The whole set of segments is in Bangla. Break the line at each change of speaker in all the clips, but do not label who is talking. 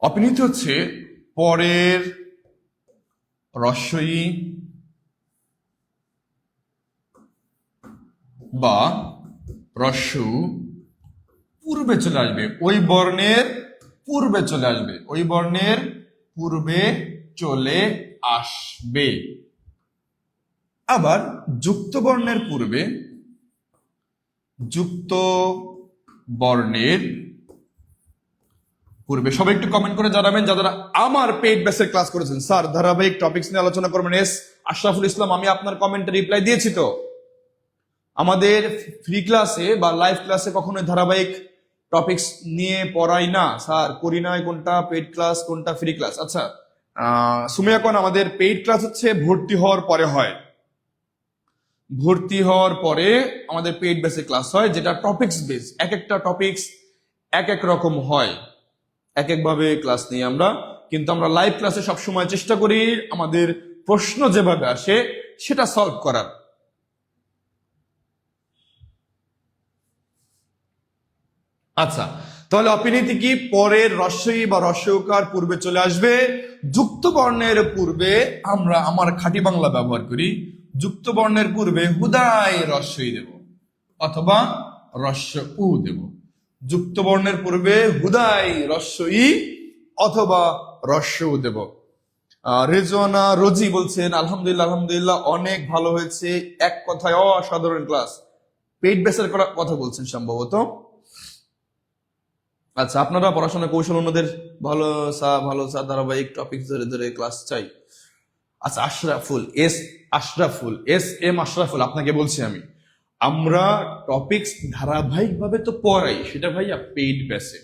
অপিনীতি হচ্ছে পরের রস্বই বা রস্যু পূর্বে চলে আসবে, ওই বর্ণের পূর্বে চলে আসবে, ওই বর্ণের পূর্বে চলে আসবে। আবার যুক্ত বর্ণের পূর্বে, যুক্ত বর্ণের পূর্বে। সবাই একটু কমেন্ট করে জানাবেন যারা আমার পেইড ব্যাচের ক্লাস করেছেন। স্যার ধারাবাহিক টপিকস নিয়ে আলোচনা করবেন। এস আশরাফুল ইসলাম, আমি আপনার কমেন্টে রিপ্লাই দিয়েছি তো। আমাদের ফ্রি ক্লাসে বা লাইভ ক্লাসে কখনোই ধারাবাহিক টপিকস নিয়ে পড়াই না স্যার, করি না। কোনটা পেইড ক্লাস কোনটা ফ্রি ক্লাস? আচ্ছা সুমিয়া কোন, আমাদের পেইড ক্লাস হচ্ছে ভর্তি হওয়ার পরে হয়, ভর্তি হওয়ার পরে আমাদের পেইড বেসে ক্লাস হয়, যেটা টপিকস বেস। এক একটা টপিকস এক এক রকম হয়, এক একভাবে ক্লাস নিই আমরা। কিন্তু আমরা লাইভ ক্লাসে সবসময় চেষ্টা করি আমাদের প্রশ্ন যেভাবে আসে সেটা সলভ করার। আচ্ছা, তাহলে অপিনীতি কি? পরের রস্বই বা রস্যকার পূর্বে চলে আসবে। যুক্ত বর্ণের পূর্বে আমরা আমার খাঁটি বাংলা ব্যবহার করি, যুক্ত বর্ণের পূর্বে হুদায় রস্বই দেব অথবা রস্য উ দেব। যুক্ত বর্ণের পূর্বে হুদায় রস্বই অথবা রস্য উ দেব। রেজওয়ানা রোজি বলছেন আলহামদুলিল্লাহ, আলহামদুলিল্লাহ অনেক ভালো হয়েছে, এক কথায় অসাধারণ ক্লাস। পেইড বেসের কথা বলছেন সম্ভবত। আচ্ছা, আপনারা পড়াশোনা কৌশল অন্যদের ভালো স্যার ধারাবাহিক টপিক ধরে ধরে ক্লাস চাই। আচ্ছা আশরাফুল, এস এম আশরাফুল, আপনাকে বলছি আমি, আমরা টপিকস ধারাবাহিকভাবে তো পড়াই, সেটা ভাইয়া পেইড বেসে।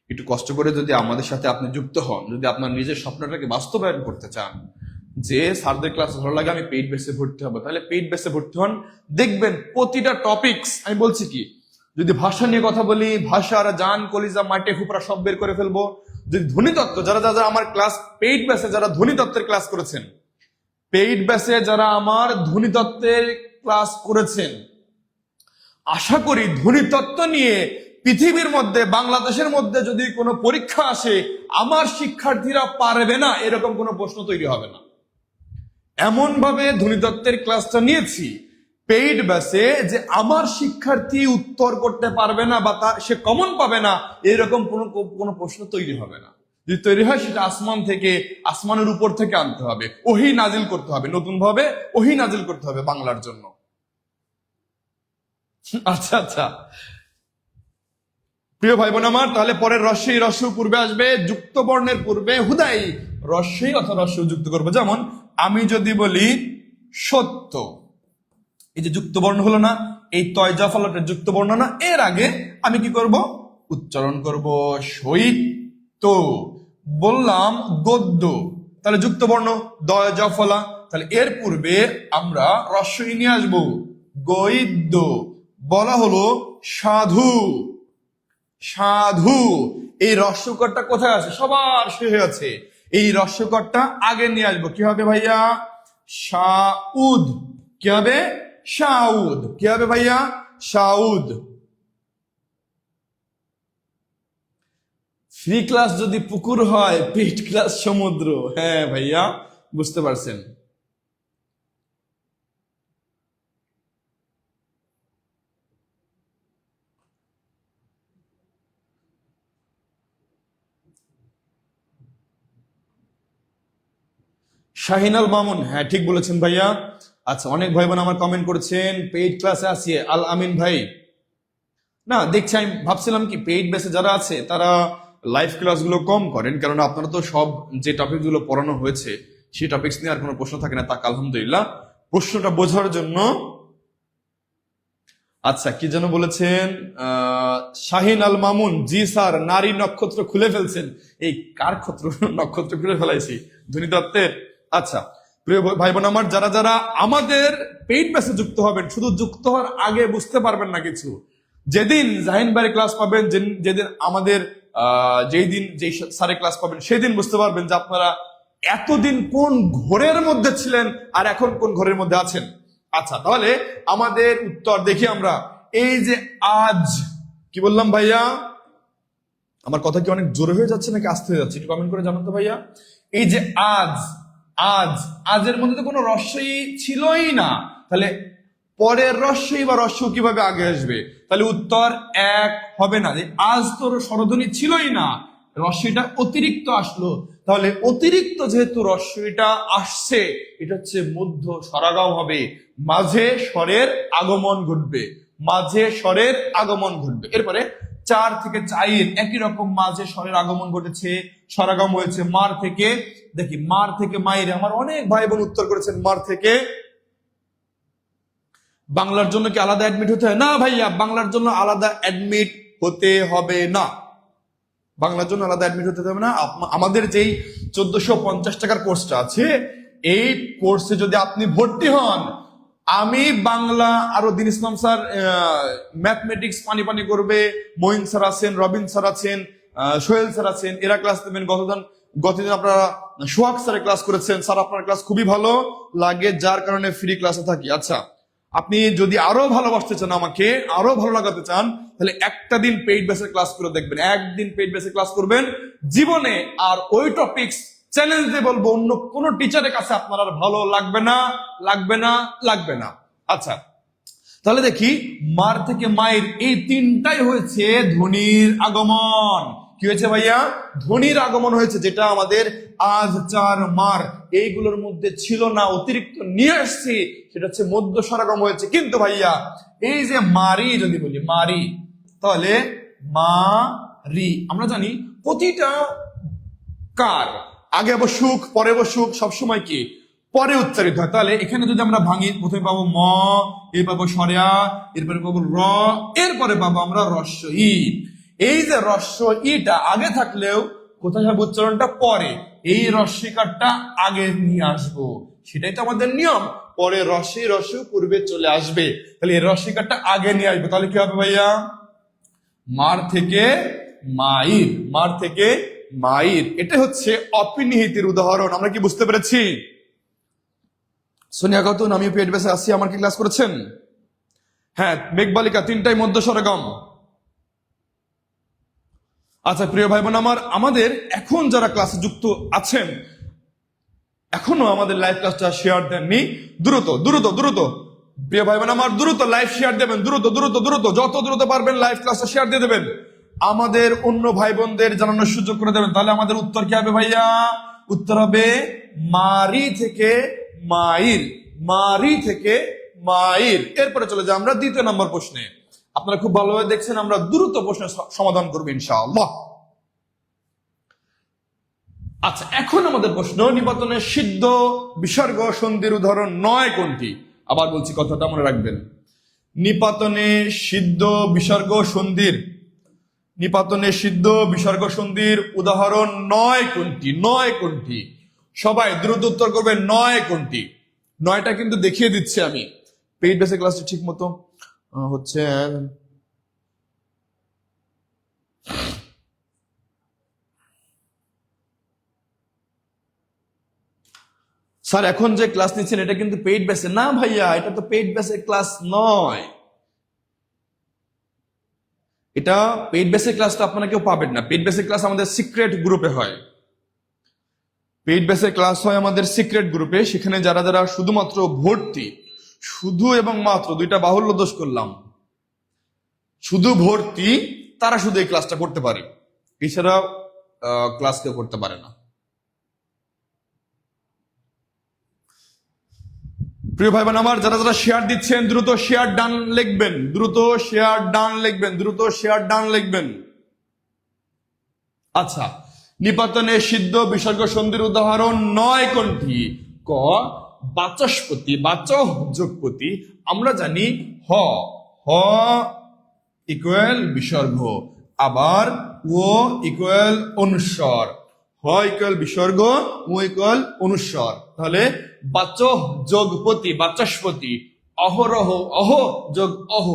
একটু কষ্ট করে যদি আমাদের সাথে আপনি যুক্ত হন, যদি আপনার নিজের স্বপ্নটাকে বাস্তবায়ন করতে চান যে স্যারদের ক্লাস ভালো লাগে, আমি পেইড বেসে ভর্তি হবো, তাহলে পেইড বেসে ভর্তি হন। দেখবেন প্রতিটা টপিকস, আমি বলছি কি, যদি ভাষা নিয়ে কথা বলি, ভাষার জান কলিজা মাটি ফুপরা সব বের করে ফেলবো। যদি ধ্বনিতত্ত্ব, যারা যারা আমার ক্লাস পেইড ব্যাচে যারা ধ্বনিতত্ত্বের ক্লাস করেছেন, পেইড ব্যাচে যারা আমার ধ্বনিতত্ত্বের ক্লাস করেছেন, আশা করি ধ্বনিতত্ত্ব নিয়ে পৃথিবীর মধ্যে, বাংলাদেশের মধ্যে যদি কোনো পরীক্ষা আসে, আমার শিক্ষার্থীরা পারবে না এরকম কোনো প্রশ্ন তৈরি হবে না। এমন ভাবে ধ্বনিতত্ত্বের ক্লাসটা নিয়েছি পেইড ব্যাচে যে আমার শিক্ষার্থী উত্তর করতে পারবে না বা সে কমন পাবে না, এরকম কোনো প্রশ্ন তৈরি হবে না। যদি তৈরি হয় সেটা আসমান থেকে, আসমানের উপর থেকে আনতে হবে, ওহী নাজিল করতে হবে, নতুন ভাবে ওহী নাজিল করতে হবে বাংলার জন্য। আচ্ছা আচ্ছা প্রিয় ভাই বোন আমার, তাহলে পরের রস্যই রস্য পূর্বে আসবে, যুক্ত বর্ণের পূর্বে হুদাই রস্যই অথবা রস্য যুক্ত করবো। যেমন আমি যদি বলি সত্য, এই যে যুক্ত বর্ণ হলো না, এই তয় জাফলাটা যুক্ত বর্ণ না, এর আগে আমি কি করব? উচ্চারণ করব সৈত্য। বললাম গদ্য, তাহলে যুক্ত বর্ণ দয় জাফলা, তাহলে এর পূর্বে আমরা রস্যই নিয়ে আসবো গদ্য। বলা হলো সাধু, সাধু। এই রস্যকরটা কোথায় আছে? সবার শেষে আছে। এই রস্যকরটা আগে নিয়ে আসবো। কি হবে ভাইয়া? সাউদ। কি হবে? সাউদ। কি হবে ভাইয়া? সাউদ। ফ্রি ক্লাস যদি পুকুর হয়, পেইড ক্লাস সমুদ্র। হ্যাঁ ভাইয়া, বুঝতে পারছেন। শাহিনাল মামুন, হ্যাঁ ঠিক বলেছেন ভাইয়া। আচ্ছা, অনেক ভাই বোন আমার কমেন্ট করেছেন পেইড ক্লাসে আছে। আল আমিন ভাই, না দেখছি, আমি ভাবছিলাম কি পেইড বেসে যারা আছে তারা লাইভ ক্লাসগুলো কম করেন, কারণ আপনারা তো সব যে টপিকগুলো পড়ানো হয়েছে সেই টপিকস নিয়ে আর কোনো প্রশ্ন থাকে না। তাক আলহামদুলিল্লাহ, প্রশ্নটা বোঝার জন্য। আচ্ছা, কি যেন বলেছেন শাহিন আল মামুন, জি স্যার, নারী নক্ষত্র খুলে ফেলছেন। এই কার নক্ষত্র খুলে ফেলাইছি? ধ্বনিতত্ত্বের। আচ্ছা প্রিয় ভাই বোন আমার, যারা যারা আমাদের পেইড ব্যাচে যুক্ত হবেন, শুধু যুক্ত হওয়ার আগে বুঝতে পারবেন না কিছু, যেদিন জাহিন ভাইয়ের ক্লাস পাবেন, যেদিন আমাদের যেই দিন যে স্যারের ক্লাস পাবেন, সেদিন বুঝতে পারবেন যে আপনারা এতদিন কোন ঘোরের মধ্যে ছিলেন আর এখন কোন ঘোরের মধ্যে আছেন। আচ্ছা, তাহলে আমাদের উত্তর দেখি আমরা। এই যে আজ, কি বললাম ভাইয়া? আমার কথা কি অনেক জোরে হয়ে যাচ্ছে নাকি আস্তে হয়ে যাচ্ছে, একটু কমেন্ট করে জানান তো ভাইয়া। এই যে আজ, আজ, আজের মধ্যে তো কোনো রস্যই ছিলই না, তাহলে পরের রস্যই বা রস্য কিভাবে আগে আসবে? তাহলে উত্তর এক হবে না, যে আজ তোর স্বরধ্বনি ছিলই না, রস্যইটা অতিরিক্ত আসলো, তাহলে অতিরিক্ত যেহেতু রস্যইটা আসছে, এটা হচ্ছে মধ্য স্বরাগম হবে, মাঝে স্বরের আগমন ঘটবে, মাঝে স্বরের আগমন ঘটবে। এরপরে চার থেকে চাইর একই রকম মাঝে স্বরের আগমন ঘটেছে, স্বরাগম হয়েছে মার থেকে। দেখি মার থেকে মায়ের, আমার অনেক ভাই বোন উত্তর করেছেন মার থেকে। বাংলার জন্য কি আলাদা অ্যাডমিট হতে হয়? না ভাইয়া, বাংলার জন্য আলাদা অ্যাডমিট হতে হবে না, বাংলার জন্য আলাদা অ্যাডমিট হতে হবে না। আমাদের যেই 1450 টাকার কোর্সটা আছে, এই কোর্সে যদি আপনি ভর্তি হন, আমি বাংলা, আরো দিন ইসলাম স্যার ম্যাথমেটিক্স পানি পানি করবে, মঈন স্যার আছেন, রবিন স্যার আছেন, সোহেল স্যার আছেন, এরা ক্লাস দেবেন। গতদিন আপনারা সোহাগ স্যারের ক্লাস করেছেন, স্যার আপনার ক্লাস খুবই ভালো লাগে, যার কারণে ফ্রি ক্লাসে থাকি। আচ্ছা, আপনি যদি আরো ভালোবাসতে চান, আমাকে আরো ভালো লাগাতে চান, তাহলে একটা দিন পেইড বেসে ক্লাস করে দেখবেন, একদিন পেইড বেসে ক্লাস করবেন জীবনে, আর ওই টপিকস চ্যালেঞ্জ দিয়ে বলবো অন্য কোন টিচারের কাছে আপনার আর ভালো লাগবে না, লাগবে না, লাগবে না। আচ্ছা, তাহলে দেখি মার থেকে মায়ের এই তিনটাই হয়েছে ধ্বনির আগমন। কি হয়েছে ভাইয়া? ধ্বনির আগমন হয়েছে, যেটা আমাদের আজ, চার, মার এইগুলোর মধ্যে ছিল না, অতিরিক্ত নিয়ে আসছি, সেটা হচ্ছে মধ্য স্বরাগম হয়েছে। কিন্তু ভাইয়া এই যে মারি, যদি বলি মারি, তাহলে মারি আমরা জানি প্রতিটা কার আগে বসুক পরে বসুক সবসময় কি পরে উচ্চারিত হয়। তাহলে এখানে যদি আমরা ভাঙি, প্রথমে পাবো ম, এর পাবো সরেয়া, এরপরে পাবো র, এরপরে পাবো আমরা রস্য ই। এই যে রস্য ইটা আগে থাকলেও কোথায় হবে উচ্চারণটা পরে, এই রস্যিকারটা আগে নিয়ে আসবো, সেটাই তো আমাদের নিয়ম। পরে রস্যি রস্য পূর্বে চলে আসবে, তাহলে এই রস্যিকারটা আগে নিয়ে আসবে। তাহলে কি হবে ভাইয়া? মার থেকে মাইর, মার থেকে মাইর। এটা হচ্ছে অপিনিহিতের উদাহরণ। আমরা কি বুঝতে পেরেছি? সোনিয়া খাতুন, আমি পেট বেসে আসছি, আমার কি ক্লাস করেছেন? হ্যাঁ, মেঘবালিকা, তিনটাই মধ্য স্বরগম। আচ্ছা প্রিয় ভাই বোন আমার, আমাদের এখন যারা ক্লাসে যুক্ত আছেন, এখনো আমাদের লাইভ ক্লাসটা শেয়ার দেননি, দ্রুত দ্রুত দ্রুত প্রিয় ভাই বোন আমার, দ্রুত লাইভ শেয়ার দেবেন, দ্রুত দ্রুত দ্রুত, যত দ্রুত পারবেন লাইভ ক্লাসটা শেয়ার দিয়ে দেবেন, আমাদের অন্য ভাই বোনদের জানানোর সুযোগ করে দেবেন। তাহলে আমাদের উত্তর কি হবে ভাইয়া? উত্তর হবে মারি থেকে মাইর, মারি থেকে মাইর। এরপরে চলে যাই আমরা দ্বিতীয় নম্বর প্রশ্নে। আপনারা খুব ভালোভাবে দেখছেন, আমরা দ্রুত প্রশ্নের সমাধান করবো ইনশাআল্লাহ। আচ্ছা, এখন আমাদের প্রশ্ন, নিপাতনের সিদ্ধ বিসর্গ সন্ধির উদাহরণ 9 কোনটি? আবার বলছি, কথাটা মনে রাখবেন। নিপাতনে সিদ্ধ বিসর্গ সন্ধির, নিপাতনে সিদ্ধ বিসর্গ সন্ধির উদাহরণ 9 কোনটি? 9 কোনটি? সবাই দ্রুত উত্তর করবে, 9 কোনটি? 9টা কিন্তু দেখিয়ে দিচ্ছি আমি, পেইড বেসে ক্লাসটা ঠিক মতো হচ্ছে। স্যার এখন যে ক্লাস নিচ্ছেন এটা কিন্তু পেইড বেসে না ভাইয়া, এটা তো পেইড বেসের ক্লাস নয়, এটা পেইড বেসের ক্লাসটা আপনারা কেউ পাবেন না। পেইড বেসের ক্লাস আমাদের সিক্রেট গ্রুপে হয়, পেইড বেসের ক্লাস হয় আমাদের সিক্রেট গ্রুপে, সেখানে যারা যারা শুধুমাত্র ভর্তি, শুধু এবং মাত্র, দুইটা বাহুল্য দোষ করলাম, শুধু ভর্তি, তারা শুধু এই ক্লাসটা করতে পারে, এছাড়া ক্লাস কেউ করতে পারে না। প্রিয় ভাই বোন আমার, যারা যারা শেয়ার দিচ্ছেন, দ্রুত শেয়ার ডান লিখবেন, দ্রুত শেয়ার ডান লিখবেন, দ্রুত শেয়ার ডান লিখবেন। আচ্ছা, নিপাতনে সিদ্ধ বিসর্গ সন্ধির উদাহরণ 9 কোনটি? ক বাচস্পতি, বাচঃ যোগপতি, আমরা জানি হ, হ ইকুয়াল বিসর্গ, আবার ও ইকুয়াল অনুস্বর, হ ইকুয়াল বিসর্গ, ও ইকুয়াল অনুস্বর। তাহলে বাচঃ যোগপতি, বাচস্পতি, অহরহ, অহ যোগ অহ,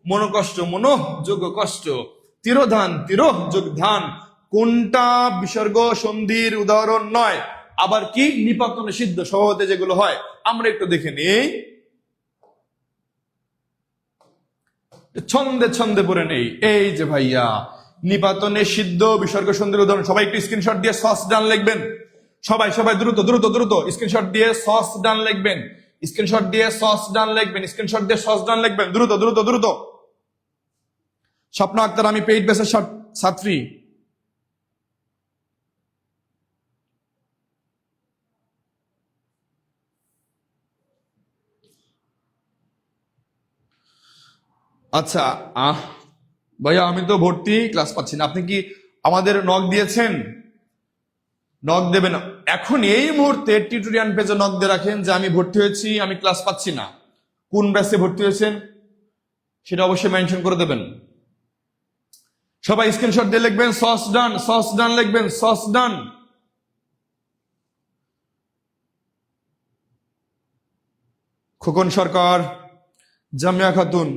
মনোকষ্ট, মনোহ যোগ কষ্ট, তিরোধান, তিরোহ যোগ ধান, কোনটা বিসর্গ সন্ধির উদাহরণ নয়? আবার কি নিপাতনে সিদ্ধ সহজে যেগুলো হয় আমরা একটু দেখে নিই, ছন্দে ছন্দে পড়ে নেই। এই যে ভাইয়া, নিপাতনে সিদ্ধ বিসর্গ সন্ধির উদাহরণ। সবাই একটু স্ক্রিনশট দিয়ে সস ডান লিখবেন। সবাই সবাই দ্রুত দ্রুত দ্রুত স্ক্রিনশট দিয়ে সস ডান লিখবেন। স্ক্রিনশট দিয়ে সস ডান লিখবেন। স্ক্রিনশট দিয়ে সস ডান লিখবেন। দ্রুত দ্রুত দ্রুত। স্বপ্ন আক্তার, আমি পেইড বেসের ছাত্রী। আচ্ছা ভাইয়া আমি তো ভর্তি, ক্লাস পাচ্ছি না। আপনি কি আমাদের নক দিয়েছেন? নক দেবেন এখন এই মুহূর্তে টিউটোরিয়াল পেজে নক দিয়ে রাখেন যে আমি ভর্তি হয়েছি, আমি ক্লাস পাচ্ছি না। কোন ব্যাচে ভর্তি হয়েছেন সেটা অবশ্যই মেনশন করে দেবেন। সবাই স্ক্রিনশট দিয়ে লিখবেন সস ডান, সস ডান লিখবেন, সস ডান। খোকন সরকার, জামিয়া খাতুন,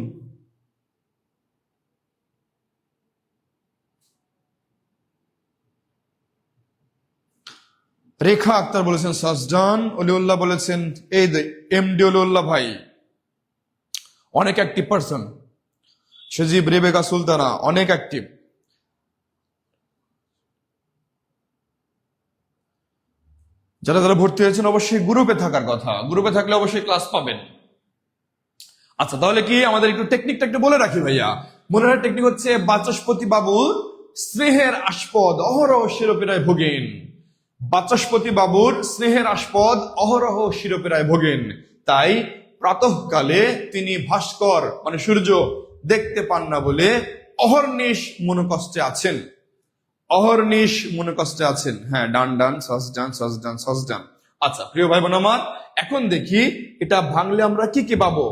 রেখা আক্তার বলেছেন সাজদান, অলিউল্লাহ বলেছেন এই এমডি অলিউল্লাহ ভাই অনেক অ্যাক্টিভ পারসন। সজীব, রেবেকা সুলতানা অনেক অ্যাক্টিভ। যারা যারা ভর্তি হয়েছেন অবশ্যই গ্রুপে থাকার কথা, গ্রুপে থাকলে অবশ্যই ক্লাস পাবেন। আচ্ছা তাহলে কি আমাদের একটু টেকনিকটা একটু বলে রাখি ভাইয়া। মনে হয় টেকনিক হচ্ছে বাচস্পতি বাবুর স্নেহের আস্পদ অহরহ শিরোপীড়ায় ভোগেন। বাচস্পতি বাবুর স্নেহের আস্পদ অহরহ শিরোপীড়ায় ভোগেন, তাই প্রাতঃকালে তিনি ভাস্কর মানে সূর্য দেখতে পান না বলে অহর্নিশ মনোকষ্টে আছেন। অহর্নিশ মনোকষ্টে আছেন। হ্যাঁ ডান ডান, সস ডান, সস ডান, সস ডান। আচ্ছা প্রিয় ভাই বোন আমার, এখন দেখি এটা ভাঙলে আমরা কি কি পাবো।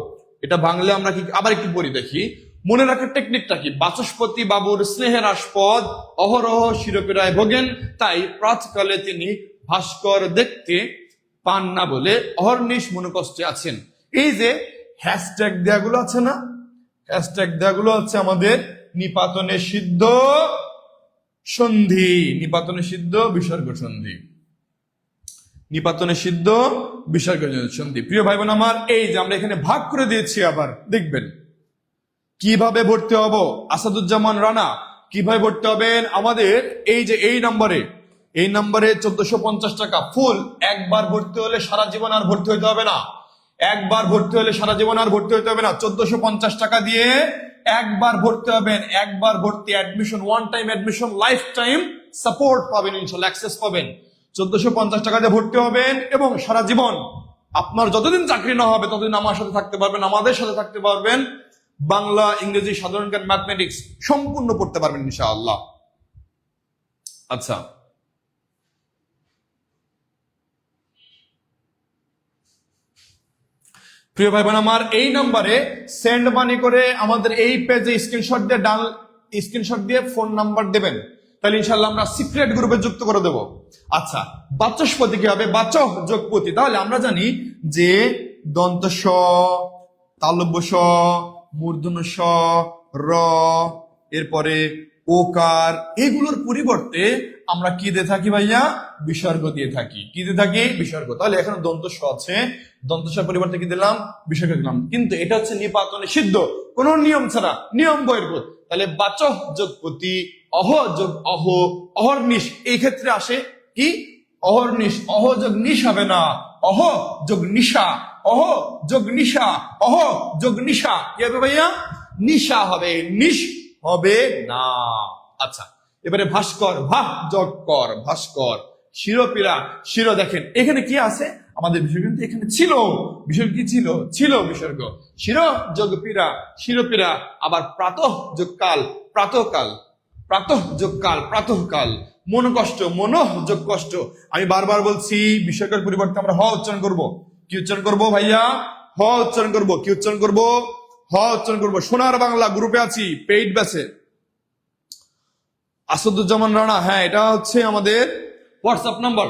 এটা ভাঙলে আমরা কি, আবার একটু পড়ি দেখি। মনে রাখার টেকনিকটা কি? বাচস্পতি বাবুর স্নেহের আস্পদ অহরহ শিরোপীড়ায় ভোগেন, তাই প্রাতকালে তিনি ভাস্কর দেখতে পান না বলে অহর্নিশ মনোকষ্টে আছেন। এই যে হ্যাশট্যাগ দেয়াগুলো আছে না, হ্যাশট্যাগ দেয়াগুলো হচ্ছে আমাদের নিপাতনে সিদ্ধ সন্ধি, নিপাতনে সিদ্ধ বিসর্গ সন্ধি, নিপাতনে সিদ্ধ বিসর্গ সন্ধি। প্রিয় ভাই বোন আমার, এই যে আমরা এখানে ভাগ করে দিয়েছি, আবার দেখবেন কিভাবে ভর্তি হব। আসাদুজ্জামান রানা, কিভাবে ভর্তি হবেন? আমাদের এই যে এই নম্বরে 1450 টাকা ফুল। একবার ভর্তি হলে সারা জীবন আর ভর্তি হইতে হবে না। একবার ভর্তি হলে সারা জীবন আর ভর্তি হইতে হবে না। 1450 টাকা দিয়ে একবার ভর্তি হবেন। একবার ভর্তি, admission, one time admission, life time support পাবেন, ইনশাআল্লাহ অ্যাক্সেস পাবেন। 1450 টাকা দিয়ে ভর্তি হবেন এবং সারা জীবন আপনার যতদিন চাকরি না হবে ততদিন আমার সাথে থাকতে পারবেন, আমাদের সাথে থাকতে পারবেন। বাংলা, ইংরেজি, সাধারণ জ্ঞান, ম্যাথমেটিক্স সম্পূর্ণ পড়তে পারবেন ইনশাআল্লাহ। আচ্ছা প্রিয় ভাই বোন আমার, এই নম্বরে সেন্ড মানি করে আমাদের এই পেজে স্ক্রিনশট দিয়ে ফোন নাম্বার দেবেন, তাহলে ইনশাআল্লাহ আমরা সিক্রেট গ্রুপে যুক্ত করে দেব। আচ্ছা বাচস্পতি কি হবে? বাচক যোগপতি। তাহলে আমরা জানি যে দন্ত স, তালব্য স, মূর্ধন্য স, র, এরপরে ওকার, এগুলোর পরিবর্তে আমরা কি দিয়ে থাকি ভাইয়া? বিসর্গ দিয়ে থাকি। কি দিয়ে থাকি? বিসর্গ। তাহলে এখানে দন্ত স আছে, দন্ত স পরিবর্তে কি দিলাম? বিসর্গ দিলাম। কিন্তু এটা হচ্ছে নিপাতনে সিদ্ধ, কোন নিয়ম ছাড়া, নিয়ম বহির্ভূত। তাহলে বাচক যোগপতি, অহ যোগ অহ, অহর্নিশ, এই ক্ষেত্রে আসে কি? অহর্নিশ। অহ যোগ নিশ হবে না, অহ যোগ নিশা, অহ যোগ নিশা, অহ যোগ নিশা। কি হবে ভাইয়া? নিশা হবে, নিশ হবে না। আচ্ছা এবারে ভাস্কর, ভাহ যোগ কর, ভাস্কর। শিরোপীড়া, শিরো দেখেন এখানে কি আছে? আমাদের বিসর্গ কিন্তু এখানে ছিল। বিসর্গ কি ছিল? ছিল বিসর্গ। শিরো যোগ পীড়া, শিরোপীড়া। আবার প্রাতঃ যোগ কাল, প্রাতঃকাল, প্রাতঃ যোগ কাল, প্রাতঃকাল। মন কষ্ট, মনোহ যোগ কষ্ট। আমি বারবার বলছি বিসর্গের পরিবর্তে আমরা হ উচ্চারণ করব। কি উচ্চারণ করব ভাইয়া? হ উচ্চারণ করব। কি উচ্চারণ করব? হ উচ্চারণ করব। সোনার বাংলা গ্রুপে আছি, পেইড ব্যাচে। আসাদুজ্জামান রানা, হ্যাঁ এটা হচ্ছে আমাদের হোয়াটসঅ্যাপ নাম্বার।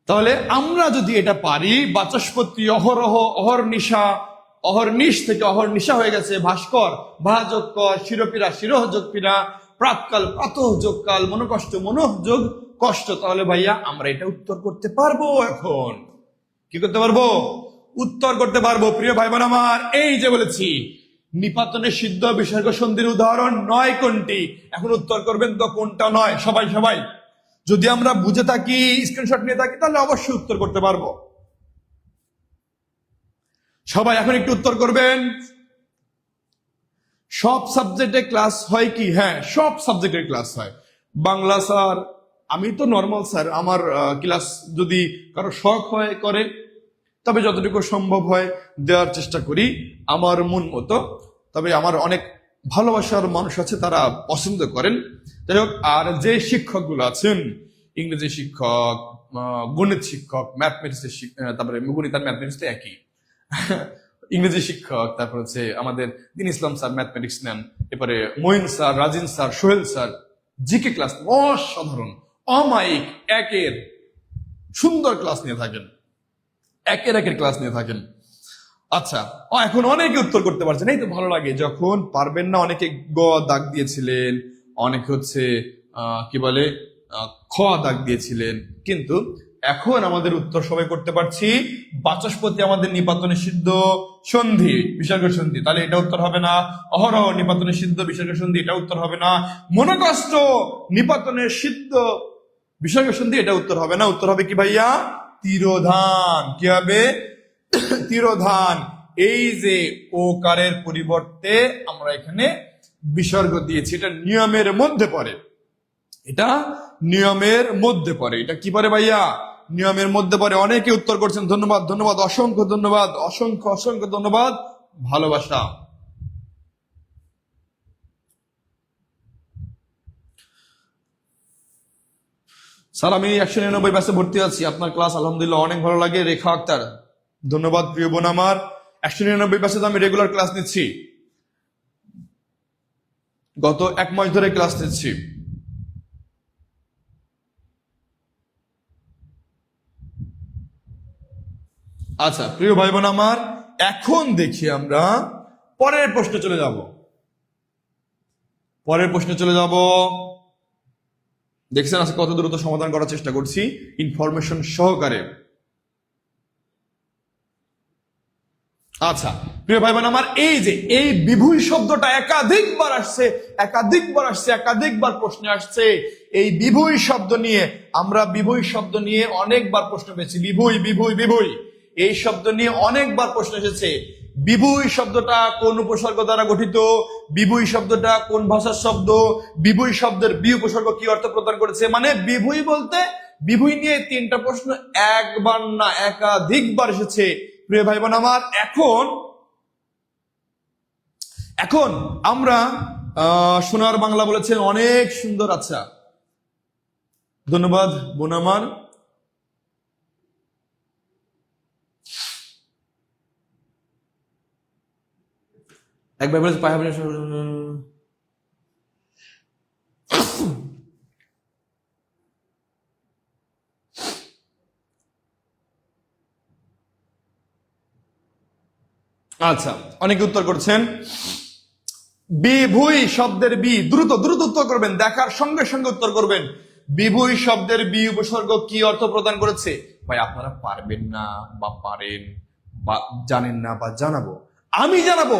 তাহলে আমরা যদি এটা পারি, বাচস্পতি অহরহ, অহর্নিশা, অহর্নিশ থেকে অহর্নিশা হয়ে গেছে ভাস্কর, ভা যোগ ক, শিরোপীড়া, শিরোহ যোগ পীড়া, প্রাতকাল, প্রাতঃ যোগ কাল, মনোকষ্ট, মনোহ যোগ কষ্ট। তাহলে ভাইয়া আমরা এটা উত্তর করতে পারবো। এখন কি করতে পারবো? উত্তর করতে পারবো। প্রিয় ভাই বোন আমার, এই যে বলেছি নিপাতনের সিদ্ধ বিসর্গ সন্ধির উদাহরণ নয় কোনটি? এখন উত্তর করবেন তো কোনটা নয়। সবাই সবাই যদি আমরা বুঝে থাকি, স্ক্রিনশট নিয়ে থাকি, তাহলে অবশ্যই উত্তর করতে পারবো। সবাই এখন একটু উত্তর করবেন। সব সাবজেক্টে ক্লাস হয় কি? হ্যাঁ, সব সাবজেক্টের ক্লাস হয়। বাংলা স্যার, আমি তো নর্মাল স্যার, আমার ক্লাস যদি কারো শখ হয় করে, তবে যতটুকু সম্ভব হয় দেওয়ার চেষ্টা করি আমার মন মতো। তবে আমার অনেক ভালোবাসার মানুষ আছে, তারা পছন্দ করেন। যাই হোক, আর যে শিক্ষকগুলো আছেন, ইংরেজি শিক্ষক, গণিত শিক্ষক, ম্যাথমেটিক্সের তারপরে গণিত আর ম্যাথমেটিক্স তো একই ইংরেজি শিক্ষক, তারপর হচ্ছে আমাদের দিন ইসলাম স্যার ম্যাথমেটিক্স নেন, এরপরে Moin sir, Rajin sir, Sohel sir GK class অসাধারণ, অমায়িক, একের সুন্দর ক্লাস নিয়ে থাকেন, একের ক্লাস নিয়ে থাকেন। আচ্ছা, এখন অনেকে উত্তর করতে পারছেন, এই তো ভালো লাগে। যখন পারবেন না, অনেকে গ দাগ দিয়েছিলেন, অনেকে হচ্ছে কি বলে খ দাগ দিয়েছিলেন, কিন্তু এখন আমাদের উত্তর সবাই করতে পারছি। বাচস্পতি আমাদের নিপাতনে সিদ্ধ সন্ধি বিসর্গ সন্ধি, তাহলে এটা উত্তর হবে না। অহরহ নিপাতনে সিদ্ধ বিসর্গ সন্ধি, এটা উত্তর হবে না। মনোকষ্ট নিপাতনে সিদ্ধ বিসর্গ সন্ধি, এটা উত্তর হবে না। উত্তর হবে কি ভাইয়া? তিরোধান। কি হবে? তিরোধান। এই যে ওকারের পরিবর্তে আমরা এখানে বিসর্গ দিয়েছি, এটা নিয়মের মধ্যে পড়ে, এটা নিয়মের মধ্যে পড়ে। এটা কি পড়ে ভাইয়া? নিয়মের মধ্যে পড়ে। অনেকে উত্তর করছেন, ধন্যবাদ, ধন্যবাদ, অসংখ্য ধন্যবাদ, অসংখ্য অসংখ্য ধন্যবাদ, ভালোবাসা। স্যার আমি 199 ব্যাচে ভর্তি আছি, আপনার ক্লাস আলহামদুলিল্লাহ অনেক ভালো লাগে। রেখা আক্তার, ধন্যবাদ প্রিয় বোন আমার। 199 ব্যাচে তো আমি রেগুলার ক্লাস নিচ্ছি, গত 1 মাস ধরে ক্লাস নিচ্ছি। আচ্ছা প্রিয় ভাই বোন আমার, এখন দেখি আমরা পরের প্রশ্নে চলে যাব। পরের প্রশ্নে চলে যাব। দেখছেন আজকে কত দ্রুত সমাধান করার চেষ্টা করছি ইনফরমেশন সহকারে। আচ্ছা প্রিয় ভাই বোন আমার, এই যে এই বিভূই শব্দটা একাধিকবার আসছে, একাধিকবার প্রশ্নে আসছে। এই বিভূই শব্দ নিয়ে আমরা বিভূই শব্দ নিয়ে অনেকবার প্রশ্ন পেয়েছি। বিভূই বিভূই বিভূই এই শব্দ নিয়ে অনেকবার প্রশ্ন এসেছে। বিভূই শব্দটা কোন উপসর্গ দ্বারা গঠিত? বিভূই শব্দটা কোন ভাষার শব্দ? বিভূই শব্দের বি উপসর্গ কি অর্থ প্রদান করেছে? মানে বিভূই বলতে বিভূই নিয়ে 3টা প্রশ্ন একবার না একাধিকবার এসেছে প্রিয় ভাই বোন আমার। এখন আমরা সোনার বাংলা বলেছেন, অনেক সুন্দর। আচ্ছা ধন্যবাদ বোন আমার। একবার বলেছে পায়ে আচ্ছা, অনেকে উত্তর করছেন। বিভূই শব্দের বি, দ্রুত দ্রুত উত্তর করবেন, দেখার সঙ্গে সঙ্গে উত্তর করবেন। বিভূই শব্দের বি উপসর্গ কি অর্থ প্রদান করেছে? ভাই আপনারা পারবেন না বা পারেন বা জানেন না বা জানাবো, আমি জানাবো,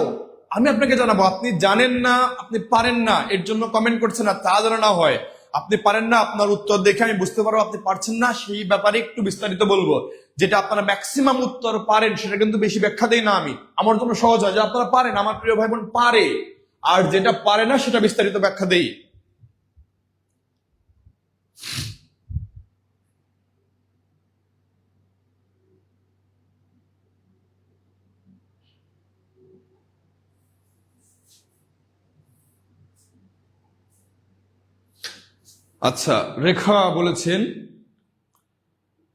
আমি আপনাকে জানাবো। আপনি জানেন না, আপনি পারেন না, এর জন্য কমেন্ট করছেন না, তা যেন না হয়। আপনি পারেন না, আপনার উত্তর দেখে আমি বুঝতে পারবো আপনি পারছেন না, সেই ব্যাপারে একটু বিস্তারিত বলবো। যেটা আপনারা ম্যাক্সিমাম উত্তর পারেন সেটা কিন্তু বেশি ব্যাখ্যা দেই না আমি, আমার জন্য সহজ হয় যে আপনারা পারেন, আমার প্রিয় ভাই বোন পারে। আর যেটা পারে না সেটা বিস্তারিত ব্যাখ্যা দেই। আচ্ছা রেখা বলেছেন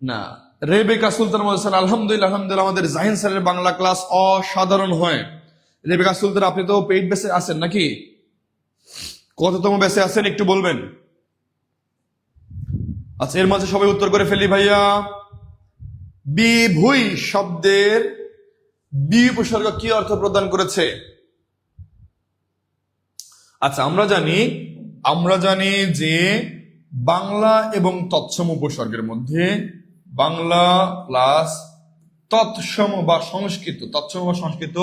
না, রেবেকা সুলতান বলেছেন আলহামদুলিল্লাহ, আলহামদুলিল্লাহ আমাদের জাহিন স্যারের বাংলা ক্লাস অসাধারণ হয়। রেবেকা সুলতান আপনি তো পেইড বেসে আছেন নাকি? কততম বেসে আছেন একটু বলবেন? আচ্ছা এর মাঝে সবাই উত্তর করে ফেলি ভাইয়া। বিভূই শব্দের বি উপসর্গ কি অর্থ প্রদান করেছে? আচ্ছা আমরা জানি যে বাংলা এবং তৎসম উপসর্গের মধ্যে বাংলা প্লাস তৎসম বা সংস্কৃত, তৎসম বা সংস্কৃত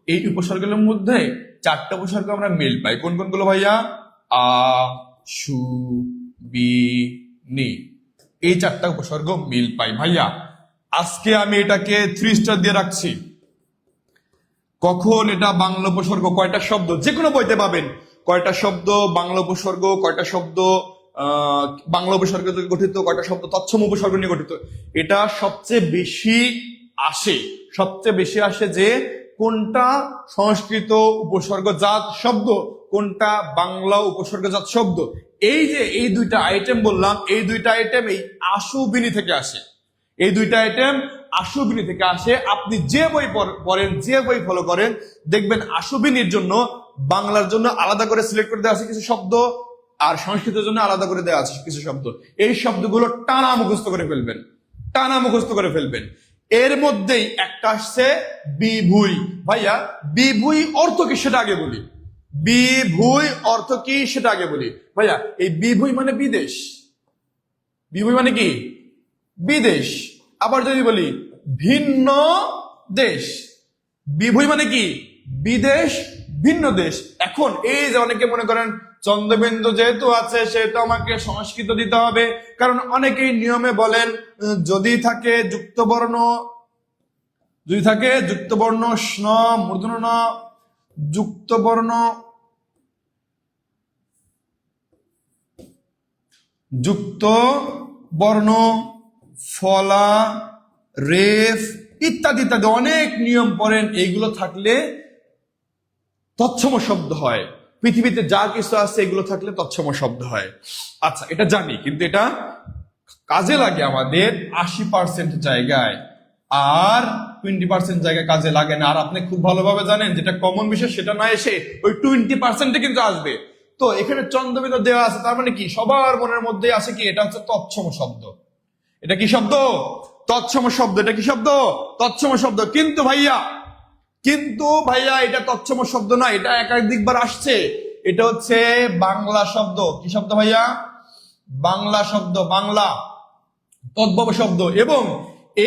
এই উপসর্গের মধ্যে 4টা উপসর্গ আমরা মিল পাই। কোন কোনগুলো ভাইয়া? আ, সু, বি, নি, এই 4টা উপসর্গ মিল পাই ভাইয়া। আজকে আমি এটাকে 3 স্টার দিয়ে রাখছি। কখন এটা বাংলা উপসর্গ, কয়টা শব্দ, যে কোনো বইতে পাবেন কয়টা শব্দ বাংলা উপসর্গ, কয়টা শব্দ বাংলা উপসর্গ থেকে গঠিত, কয়টা শব্দ তৎসম উপসর্গ নিয়ে গঠিত। এটা সবচেয়ে বেশি আসে যে কোনটা সংস্কৃত উপসর্গজাত শব্দ, কোনটা বাংলা উপসর্গজাত শব্দ। এই যে এই 2টা আইটেম বললাম, এই 2টা আইটেম এই আশুবিনি থেকে আসে। এই 2টা আইটেম আশুবিনি থেকে আসে। আপনি যে বই পড়েন, যে বই ফলো করেন, দেখবেন আশুবিনির জন্য বাংলার জন্য আলাদা করে সিলেক্ট করে দেওয়া আছে কিছু শব্দ, আর সংস্কৃতের জন্য আলাদা করে দেওয়া আছে কিছু শব্দ। এই শব্দগুলো টানা মুখস্থ করে ফেলবেন। এর মধ্যেই একটা আসছে বিভুই। ভাইয়া বিভুই অর্থ কি সেটা আগে বলি। বিভুই অর্থ কি সেটা আগে বলি ভাইয়া। এই বিভুই মানে বিদেশ। বিভুই মানে কি? বিদেশ। আবার যদি বলি ভিন্ন দেশ, বিভুই মানে কি? বিদেশ, ভিন্ন দেশ। এখন এই যে অনেকে মনে করেন চন্দ্রবিন্দু যেহেতু আছে সেহেতু আমাকে সংস্কৃত দিতে হবে, কারণ অনেকেই নিয়মে বলেন যদি থাকে যুক্তবর্ণ স্ন, মূর্ধন্য ন, যুক্ত বর্ণ ফলা, রেফ ইত্যাদি ইত্যাদি অনেক নিয়ম পড়েন। এইগুলো থাকলে তৎসম শব্দ হয়। পৃথিবীতে যা কিছু আছে এগুলো থাকলে তৎসম শব্দ হয়। আচ্ছা, এটা জানি, কিন্তু এটা কাজে লাগে আমাদের 80% জায়গায়, আর 20% জায়গায় কাজে লাগে না। আর আপনি খুব ভালোভাবে জানেন যেটা কমন বিষয় সেটা না এসে ওই 20% কিন্তু আসবে। তো এখানে চন্দ্রবিন্দু দেওয়া আছে, তার মানে কি সবার মনের মধ্যে আছে কি এটা হচ্ছে তৎসম শব্দ। এটা কি শব্দ? তৎসম শব্দ। এটা কি শব্দ? তৎসম শব্দ। কিন্তু ভাইয়া এটা তৎসম শব্দ না, এটা একাধিকবার আসছে। এটা হচ্ছে বাংলা শব্দ। কি শব্দ ভাইয়া? বাংলা শব্দ, বাংলা তদ্ভব শব্দ। এবং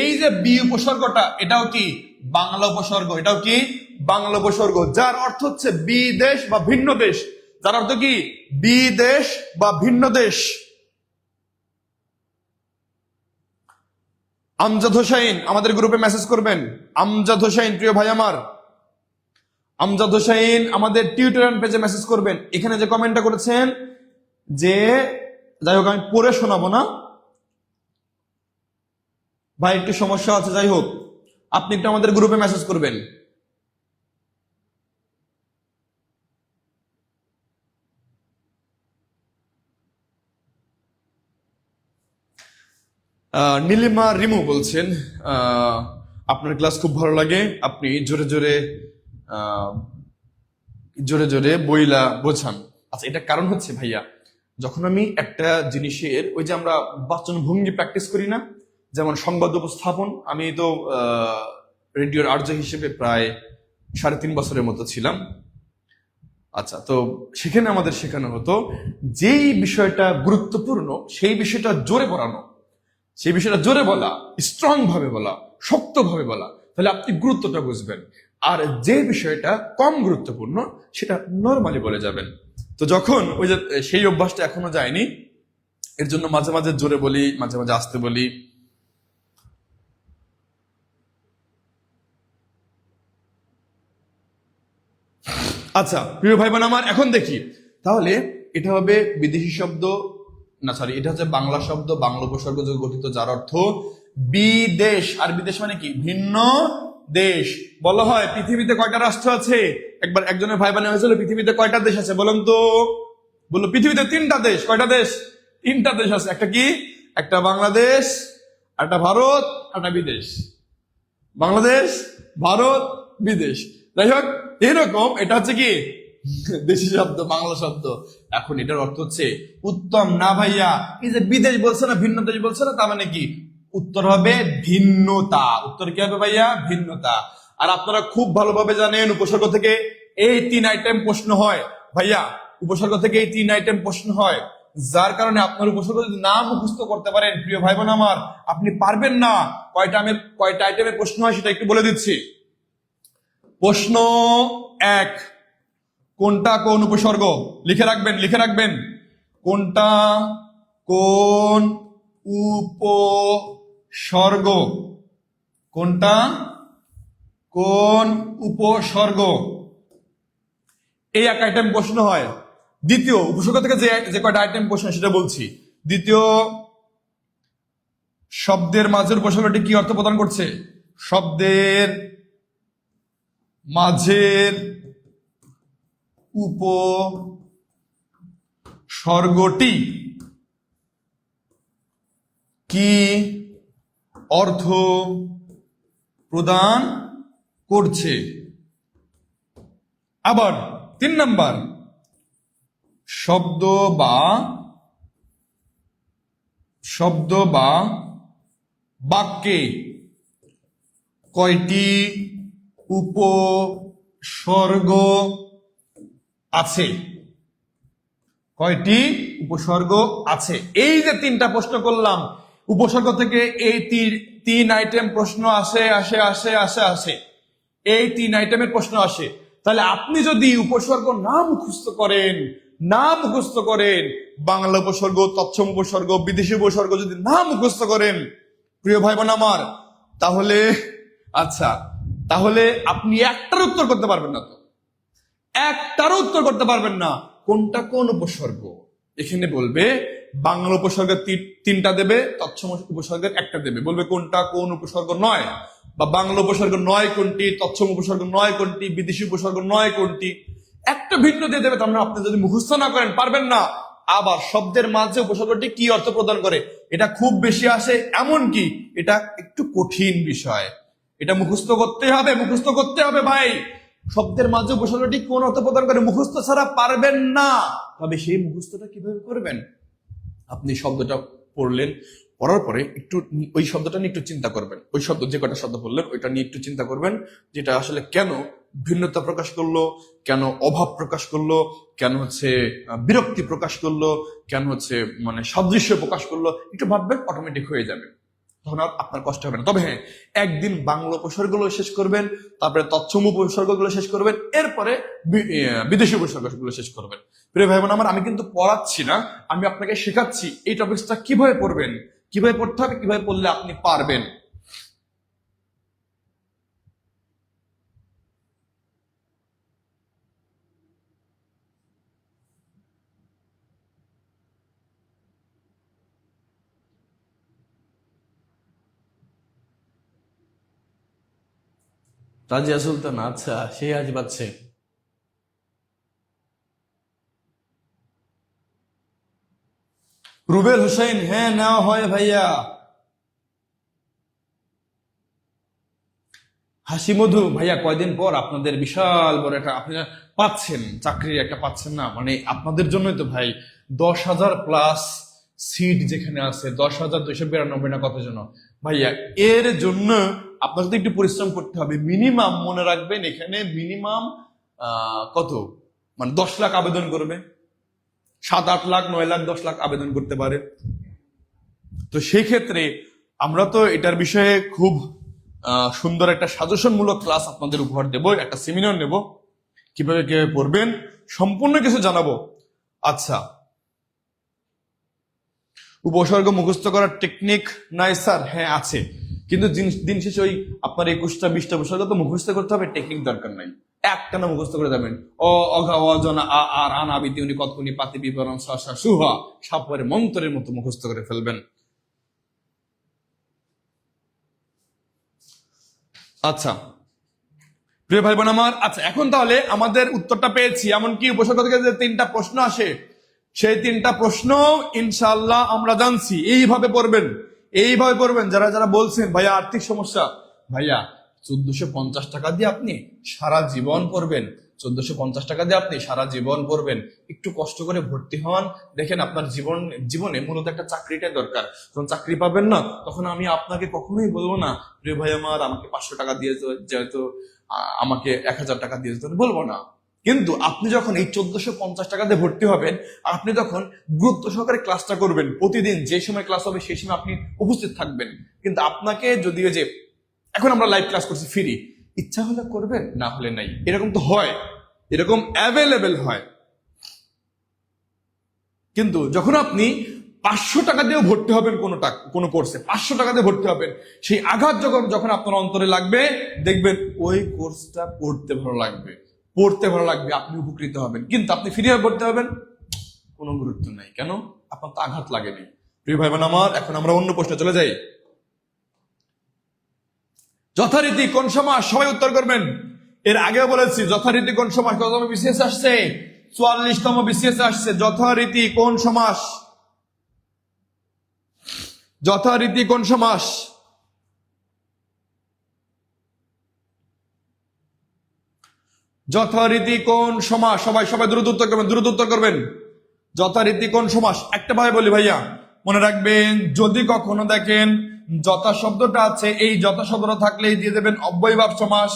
এই যে বি উপসর্গটা, এটাও কি বাংলা উপসর্গ। এটাও কি বাংলা উপসর্গ, যার অর্থ হচ্ছে বিদেশ বা ভিন্ন দেশ। যার অর্থ কি? বিদেশ বা ভিন্ন দেশ। আমজাদ হোসাইন আমাদের গ্রুপে মেসেজ করবেন। আমজাদ হোসাইন, প্রিয় ভাই আমার, আমজাদ হোসাইন আমাদের টিউটোরিয়াল পেজে মেসেজ করবেন। এখানে যে কমেন্টটা করেছেন, যে যাই হোক আমি পড়ে শোনাবো না ভাই, একটু সমস্যা আছে, যাই হোক আপনি একটু আমাদের গ্রুপে মেসেজ করবেন। নীলিমা রিমু বলছেন আপনার ক্লাস খুব ভালো লাগে, আপনি জোরে জোরে বইলা বোঝান। আচ্ছা, এটা কারণ হচ্ছে ভাইয়া, যখন আমি একটা জিনিসের ওই যে আমরা বাচন ভঙ্গি প্র্যাকটিস করি না, যেমন সংবাদ উপস্থাপন, আমি তো রেডিওর আরজে হিসেবে প্রায় 3.5 বছরের মতো ছিলাম। আচ্ছা, তো সেখানে আমাদের শেখানো হতো যেই বিষয়টা গুরুত্বপূর্ণ সেই বিষয়টা জোরে পড়ানো, সেই বিষয়টা জোরে বলা, স্ট্রং ভাবে বলা, শক্ত ভাবে বলা, তাহলে আপনি গুরুত্বটা বুঝবেন। আর যে বিষয়টা কম গুরুত্বপূর্ণ সেটা নর্মালি বলে যাবেন। তো যখন ওই যে সেই অভ্যাসটা এখনো যায়নি, এর জন্য মাঝে মাঝে জোরে বলি, মাঝে মাঝে আস্তে বলি। আচ্ছা প্রিয় ভাই বোন আমার, এখন দেখি তাহলে এটা হবে বিদেশি শব্দ, না সরি, এটা হচ্ছে বাংলা শব্দ, বাংলা উপসর্গ যোগে গঠিত, যার অর্থ বিদেশ। আর বিদেশ মানে কি? ভিন্ন দেশ। বলা হয় পৃথিবীতে কয়টা রাষ্ট্র আছে? একবার একজনের ভাই বোন হয়েছিল পৃথিবীতে কয়টা দেশ আছে বলুন তো? বললো পৃথিবীতে 3টা দেশ। কয়টা দেশ? 3টা দেশ আছে। একটা কি? একটা বাংলাদেশ, একটা ভারত, একটা বিদেশ। বাংলাদেশ, ভারত, বিদেশ। যাই হোক, এরকম এটা হচ্ছে কি দেশি শব্দ, বাংলা শব্দ। এখন এটার অর্থ হচ্ছে উত্তম না ভাইয়া। এই যে বিদেশ বলছে না, ভিন্ন দেশ বলছে না, তার মানে কি? উত্তর হবে ভিন্নতা। উত্তর কি হবে ভাইয়া? ভিন্নতা। আর আপনারা খুব ভালোভাবে জানেন উপসর্গ থেকে এই 3 আইটেম প্রশ্ন হয় ভাইয়া। উপসর্গ থেকে এই 3 আইটেম প্রশ্ন হয়, যার কারণে আপনার উপসর্গ যদি না মুখস্থ করতে পারেন প্রিয় ভাই বোন আমার, আপনি পারবেন না। কয়টা আইটেমের প্রশ্ন হয় সেটা একটু বলে দিচ্ছি। প্রশ্ন 1, কোনটা কোন উপসর্গ? লিখে রাখবেন কোনটা কোন উপসর্গ? কোনটা কোন উপসর্গ? এই এক আইটেম প্রশ্ন হয়। দ্বিতীয়, উপসর্গ থেকে যে কয়টা আইটেম প্রশ্ন সেটা বলছি। দ্বিতীয়, শব্দের মাঝের উপসর্গটি কি অর্থ প্রদান করছে? শব্দের মাঝের উপসর্গটি কি অর্থ প্রদান করছে? আবার 3 নাম্বার, শব্দ বা বাক্যে কয়টি উপসর্গ আছে? কয়টি উপসর্গ আছে? এই যে 3টা প্রশ্ন করলাম, উপসর্গ থেকে এই 3 আইটেম প্রশ্ন আসে। এই 3 আইটেমের প্রশ্ন আসে। তাহলে আপনি যদি উপসর্গ না মুখস্থ করেন, বাংলা উপসর্গ, তৎসম উপসর্গ, বিদেশি উপসর্গ যদি না মুখস্থ করেন, প্রিয় ভাই বোন আমার, তাহলে আপনি একটার উত্তর করতে পারবেন না। তো একটারও উত্তর করতে পারবেন না। কোনটা কোন উপসর্গ? এখানে বলবে বাংলা উপসর্গের 3টা দেবে, তৎসম উপসর্গের 1টা দেবে। বলবে কোনটা কোন উপসর্গ নয়, বা বাংলা উপসর্গ নয় কোনটি, তৎসম উপসর্গ নয় কোনটি, বিদেশি উপসর্গ নয় কোনটি, একটা ভিন্ন দিয়ে দেবে। তার মানে আপনি যদি মুখস্থ না করেন পারবেন না। আবার শব্দের মাঝে উপসর্গটি কি অর্থ প্রদান করে, এটা খুব বেশি আসে, এমনকি এটা একটু কঠিন বিষয়। এটা মুখস্থ করতে হবে ভাই। শব্দের মাঝে উপসর্গটি কোন অর্থ প্রদান করে, মুখস্থ ছাড়া পারবেন না। তবে সেই মুখস্থটা কিভাবে করবেন? আপনি শব্দটা পড়ার পরে একটু ওই শব্দটা নিয়ে একটু চিন্তা করবেন। ওই শব্দ, যে কটা শব্দ বললেন ওইটা নিয়ে একটু চিন্তা করবেন, যেটা আসলে কেন ভিন্নতা প্রকাশ করলো, কেন অভাব প্রকাশ করলো, কেন বিরক্তি প্রকাশ করলো, কেন মানে সাদৃশ্য প্রকাশ করলো, একটু ভাববেন, অটোমেটিক হয়ে যাবে। তখন আর আপনার কষ্ট হবে না। তবে হ্যাঁ, একদিন বাংলা উপসর্গগুলো শেষ করবেন, তারপরে তৎসম উপসর্গগুলো শেষ করবেন, এরপরে বিদেশি উপসর্গগুলো শেষ করবেন। প্রিয় ভাই বোন আমার, আমি কিন্তু পড়াচ্ছি না, আমি আপনাকে শেখাচ্ছি এই টপিকসটা কিভাবে পড়বেন, কিভাবে পড়তে হবে, কিভাবে পড়লে আপনি পারবেন। রাজিয়া সুলতান, আচ্ছা, সেই আজ বাজছে। রুবেল হোসেন, হ্যাঁ নেওয়া হয় ভাইয়া। হাসি মধু ভাইয়া, কয়দিন পর আপনাদের বিশাল বড় একটা আপনারা পাচ্ছেন, চাকরির একটা পাচ্ছেন না, মানে আপনাদের জন্যই তো ভাই 10,000+ সিট যেখানে আছে, 10,292 না কত জন ভাইয়া, এর জন্য আপনাকে তো একটু পরিশ্রম করতে হবে। মিনিমাম মনে রাখবেন, এখানে মিনিমাম কত, মানে 10 লাখ আবেদন করবে, 7, 8 লাখ, 9 লাখ, 10 লাখ আবেদন করতে পারে। তো সেই ক্ষেত্রে আমরা তো এটার বিষয়ে খুব সুন্দর একটা সাজেশনমূলক ক্লাস আপনাদের উপহার দেব, একটা সেমিনার নেব, কিভাবে পড়বেন সম্পূর্ণ কিছু জানাবো। আচ্ছা, উপসর্গ মুখস্থ করার টেকনিক নাই স্যার? হ্যাঁ আছে, কিন্তু দিন শেষে ওই আপনার 21টা 20টা উপসর্গ তো মুখস্থ করতে হবে, টেকনিক দরকার নাই। একটানা মুখস্থ করে যাবেন। অঘা অজনা আর আনাবিতি উনি কতকুনি পাতি বিবরণ সুহা সাপের মন্ত্রের মতো মুখস্থ করে ফেলবেন। আচ্ছা প্রিয় ভাই বোন আমার, আচ্ছা এখন তাহলে আমাদের উত্তরটা পেয়েছি। এমনকি উপসর্গ থেকে যে 3টা প্রশ্ন আসে, সেই 3টা প্রশ্ন ইনশাআল্লাহ আমরা জানছি। এইভাবে পড়বেন। যারা যারা বলছেন ভাইয়া আর্থিক সমস্যা, ভাইয়া 1450 টাকা দিয়ে আপনি সারা জীবন পড়বেন, 1450 টাকা দিয়ে আপনি সারা জীবন পড়বেন। একটু কষ্ট করে ভর্তি হন, দেখেন আপনার জীবনে মূলত একটা চাকরিটাই দরকার। যখন চাকরি পাবেন না, তখন আমি আপনাকে কখনোই বলবো না প্রিয় ভাই আমার আমাকে 500 টাকা দিয়ে যেহেতু আমাকে 1000 টাকা দিয়ে যেতে বলবো না। কিন্তু আপনি যখন এই 1450 টাকা দিয়ে ভর্তি হবেন, আপনি তখন গুরুত্ব সহকারে ক্লাসটা করবেন, প্রতিদিন যে সময় ক্লাস হবে সেই সময় আপনি উপস্থিত থাকবেন। কিন্তু আপনাকে যদিও যে এখন আমরা লাইভ ক্লাস করছি ফ্রি, ইচ্ছা হলে করবেন, না হলে নাই। এরকম তো হয়, এরকম অ্যাভেলেবেল হয়। কিন্তু যখন আপনি 500 টাকা দিয়েও ভর্তি হবেন কোনো কোর্সে, 500 টাকা দিয়ে ভর্তি হবেন, সেই আঘাত যখন যখন আপনার অন্তরে লাগবে, দেখবেন ওই কোর্সটা পড়তে ভালো লাগবে, আপনি উপকৃত হবেন। কিন্তু আপনি ফ্রি হয়ে ভর্তি হবেন, কোনো গুরুত্ব নাই। কেন? আপনার তো আঘাত লাগেনি। প্রিয় ভাই বোন আমার, এখন আমরা অন্য প্রশ্নে চলে যাই। যথারীতি কোন সমাস? সবাই উত্তর করবেন। এর আগেও বলেছি যথারীতি কোন সমাস কততম বিসিএস আসছে? 44তম বিসিএস আসছে। যথারীতি কোন সমাস? যথারীতি কোন সমাস? যথারীতি কোন সমাস? সবাই সবাই দ্রুত উত্তর করবেন, দ্রুত উত্তর করবেন। যথারীতি কোন সমাস? একটা ভাবে বলি ভাইয়া, মনে রাখবেন, যদি কখনো দেখেন যথা শব্দটা আছে, এই যথা শব্দটা থাকলেই দিয়ে দেবেন অব্যয়ীভাব সমাস।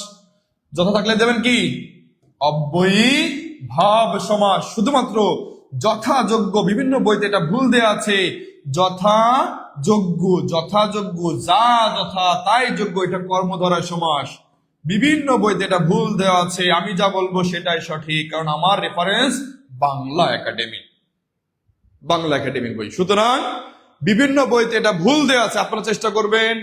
যথা থাকলে দেবেন কি? অব্যয়ীভাব সমাস। শুধুমাত্র যথাযোগ্য, বিভিন্ন বইতে এটা ভুল দেয়া আছে, যথাযোগ্য, যথাযোগ্য, যা যথা তাই যোগ্য, এটা কর্মধারয় সমাস। বিভিন্ন বইতে এটা ভুল দেওয়া আছে, আমি যা বলবো সেটাই সঠিক, কারণ আমার রেফারেন্স বাংলা একাডেমির বই। সুতরাং বিভিন্ন বইতে এটা ভুল দেওয়া আছে, আপনারা চেষ্টা করবেন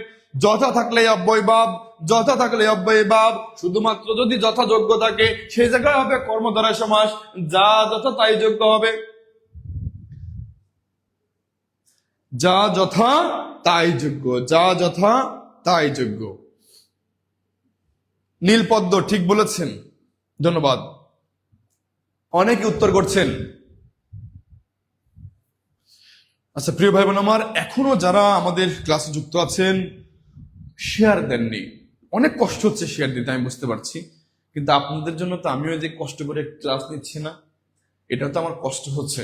যথা থাকলে অব্যয়ভাব, যথা থাকলে অব্যয়ভাব। শুধুমাত্র যদি যথাযোগ্য থাকে সেই জায়গায় হবে কর্মধারয় সমাস, যা যথা তাই যোগ্য হবে, যা যথা তাই যোগ্য, যা যথা তাই যোগ্য। নীলপদ্ম ঠিক বলেছেন, ধন্যবাদ। অনেকে উত্তর করছেন। আচ্ছা প্রিয় ভাই বোন আমার, এখনো যারা আমাদের ক্লাসে যুক্ত আছেন শেয়ার দেননি, অনেক কষ্ট হচ্ছে শেয়ার দিতে, আমি বুঝতে পারছি। কিন্তু আপনাদের জন্য তো আমিও যে কষ্ট করে ক্লাস নিচ্ছি না, এটা তো আমার কষ্ট হচ্ছে,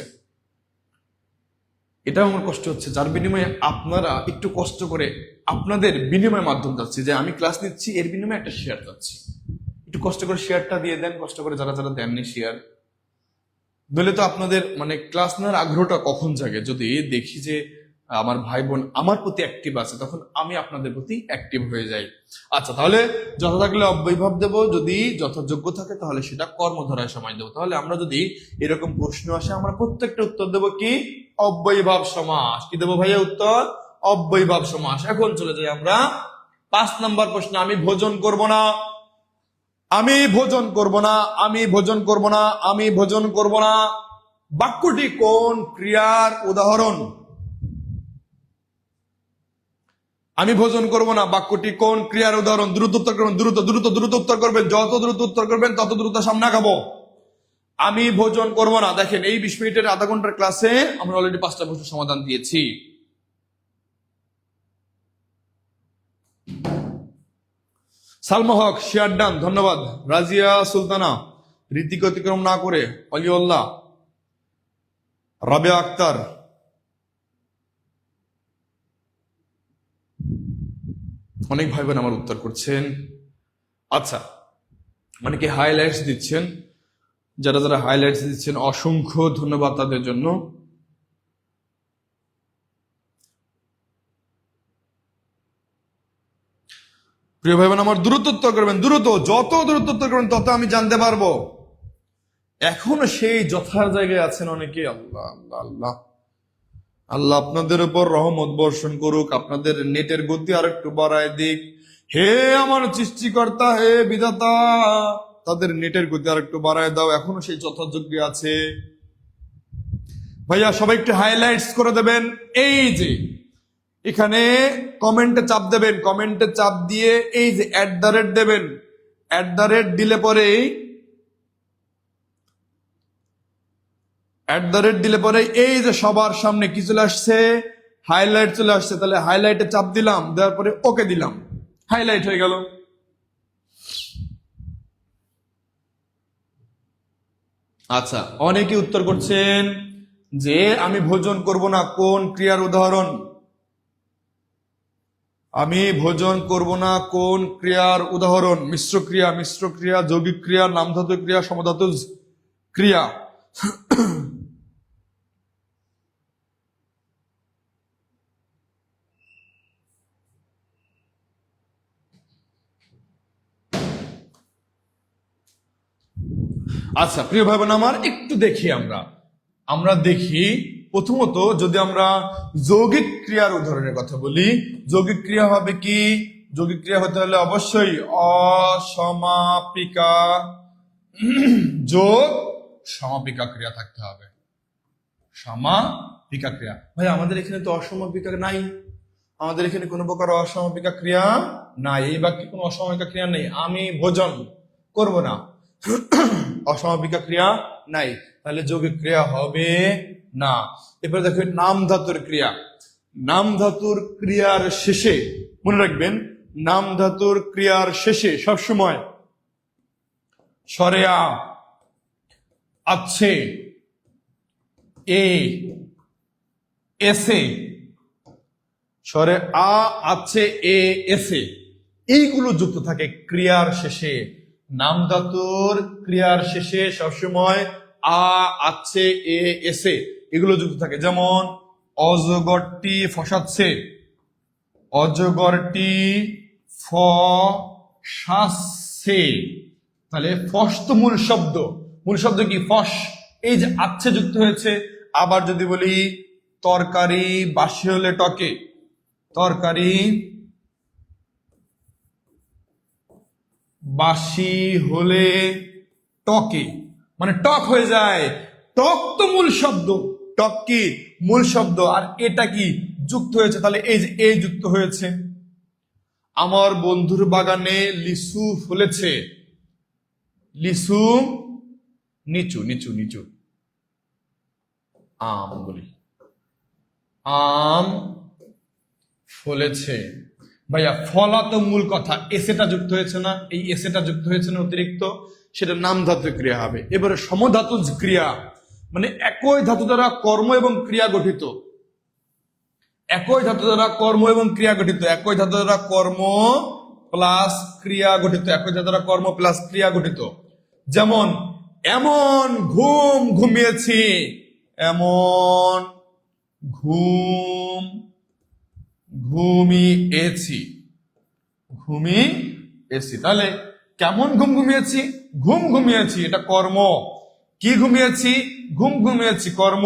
এটাও আমার কষ্ট হচ্ছে, যার বিনিময়ে আপনারা একটু কষ্ট করে, আপনাদের বিনিময় মাধ্যম যাচ্ছে যে আমি ক্লাস নিচ্ছি, এর বিনিময়ে একটা শেয়ার যাচ্ছে। একটু কষ্ট করে শেয়ারটা দিয়ে দেন, কষ্ট করে যারা যারা দেননি শেয়ার। নইলে তো আপনাদের মানে ক্লাস নেওয়ার আগ্রহটা কখন জাগে? যদি দেখি যে আমার ভাই বোন আমার প্রতি অ্যাক্টিভ আছে, তখন আমি আপনাদের প্রতি অ্যাক্টিভ হয়ে যাই। আচ্ছা, তাহলে যথা থাকলে অব্যয়ভাব দেবো, যদি যথাযোগ্য থাকে তাহলে সেটা কর্মধারয় সমাস দেবো। তাহলে আমরা যদি এরকম প্রশ্ন আসে, আমরা প্রত্যেকটা উত্তর দেবো কি? অব্যয়ভাব সমাস। কি দেবো ভাইয়া উত্তর? অব্যয়ভাব সমাস। এখন চলে যাই আমরা 5 নম্বর প্রশ্ন। আমি ভোজন করব না, আমি ভোজন করব না, আমি ভোজন করব না, আমি ভোজন করব না, বাক্যটি কোন ক্রিয়ার উদাহরণ? আমি ভোজন করব না বাক্যটি কোন ক্রিয়ার উদাহরণ? দ্রুত উত্তর করবেন, দ্রুত দ্রুত দ্রুত উত্তর করবেন, যত দ্রুত উত্তর করবেন তত দ্রুত সামনে আগাবো। আমি ভোজন করব না। দেখেন এই 20 মিনিটের আধা ঘন্টার ক্লাসে আমরা অলরেডি 5টা প্রশ্নের সমাধান দিয়েছি। সালমা হক শেয়ার ডান, ধন্যবাদ। রাজিয়া সুলতানা, রীতিকে অতিক্রম না করে, অলিউল্লাহ, রাবেয়া আক্তার, অনেক ভাই বোন আমার উত্তর করছেন। আচ্ছা, অনেকে হাইলাইটস দিচ্ছেন, যারা যারা হাইলাইটস দিচ্ছেন অসংখ্য ধন্যবাদ তাদের জন্য। প্রিয় ভাই বোন আমার, দ্রুত উত্তর করবেন, দ্রুত, যত দ্রুত উত্তর করবেন তত আমি জানতে পারবো। এখনো সেই যথার জায়গায় আছেন অনেকে। আল্লাহ আল্লাহ আল্লাহ, আল্লাহ আপনাদের উপর রহমত বর্ষণ করুক, আপনাদের নেটের গতি আর একটু বাড়ায় দিক। হে আমার সৃষ্টিকর্তা, হে বিধাতা, তাদের নেটের গতি আর একটু বাড়ায় দাও। এখনো সেই যথাযোগ্য আছে। ভাইয়া সবাই একটু হাইলাইটস করে দেবেন। এই যে এখানে কমেন্টে চাপ দেবেন, কমেন্টে চাপ দিয়ে এই যে @ দেবেন, দিলে পরে দিলে পরে এই যে সবার সামনে কি চলে আসছে? হাইলাইট চলে আসছে। তাহলে হাইলাইটে চাপ দিলাম, দেওয়ার পরে ওকে দিলাম, হাইলাইট হয়ে গেল। আচ্ছা, অনেকে উত্তর করছেন যে আমি ভোজন করব না কোন ক্রিয়ার উদাহরণ? আমি ভোজন করব না কোন ক্রিয়ার উদাহরণ? মিশ্র ক্রিয়া, যৌগিক ক্রিয়া, নামধাতু ক্রিয়া, সমধাতু ক্রিয়া। আচ্ছা প্রিয় ভাই বোন আমার, একটু দেখি আমরা দেখি প্রথমত যদি আমরা যৌগিক ক্রিয়ার উদাহরণের কথা বলি, যৌগিক ক্রিয়া হবে কি? যৌগিক ক্রিয়া হতে হলে অবশ্যই অসমাপিকা যোগ সমাপিকা ক্রিয়া থাকতে হবে। সমাপিকা ক্রিয়া। ভাই আমাদের এখানে তো অসমাপিকা নাই, আমাদের এখানে কোনো প্রকার অসমাপিকা ক্রিয়া নাই, এই বাক্যে কোনো অসমাপিকা ক্রিয়া নেই, আমি ভোজন করব না, অসমাপিকা ক্রিয়া নাই, তাহলে যৌগিক ক্রিয়া হবে না। এরপরে দেখবেন নাম ধাতুর ক্রিয়া। নাম ধাতুর ক্রিয়ার শেষে মনে রাখবেন, নাম ধাতুর ক্রিয়ার শেষে সবসময় স্বরে আ আছে, এ এসে, স্বরে আ আছে, এ এসে, এইগুলো যুক্ত থাকে ক্রিয়ার শেষে। নাম ধাতুর ক্রিয়ার শেষে সবসময় আ আছে, এ এসে, এগুলো যুক্ত থাকে। যেমন অজগরটি ফসাচ্ছে, অজগরটি ফসাচ্ছে, তাহলে ফস তো মূল শব্দ, মূল শব্দ কি? ফস, এই যে আছে যুক্ত হয়েছে। আবার যদি বলি তরকারি বাসি হলে টকে, তরকারি বাসি হলে টকে, মানে টক হয়ে যায়। টক তো মূল শব্দ, টক কি মূল শব্দ, আর এটা কি যুক্ত হয়েছে, তাহলে এই যে এ যুক্ত হয়েছে। আমার বন্ধুর বাগানে লিচু ফলেছে, লিচু নিচু নিচু নিচু, আম বলি, আম ফলেছে। ভাইয়া ফলা তো মূল কথা, এসেটা যুক্ত হয়েছে না, এই এসেটা যুক্ত হয়েছে না অতিরিক্ত, সেটা নাম ধাতু ক্রিয়া হবে। এবারে সমধাতুজ ক্রিয়া, মানে একই ধাতু দ্বারা কর্ম এবং ক্রিয়া গঠিত, একই ধাতু দ্বারা কর্ম এবং ক্রিয়া গঠিত, একই ধাতু দ্বারা কর্ম প্লাস ক্রিয়া গঠিত, একই ধাতু দ্বারা কর্ম প্লাস ক্রিয়া গঠিত। যেমন এমন ঘুম ঘুমিয়েছি, এমন ঘুম ঘুমিয়েছি, ঘুমিয়েছি, তাহলে কেমন ঘুম ঘুমিয়েছি? ঘুম ঘুমিয়েছি, এটা কর্ম। কি ঘুমিয়েছি? ঘুম ঘুমিয়েছি, কর্ম।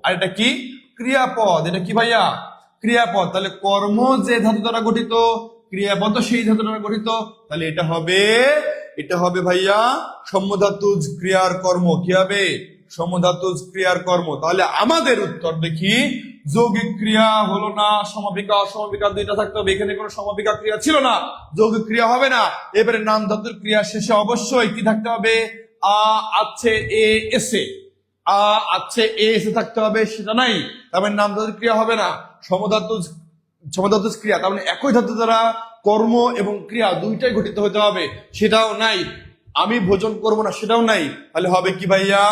আর এটা কি? ক্রিয়াপদ। এটা কি ভাইয়া? ক্রিয়াপদ। তাহলে কর্ম যে ধাতু দ্বারা গঠিত, ক্রিয়াপদ সেই ধাতু দ্বারা গঠিত, তাহলে এটা হবে ভাইয়া সমধাতুজ ক্রিয়ার কর্ম। কি হবে? সমধাতুজ ক্রিয়ার কর্ম। তাহলে আমাদের উত্তর দেখি, যৌগিক ক্রিয়া হলো না, সমাপিকা অসমাপিকা দুইটা থাকতে হবে, এখানে কোনো সমাপিকা ক্রিয়া ছিল না, যৌগিক ক্রিয়া হবে না। এবারে নাম ধাতুর ক্রিয়া শেষে অবশ্যই কি থাকতে হবে? আ আছে, এ এসে, আ আছে, এ এসে থাকতে হবে, সেটা নাই, তারপরে নাম ধাতুর ক্রিয়া হবে না। সমধাতুজ ক্রিয়া, তার মানে একই ধাতু দ্বারা কর্ম এবং ক্রিয়া দুইটাই গঠিত হতে হবে, সেটাও নাই। আমি ভোজন করব না, সেটাও নাই। তাহলে হবে কি ভাইয়া?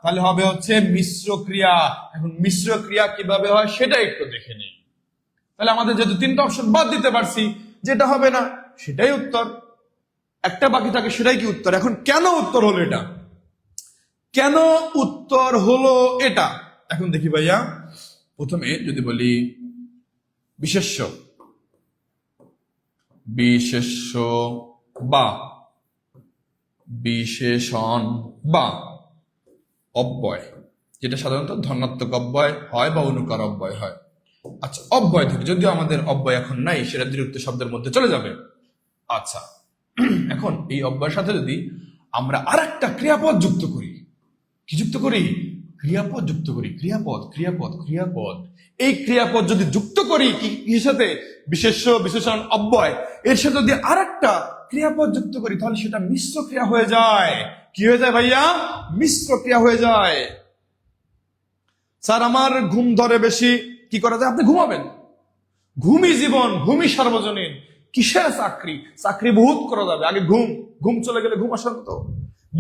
তাহলে হবে হচ্ছে মিশ্র ক্রিয়া। এখন মিশ্র ক্রিয়া কিভাবে হয় সেটা একটু দেখে নিই। তাহলে আমাদের যেহেতু তিনটা অপশন বাদ দিতে পারছি, যেটা হবে না সেটাই উত্তর, একটা বাকি থাকে, সেটাই কি উত্তর। এখন কেন উত্তর হলো এটা? কেন উত্তর হলো এটা? এখন দেখি ভাইয়া, প্রথমে যদি বলি বিশেষ্য, বিশেষ্য বা বিশেষণ বা অব্যয়, যেটা সাধারণত ধনাত্মক অব্যয় হয় বা অনুকার অব্যয় হয়। আচ্ছা, অব্যয় থেকে, যদিও আমাদের অব্যয় এখন নাই, সেটা দ্বিরুক্ত শব্দের মধ্যে চলে যাবে। আচ্ছা, এখন এই অব্যয়ের সাথে যদি আমরা আরেকটা ক্রিয়াপদ যুক্ত করি, কি যুক্ত করি? ক্রিয়াপদ যুক্ত করি, ক্রিয়াপদ ক্রিয়াপদ ক্রিয়াপদ। এই ক্রিয়াপদ যদি যুক্ত করি কিসের সাথে? বিশেষ্য, বিশেষণ, অব্যয়, এর সাথে যদি আরেকটা ক্রিয়াপদ যুক্ত করি, তাহলে সেটা মিশ্র ক্রিয়া হয়ে যায়। কি হয়ে যায় ভাইয়া? মিশ্র ক্রিয়া হয়ে যায়। স্যার আমার ঘুম ধরে বেশি, কি করা যায়? আপনি ঘুমাবেন। ঘুমই জীবন, ঘুমই সার্বজনীন। কিসের চাকরি? চাকরি বহুত করা যাবে, আগে ঘুম। ঘুম চলে গেলে ঘুম আসার মতো।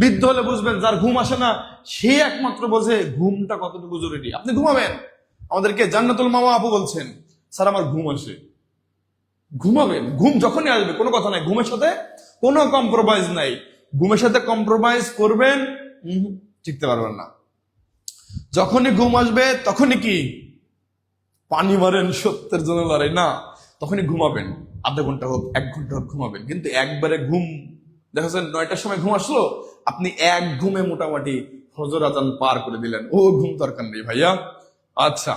বৃদ্ধ হলে বুঝবেন, যার ঘুম আসে না সে একমাত্র বোঝে ঘুমটা কতটুকু জরুরি। আপনি ঘুমাবেন। আমাদেরকে জান্নাতুল মামা আপু বলছেন, স্যার আমার ঘুম আসে। ঘুমাবেন, ঘুম যখনই আসবে, কোনো কথা নাই, ঘুমের সাথে কোনো কম্প্রোমাইজ নাই। ঘুমের সাথে কম্প্রোমাইজ করবেন, টিকতে পারবেন না। যখনই ঘুম আসবে তখনই কি পানি মারেন, সত্যের জন্য লড়াই না, তখনই ঘুমাবেন। আধা ঘন্টা হোক, 1 ঘন্টা হোক ঘুমাবেন, কিন্তু একবারে ঘুম দেখা যাচ্ছে 9টার সময় ঘুম আসলো, আপনি এক ঘুমে মোটামুটি ফজর আজান পার করে দিলেন, ও ঘুম দরকার নেই ভাইয়া। আচ্ছা,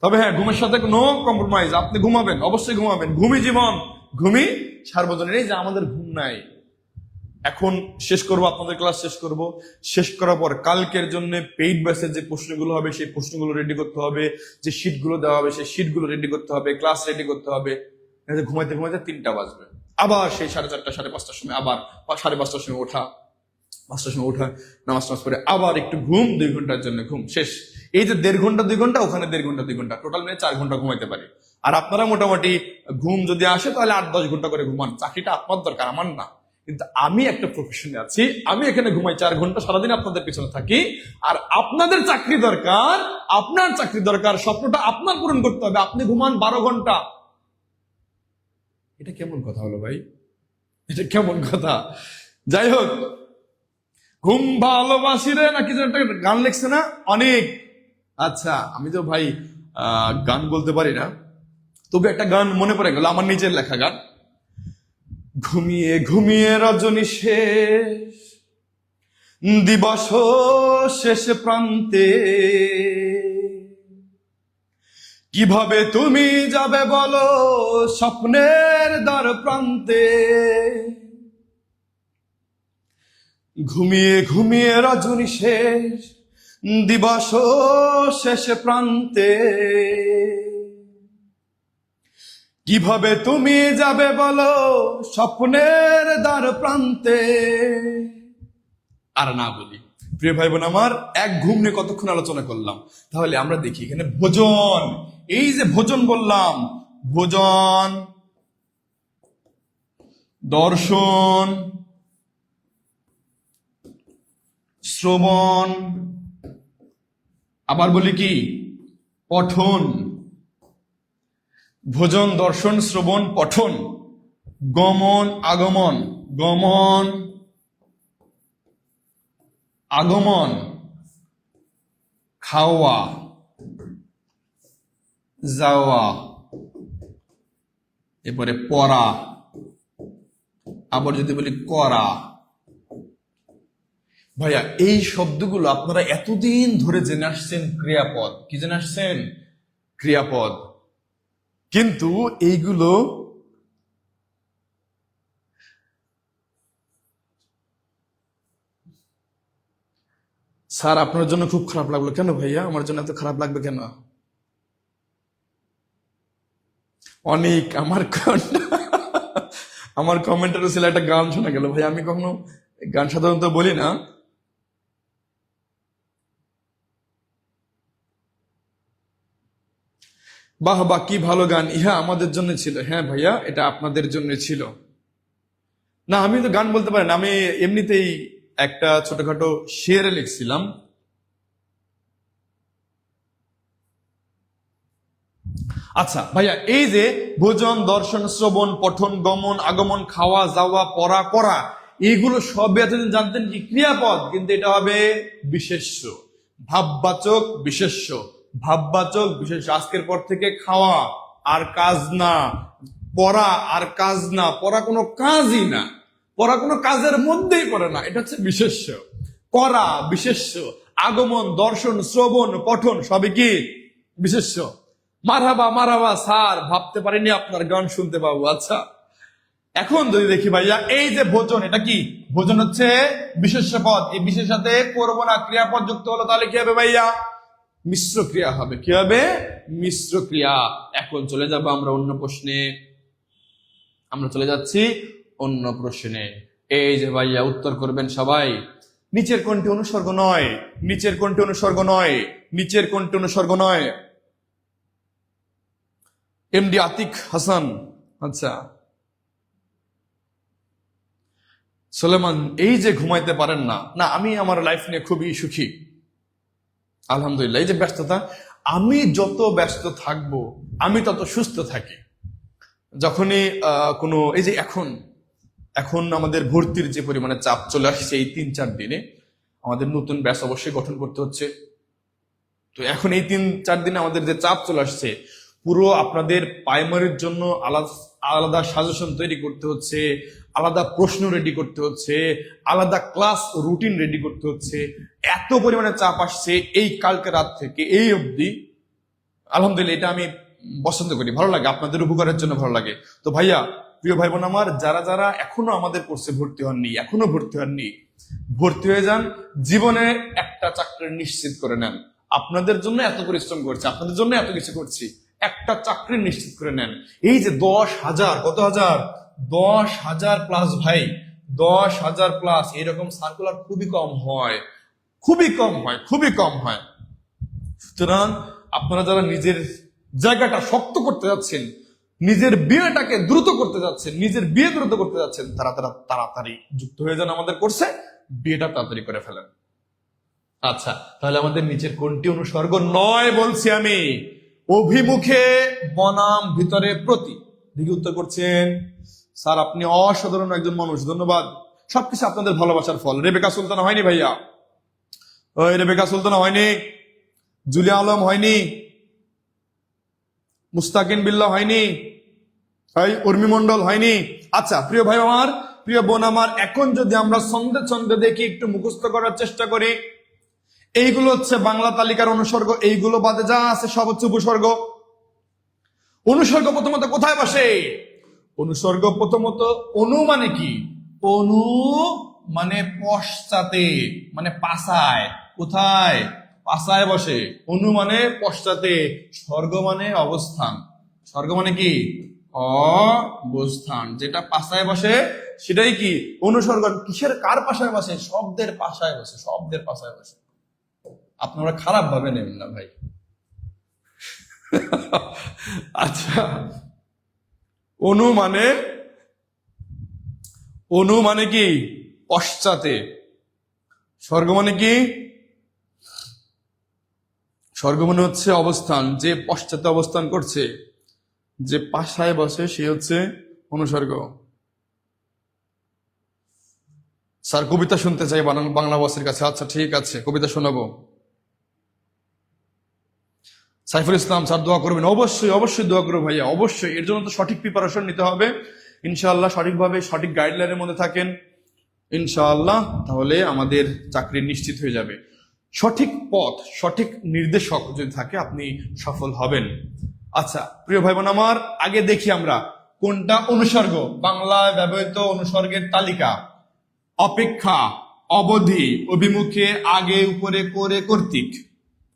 তবে হ্যাঁ, ঘুমের সাথে নো কম্প্রোমাইজ, আপনি ঘুমাবেন, অবশ্যই ঘুমাবেন, ঘুমই জীবন, ঘুমই সার্বজনীন। এই যে আমাদের ঘুম নাই, এখন শেষ করব, আপনাদের ক্লাস শেষ করব, শেষ করার পর কালকের জন্য পেইড ব্যাচের যে প্রশ্নগুলো হবে সেই প্রশ্নগুলো রেডি করতে হবে, যে শীটগুলো দেওয়া হবে সেই শীটগুলো রেডি করতে হবে, ক্লাস রেডি করতে হবে। ঘুমাইতে ঘুমাইতে 3টা বাজবে, আবার সেই 4:30 5:30টার সময়, আবার 5:30টার সময় ওঠা, 5টার সময় ওঠা, নামাজ টামাজ পড়ে আবার একটু ঘুম, 2 ঘন্টার জন্য ঘুম, শেষ। এই যে 1.5 ঘন্টা 2 ঘন্টা, ওখানে 1.5 ঘন্টা 2 ঘন্টা, টোটাল মিলে 4 ঘন্টা ঘুমাইতে পারি। আর আপনারা মোটামুটি ঘুম যদি আসে তাহলে 8-10 ঘন্টা করে ঘুমান। চাকরিটা আপনার দরকার, আমার না। কিন্তু আমি একটা প্রফেশনে আছি, আমি এখানে ঘুমাই 4 ঘন্টা, সারাদিন আপনাদের পিছনে থাকি। আর আপনাদের চাকরি দরকার, আপনার চাকরি দরকার, স্বপ্নটা আপনার পূরণ করতে হবে, আপনি ঘুমান 12 ঘন্টা। এটা কেমন কথা হলো ভাই? এটা কেমন কথা? যাই হোক, ঘুম ভালোবাসি রে নাকি যেন একটা গান লেখছে না অনেক। আচ্ছা, আমি তো ভাই গান বলতে পারি না, তবে একটা গান মনে পড়ে গেল, আমার নিজের লেখা গান। ঘুমিয়ে ঘুমিয়ে রজনী শেষ, দিবস শেষ প্রান্তে, কিভাবে তুমি যাবে বলো স্বপ্নের দ্বার প্রান্তে। ঘুমিয়ে ঘুমিয়ে রজনী শেষ, দিবস শেষ প্রান্তে, কিভাবে তুমি যাবে বলো স্বপ্নের দ্বার প্রান্তে। আর না বলি, প্রিয় ভাই বোন আমার, এক ঘুম নিয়ে কতক্ষণ আলোচনা করলাম। তাহলে আমরা দেখি এখানে ভোজন, এই যে ভোজন বললাম, ভোজন, দর্শন, শ্রবণ, আবার বলি কি পঠন। ভোজন, দর্শন, শ্রবণ, পঠন, গমন, আগমন, গমন, আগমন, খাওয়া, যাওয়া, এরপরে পড়া, আবার যদি বলি করা। ভাইয়া, এই শব্দগুলো আপনারা এতদিন ধরে জেনে আসছেন ক্রিয়াপদ। কি জেনে আসছেন? ক্রিয়াপদ। কিন্তু এইগুলো স্যার আপনার জন্য খুব খারাপ লাগলো কেন ভাইয়া? আমার জন্য এত খারাপ লাগবে কেন? অনেক আমার কমেন্টের ছিল একটা গান শোনা গেল। ভাই, আমি কখনো গান সাধারণত বলি না। বাহ বাহ, কি ভালো গান, ইহা আমাদের জন্য ছিল। হ্যাঁ ভাইয়া, এটা আপনাদের জন্য ছিল। না, আমি তো গান বলতে পারি না, আমি এমনিতেই একটা ছোটখাটো শেয়ারে লিখছিলাম। আচ্ছা ভাইয়া, এই যে ভোজন, দর্শন, শ্রবণ, পঠন, গমন, আগমন, খাওয়া, যাওয়া, পড়া, করা, এইগুলো সব এতদিন জানতেন কি ক্রিয়াপদ, কিন্তু এটা হবে বিশেষ্য, ভাববাচক বিশেষ্য, ভাববাচক বিশেষ্য। আজকের পর থেকে খাওয়া আর কাজ না, পড়া আর কাজ না, পড়া কোনো কাজই না, পড়া কোনো কাজের মধ্যেই পড়ে না, এটা হচ্ছে বিশেষ্য। করা বিশেষ্য, আগমন, দর্শন, শ্রবণ, পঠন সবই কি বিশেষ্য। মারহাবা মারহাবা স্যার, ভাবতে পারিনি আপনার গান শুনতে পাবো। আচ্ছা, এখন যদি দেখি ভাইয়া, এই যে ভোজন, এটা কি? ভোজন হচ্ছে বিশেষ্য পদ, এই বিশেষ সাথে করবো না ক্রিয়াপদ যুক্ত হলো, তাহলে কি হবে ভাইয়া? মিশ্র ক্রিয়া হবে। কি হবে? মিশ্র ক্রিয়া। এখন চলে যাব আমরা অন্য প্রশ্নে, আমরা চলে যাচ্ছি অন্য প্রশ্নে। এই যে ভাইয়া, উত্তর করবেন সবাই। নিচের কোনটি অনুসর্গ নয়? নিচের কোনটি অনুসর্গ নয়? নিচের কোনটি অনুসর্গ নয়? এমডি আতিক হাসান। আচ্ছা, সুলেমান, এই যে ঘুমাইতে পারেন না। না, আমি আমার লাইফ নিয়ে খুবই সুখী, আলহামদুলিল্লাহ। এই যে ব্যস্ততা, আমি যত ব্যস্ত থাকব আমি তত সুস্থ থাকি। যখনই কোনো, এই যে এখন এখন আমাদের ভর্তির যে পরিমাণে চাপ চলে আসছে এই 3-4 দিনে, আমাদের নতুন ব্যাচ অবশ্যই গঠন করতে হচ্ছে। তো এখন এই 3-4 দিনে আমাদের যে চাপ চলে আসছে, পুরো আপনাদের প্রাইমারির জন্য আলাদা আলাদা সাজেশন তৈরি করতে হচ্ছে, আলাদা প্রশ্ন রেডি করতে হচ্ছে, আলাদা ক্লাস রুটিন রেডি করতে হচ্ছে। এত পরিমাণে চাপ আসছে এই কালকে রাত থেকে এই অবধি। আলহামদুলিল্লাহ, এটা আমি পছন্দ করি, ভালো লাগে, আপনাদের উপকারের জন্য ভালো লাগে। তো ভাইয়া, প্রিয় ভাই বোন আমার, যারা যারা এখনো আমাদের কোর্সে ভর্তি হননি, এখনো ভর্তি হননি, ভর্তি হয়ে যান। জীবনে একটা চাকরি নিশ্চিত করে নেন। আপনাদের জন্য এত পরিশ্রম করছি, আপনাদের জন্য এত কিছু করছি, একটা চাকরি নিশ্চিত করে নেন। এই যে 10,000, কত হাজার, 10,000 প্লাস ভাই, 10,000 প্লাস, এরকম সার্কুলার খুবই কম হয়, খুবই কম হয়, খুবই কম হয়। সুতরাং আপনারা যারা নিজের জায়গাটা শক্ত করতে যাচ্ছেন, নিজের বিয়েটাকে দ্রুত করতে যাচ্ছেন, নিজের বিয়ে দ্রুত করতে যাচ্ছেন, তারা তাড়াতাড়ি যুক্ত হয়ে যান আমাদের কোর্সে, বিয়েটা তাড়াতাড়ি করে ফেলেন। আচ্ছা, তাহলে আমাদের নিচের কোনটি অনুসর্গ নয় বলছি আমি? অভিমুখে বনাম ভিতরে প্রতি। দিকে উত্তর করছেন স্যার আপনি অসাধারণ একজন মানুষ, ধন্যবাদ। সবকিছু আপনাদের ভালোবাসার ফল। রেবেকা সুলতানা হয়নি ভাইয়া? ওই রেবেকা সুলতানা হয়নি? জুলিয়া আলম হয়নি? মুস্তাকিন বিল্লাহ হয়নি? উর্মি মন্ডল হয়নি? আচ্ছা প্রিয় ভাই আমার, প্রিয় বোন আমার, এখন যদি আমরা ছন্দে ছন্দে দেখি, একটু মুখস্থ করার চেষ্টা করি। এইগুলো হচ্ছে বাংলা তালিকার অনুসর্গ, এইগুলো বাদে যা আছে সব হচ্ছে উপসর্গ। অনুসর্গ প্রথমত কোথায় বসে? অনুসর্গ প্রথমত, অনু মানে কি? অনু মানে পশ্চাতে, মানে পাশায়। কোথায়? পাশায় বসে। অনু মানে পশ্চাতে, স্বর্গ মানে অবস্থান। স্বর্গ মানে কি? অবস্থান। যেটা পাশায় বসে সেটাই কি? অনুসর্গ। কিসের, কার পাশায় বসে? শব্দের পাশায় বসে, শব্দের পাশায় বসে। আপনারা খারাপ ভাবে নেবেন না ভাই। আচ্ছা, অনু মানে কি? পশ্চাতে। স্বর্গ মানে কি? স্বর্গ মানে হচ্ছে অবস্থান, যে পশ্চাতে অবস্থান করছে, যে পাশায় বসে সে হচ্ছে অনুসর্গ। স্যার কবিতা শুনতে চাই বাংলা বসের কাছে। আচ্ছা ঠিক আছে, কবিতা শোনাবো। সাইফুল ইসলাম স্যার দোয়া করবেন। অবশ্যই অবশ্যই দোয়া করবো ভাইয়া, অবশ্যই। এর জন্য তো সঠিক প্রিপারেশন নিতে হবে ইনশাআল্লাহ। সঠিকভাবে সঠিক গাইডলাইনের মধ্যে থাকেন ইনশাআল্লাহ, তাহলে আমাদের চাকরি নিশ্চিত হয়ে যাবে। সঠিক পথ, সঠিক নির্দেশক যদি থাকে, আপনি সফল হবেন। আচ্ছা প্রিয় ভাই বোন আমার, আগে দেখি আমরা কোনটা অনুসর্গ। বাংলায় ব্যবহৃত অনুসর্গের তালিকা: অপেক্ষা, অবধি, অভিমুখে, আগে, উপরে, করে, কর্তৃক,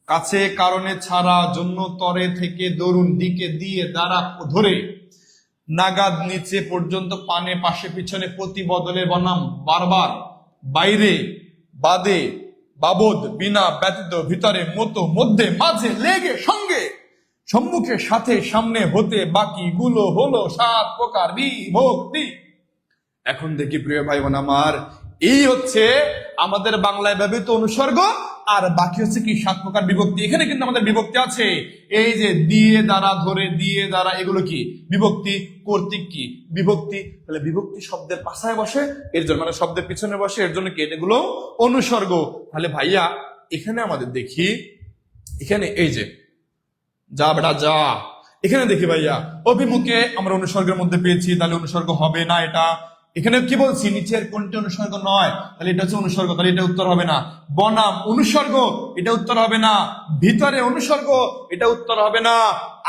কাছে, কারণে, ছাড়া, জন্য, তরে, থেকে, দরুন, দিকে, দিয়ে, দ্বারা, ধরে, নাগাদ, নিচে, পর্যন্ত, পানে, পাশে, পিছনে, প্রতি, বদলে, বনাম, বারবার, বাইরে, বাদে, বাবদ, বিনা, ব্যতীত, ভিতরে, মতো, মধ্যে, মাঝে, লেগে, সঙ্গে, সম্মুখে, সাথে, সামনে, হতে, বাকি, গুলো, হলো, 7 প্রকার বিভক্তি। এখন দেখি প্রিয় ভাই বোন আমার, এই হচ্ছে আমাদের বাংলায় ব্যবহৃত অনুসর্গ, আর বাকি হচ্ছে কি 7 প্রকার বিভক্তি। এখানে কিন্তু আমাদের বিভক্তি আছে, এই যে দিয়ে, দ্বারা, ধরে, দিয়ে, দ্বারা, এগুলো কি বিভক্তি। কর্তৃক কি বিভক্তি। তাহলে বিভক্তি শব্দের পাশায় বসে, এর জন্য মানে শব্দের পিছনে বসে, এর জন্য কি এগুলো অনুসর্গ। তাহলে ভাইয়া এখানে আমাদের দেখি, এখানে এই যে যা বেটা যা, এখানে দেখি ভাইয়া অভিমুখে আমরা অনুসর্গের মধ্যে পেয়েছি, তাহলে অনুসর্গ হবে না এটা। এখানে কি বলছি, নিচের কোনটি অনুসর্গ নয়, তাহলে এটা হচ্ছে অনুসর্গ, তাহলে এটা উত্তর হবে না। বনাম অনুসর্গ, এটা উত্তর হবে না। ভিতরে অনুসর্গ, এটা উত্তর হবে না।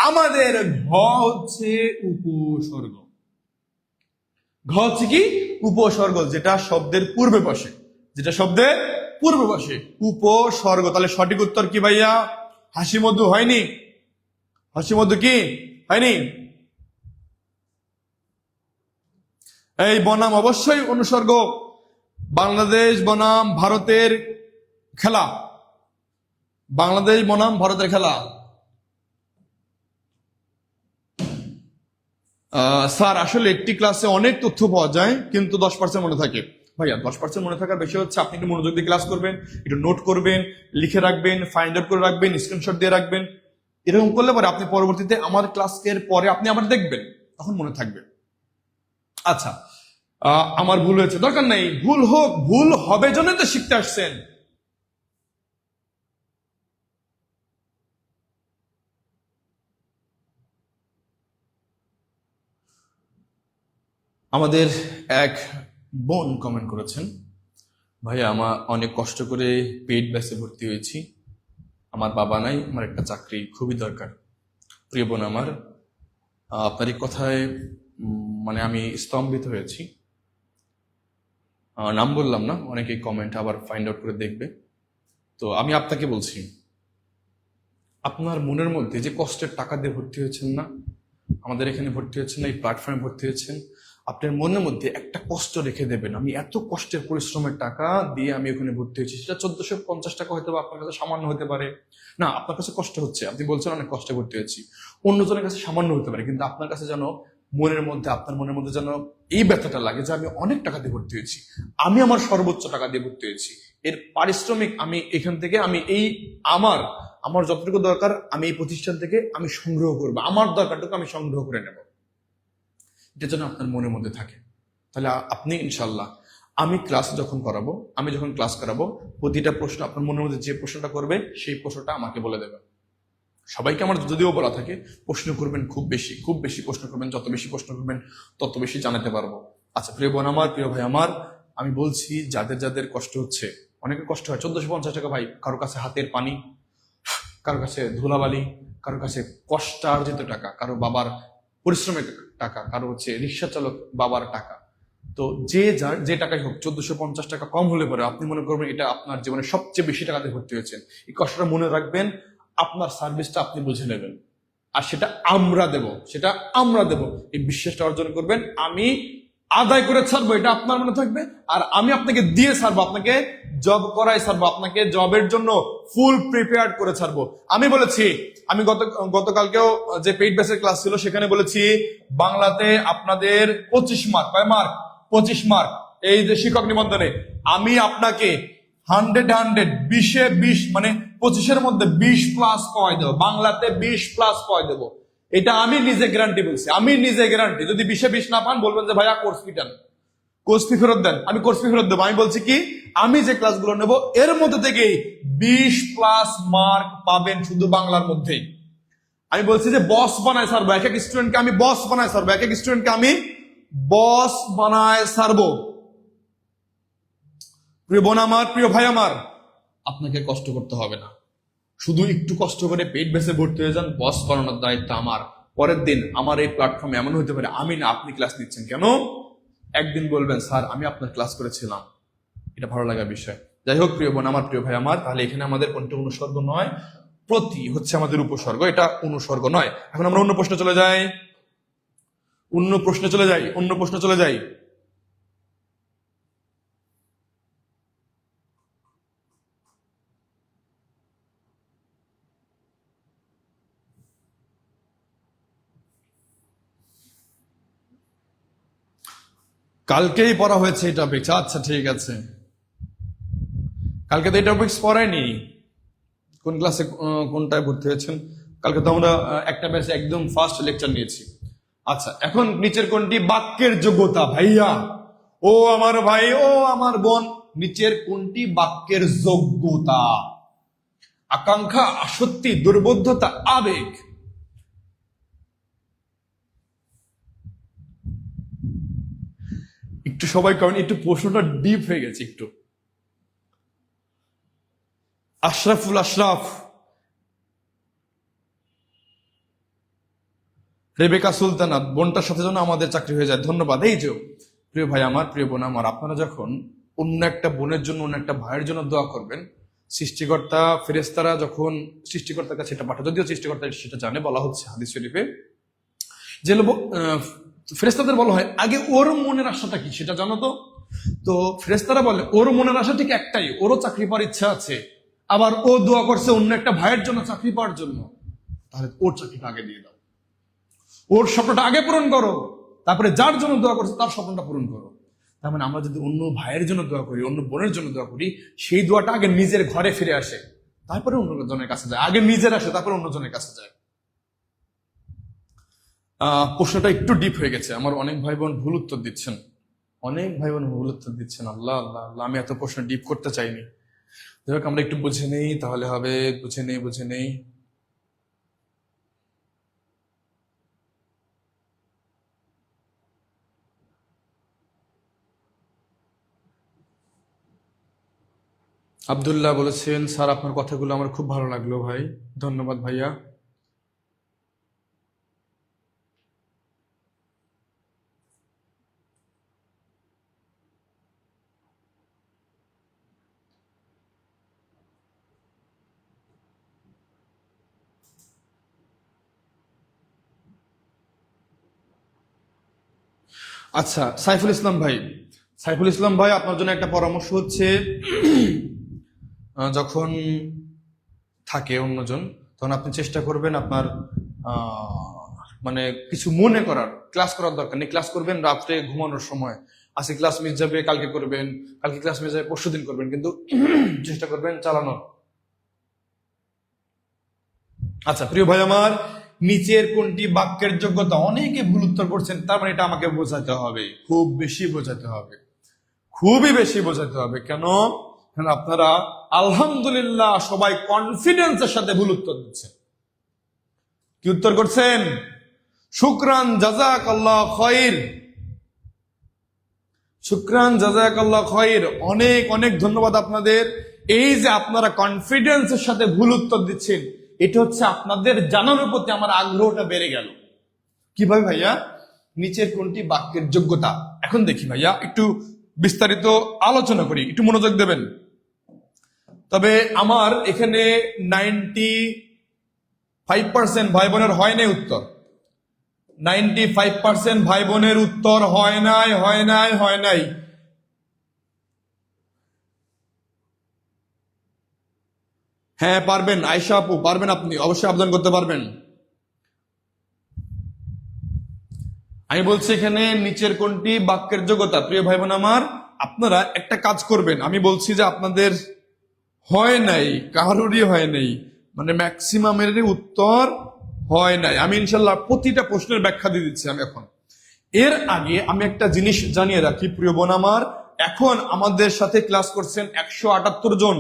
আমাদের ঘ হচ্ছে উপসর্গ। ঘ হচ্ছে কি? উপসর্গ, যেটা শব্দের পূর্বে বসে, যেটা শব্দের পূর্বে বসে, উপসর্গ। তাহলে সঠিক উত্তর কি ভাইয়া? হাসি মধু হয়নি? হাসি মধু কি হয়নি? এই বনাম অবশ্যই অনুসর্গ। বাংলাদেশ বনাম ভারতের খেলা, বাংলাদেশ বনাম ভারতের খেলা। স্যার আসলে একটি ক্লাসে অনেক তথ্য পাওয়া যায়, কিন্তু 10% মনে থাকে। ভাইয়া 10% মনে থাকার বেশি হচ্ছে আপনি একটু মনোযোগ দিয়ে ক্লাস করবেন, একটু নোট করবেন, লিখে রাখবেন, ফাইন্ড আউট করে রাখবেন, স্ক্রিনশট দিয়ে রাখবেন। এরকম করলে পরে আপনি পরবর্তীতে আমার ক্লাসের পরে আপনি আবার দেখবেন, তখন মনে থাকবে। আচ্ছা, আমার ভুল হয়েছে, দরকার নাই, ভুল হোক, ভুল হবে জন্যই তো শিখতে আসছেন। আমাদের এক বোন কমেন্ট করেছেন, ভাইয়া আমার অনেক কষ্ট করে পেইড ব্যাচে ভর্তি হয়েছি, আমার বাবা নাই, আমার একটা চাকরি খুবই দরকার। প্রিয় বোন আমার, আপনার এই কথায় মানে আমি স্তম্ভিত হয়েছি। নাম বললাম না, অনেকে কমেন্ট আবার ফাইন্ড আউট করে দেখবে। তো আমি আপনাকে বলছি, আপনার মনের মধ্যে যে কষ্টের টাকা দিয়ে ভর্তি হয়েছেন না, আমাদের এখানে ভর্তি হয়েছেন না, এই প্ল্যাটফর্মে ভর্তি হয়েছেন, আপনার মনের মধ্যে একটা কষ্ট রেখে দেবেন, আমি এত কষ্টের পরিশ্রমের টাকা দিয়ে আমি ওখানে ভর্তি হয়েছি। সেটা 1450 টাকা হয়তো আপনার কাছে সামান্য হতে পারে, না আপনার কাছে কষ্ট হচ্ছে, আপনি বলছেন অনেক কষ্টে ভর্তি হয়েছি, অন্যজনের কাছে সামান্য হতে পারে, কিন্তু আপনার কাছে যেন মনের মধ্যে, আপনার মনের মধ্যে যেন এই ব্যথাটা লাগে যে আমি অনেক টাকা দিয়ে ভর্তি হয়েছি, আমি আমার সর্বোচ্চ টাকা দিয়ে ভর্তি হয়েছি, এর পারিশ্রমিক আমি এখান থেকে, আমি এই আমার আমার যতটুকু দরকার আমি এই প্রতিষ্ঠান থেকে আমি সংগ্রহ করবো, আমার দরকারটুকু আমি সংগ্রহ করে নেব, এটা যেন আপনার মনের মধ্যে থাকে। তাহলে আপনি ইনশাল্লাহ, আমি ক্লাস যখন করাবো, আমি যখন ক্লাস করাবো, প্রতিটা প্রশ্ন আপনার মনের মধ্যে যে প্রশ্নটা করবে সেই প্রশ্নটা আমাকে বলে দেবে। সবাইকে আমার যদিও বলা থাকে প্রশ্ন করবেন, খুব বেশি খুব বেশি প্রশ্ন করবেন, যত বেশি প্রশ্ন করবেন তত বেশি জানাতে পারবো। আচ্ছা প্রিয় বোন আমার, প্রিয় ভাই আমার, আমি বলছি যাদের যাদের কষ্ট হচ্ছে, অনেকের কষ্ট হয় 1450 টাকা ভাই, কারো কাছে হাতের পানি, কারো কাছে ধুলাবালি, কারো কাছে কষ্টার্জিত টাকা, কারো বাবার পরিশ্রমের টাকা, কারো হচ্ছে রিক্সা চালক বাবার টাকা। তো যে যার যে টাকাই হোক, 1450 টাকা কম হলে পরে আপনি মনে করবেন এটা আপনার জীবনে সবচেয়ে বেশি টাকাতে ভর্তি হয়েছেন। এই কষ্টটা মনে রাখবেন, আপনার সার্ভিসটা আপনি বুঝে নেবেন, আর সেটা আমরা দেব, সেটা আমরা দেব, এই বিশ্বাসটা অর্জন করবেন। আমি আদায় করে ছাড়বো, এটা আপনার মনে থাকবে, আর আমি আপনাকে দিয়ে ছাড়বো, আপনাকে জব করাই ছাড়বো, আপনাকে জবের জন্য ফুল প্রিপেয়ার্ড করে ছাড়বো। আমি বলেছি, আমি গতকালকেও যে পেইড ব্যাচের ক্লাস ছিল সেখানে বলেছি, বাংলাতে আপনাদের 25 মার্ক, কয় মার্ক? 25 মার্ক, এই যে শিক্ষক নিবন্ধনে আমি আপনাকে 100 20-এ 20, মানে 25-এর মধ্যে 20+ পাওয়াই দেবো, বাংলাতে 20+ পাওয়াই দেবো। এটা আমি নিজে গ্যারান্টি বলছি, আমি নিজে গ্যারান্টি। যদি 20-এ 20 না পান, বলবেন যে ভাইয়া কোর্স ফি দেন, কোর্স ফি ফেরত দেন, আমি কোর্স ফি ফেরত দেবো। আমি বলছি কি, আমি যে ক্লাসগুলো নেব এর মধ্যে থেকেই 20+ মার্ক পাবেন শুধু বাংলার মধ্যেই। আমি বলছি যে বস বানায় ছাড়বো, এক এক স্টুডেন্টকে আমি বস বানায় ছাড়বো, এক এক স্টুডেন্টকে আমি বস বানায় ছাড়বো। প্রিয় বোন আমার, প্রিয় ভাই আমার, আপনাকে কষ্ট করতে হবে না, শুধু একটু কষ্ট করে পেট বেসে ভর্তি হয়ে যান, বস বানানোর দায়িত্ব আমার। পরের দিন আমার এই প্ল্যাটফর্মে এমন হতে পারে আমি না আপনি ক্লাস নিচ্ছেন কেন, একদিন বলবেন স্যার আমি আপনার ক্লাস করেছিলাম, এটা ভালো লাগার বিষয়। যাই হোক প্রিয় বোন আমার, প্রিয় ভাই আমার, তাহলে এখানে আমাদের কোনটা অনুসর্গ নয়, প্রতি হচ্ছে আমাদের উপসর্গ, এটা অনুসর্গ নয়। এখন আমরা অন্য প্রশ্নে চলে যাই, অন্য প্রশ্নে চলে যাই, অন্য প্রশ্নে চলে যাই। কালকেই পড়া হয়েছে এই টপিক, আচ্ছা ঠিক আছে, কালকে তো এই টপিক্স পড়ায়নি। কোন ক্লাসে কোনটায় ভর্তি হয়েছেন? কালকে তো আমরা একটা ব্যাচে একদম ফার্স্ট লেকচার নিয়েছি। আচ্ছা, এখন নিচের কোনটি বাক্যের যোগ্যতা? ভাইয়া, ও আমার ভাই, ও আমার বোন, নিচের কোনটি বাক্যের যোগ্যতা? আকাঙ্ক্ষা, আসক্তি, দুর্বোধ্যতা, আবেগ? একটু সবাই কারণ একটু প্রশ্নটা ডিপ হয়ে গেছে একটু। আশরাফুল আশরাফ, রেবেকা সুলতানা, বোনটার সাথে যেন আমাদের চাকরি হয়ে যায়, ধন্যবাদ। এই যে প্রিয় ভাই আমার, প্রিয় বোন আমার, আপনারা যখন অন্য একটা বোনের জন্য, অন্য একটা ভাইয়ের জন্য দোয়া করবেন, সৃষ্টিকর্তা ফেরেশতারা যখন সৃষ্টিকর্তার কাছে এটা পাঠায়, যদিও সৃষ্টিকর্তা সেটা জানে, বলা হচ্ছে হাদিস শরীফে যে ফেরেশতাদের বলা হয় আগে ওর মনের আশাটা কি সেটা জানো তো। তো ফেরেশতারা বলে ওর মনের আশা ঠিক একটাই, ওরও চাকরি পাওয়ার ইচ্ছা আছে, আবার ও দোয়া করছে অন্য একটা ভাইয়ের জন্য চাকরি পাওয়ার জন্য, তাহলে ওর চাকরিটা আগে দিয়ে দাও, ওর স্বপ্নটা আগে পূরণ করো, তারপরে যার জন্য দোয়া করছে তার স্বপ্নটা পূরণ করো। তার মানে আমরা যদি অন্য ভাইয়ের জন্য দোয়া করি, অন্য বোনের জন্য দোয়া করি, সেই দোয়াটা আগে নিজের ঘরে ফিরে আসে, তারপরে অন্যজনের কাছে যায়, আগে নিজের আসে তারপরে অন্যজনের কাছে যায়। প্রশ্নটা একটু ডিপ হয়ে গেছে, আমার অনেক ভাই বোন ভুল উত্তর দিচ্ছেন, অনেক ভাই বোন ভুল উত্তর দিচ্ছেন। আল্লাহ আল্লাহ আল্লাহ, আমি এত প্রশ্ন ডিপ করতে চাইনি। যাই হোক, আমরা একটু বুঝে নেই তাহলে হবে, বুঝে নেই, বুঝে নেই। আব্দুল্লাহ বলেছেন, স্যার আপনার কথাগুলো আমার খুব ভালো লাগলো ভাই, ধন্যবাদ ভাইয়া। আচ্ছা সাইফুল ইসলাম ভাই, সাইফুল ইসলাম ভাই আপনার জন্য একটা পরামর্শ হচ্ছে, যখন থাকে অন্যজন তখন আপনি চেষ্টা করবেন আপনার মানে কিছু মনে করার, ক্লাস করার দরকার নেই, ক্লাস করবেন রাত্রে ঘুমানোর সময়। আজকে ক্লাস মিস যাবে কালকে করবেন, কালকে ক্লাস মিস যাবে পরশু দিন করবেন, কিন্তু চেষ্টা করবেন চালানোর। আচ্ছা প্রিয় ভাই আমার, নিচের কোনটি বাক্যের যোগ্যতা, অনেকে ভুল উত্তর করছেন, তার মানে এটা আমাকে বোঝাতে হবে, খুব বেশি বোঝাতে হবে, খুবই বেশি বোঝাতে হবে। কেন? কারণ আপনারা আলহামদুলিল্লাহ সবাই কনফিডেন্সের সাথে ভুল উত্তর দিচ্ছেন। কি উত্তর করছেন? শুকরান জাযাকাল্লাহ খায়র, শুকরান জাযাকাল্লাহ খায়র, অনেক অনেক ধন্যবাদ আপনাদের। এই যে আপনারা কনফিডেন্সের সাথে ভুল উত্তর দিচ্ছেন, এটা হচ্ছে আপনাদের জানানোর প্রতি আমার আগ্রহটা বেড়ে গেল। কিভাবে ভাইয়া? নিচের কোনটি বাক্যের যোগ্যতা। এখন দেখি ভাইয়া, একটু বিস্তারিত আলোচনা করি, একটু মনোযোগ দেবেন। তবে আমার এখানে 95% ভাই বোনের হয় নাই উত্তর, 95% ভাই বোনের উত্তর হয় নাই, হয় নাই, হয় নাই। হ্যাঁ পারবেন আয়শা আপু, পারবেন, আপনি অবশ্যই আবেদন করতে পারবেন। আমি বলছি এখানে নিচের কোনটি বাক্যের যোগ্যতা। প্রিয় ভাই বোন আমার, আপনারা একটা কাজ করবেন, আমি বলছি যে আপনাদের হয় নাই, কারোরই হয় নাই, মানে ম্যাক্সিমামেরই উত্তর হয় নাই। আমি ইনশাল্লাহ প্রতিটা প্রশ্নের ব্যাখ্যা দিয়ে দিচ্ছি আমি এখন। এর আগে আমি একটা জিনিস জানিয়ে রাখি প্রিয় বোন আমার, এখন আমাদের সাথে ক্লাস করছেন 178 জন,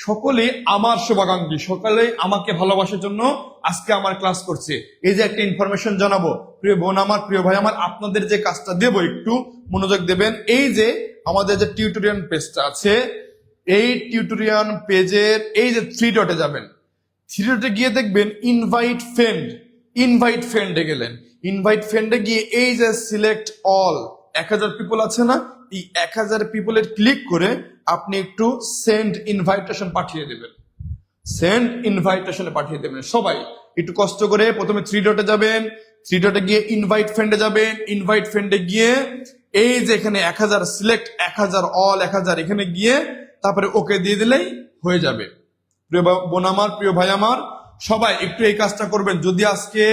সকলে আমার শুভাকাঙ্ক্ষী, সকলে আমাকে ভালোবাসার জন্য আজকে আমার ক্লাস করছে। এই যে একটা ইনফরমেশন জানাবো প্রিয় বোন আমার, প্রিয় ভাই আমার, আপনাদের যে কাজটা দেব একটু মনোযোগ দেবেন। এই যে আমাদের যে টিউটোরিয়াল পেজটা আছে, এই টিউটোরিয়াল পেজের এই যে 3 ডটে যাবেন, 3 ডটে গিয়ে দেখবেন ইনভাইট ফ্রেন্ড, ইনভাইট ফ্রেন্ডে গেলেন, ইনভাইট ফ্রেন্ডে গিয়ে এই যে সিলেক্ট অল 1000 পিপল আছে না, এই 1000 পিপলের ক্লিক করে আপনি একটু সেন্ড ইনভাইটেশন পাঠিয়ে দেবেন, সেন্ড ইনভাইটেশনে পাঠিয়ে দেবেন। সবাই একটু কষ্ট করে প্রথমে 3 ডটে যাবেন, 3 ডটে গিয়ে ইনভাইট ফ্রেন্ডে যাবেন, ইনভাইট ফ্রেন্ডে গিয়ে এই যে এখানে 1000 সিলেক্ট 1000 অল 1000 এখানে গিয়ে তারপরে ওকে দিয়ে দিলেই হয়ে যাবে। প্রিয় বোন আমার, প্রিয় ভাই আমার, সবাই একটু এই কাজটা করবেন। যদি আজকে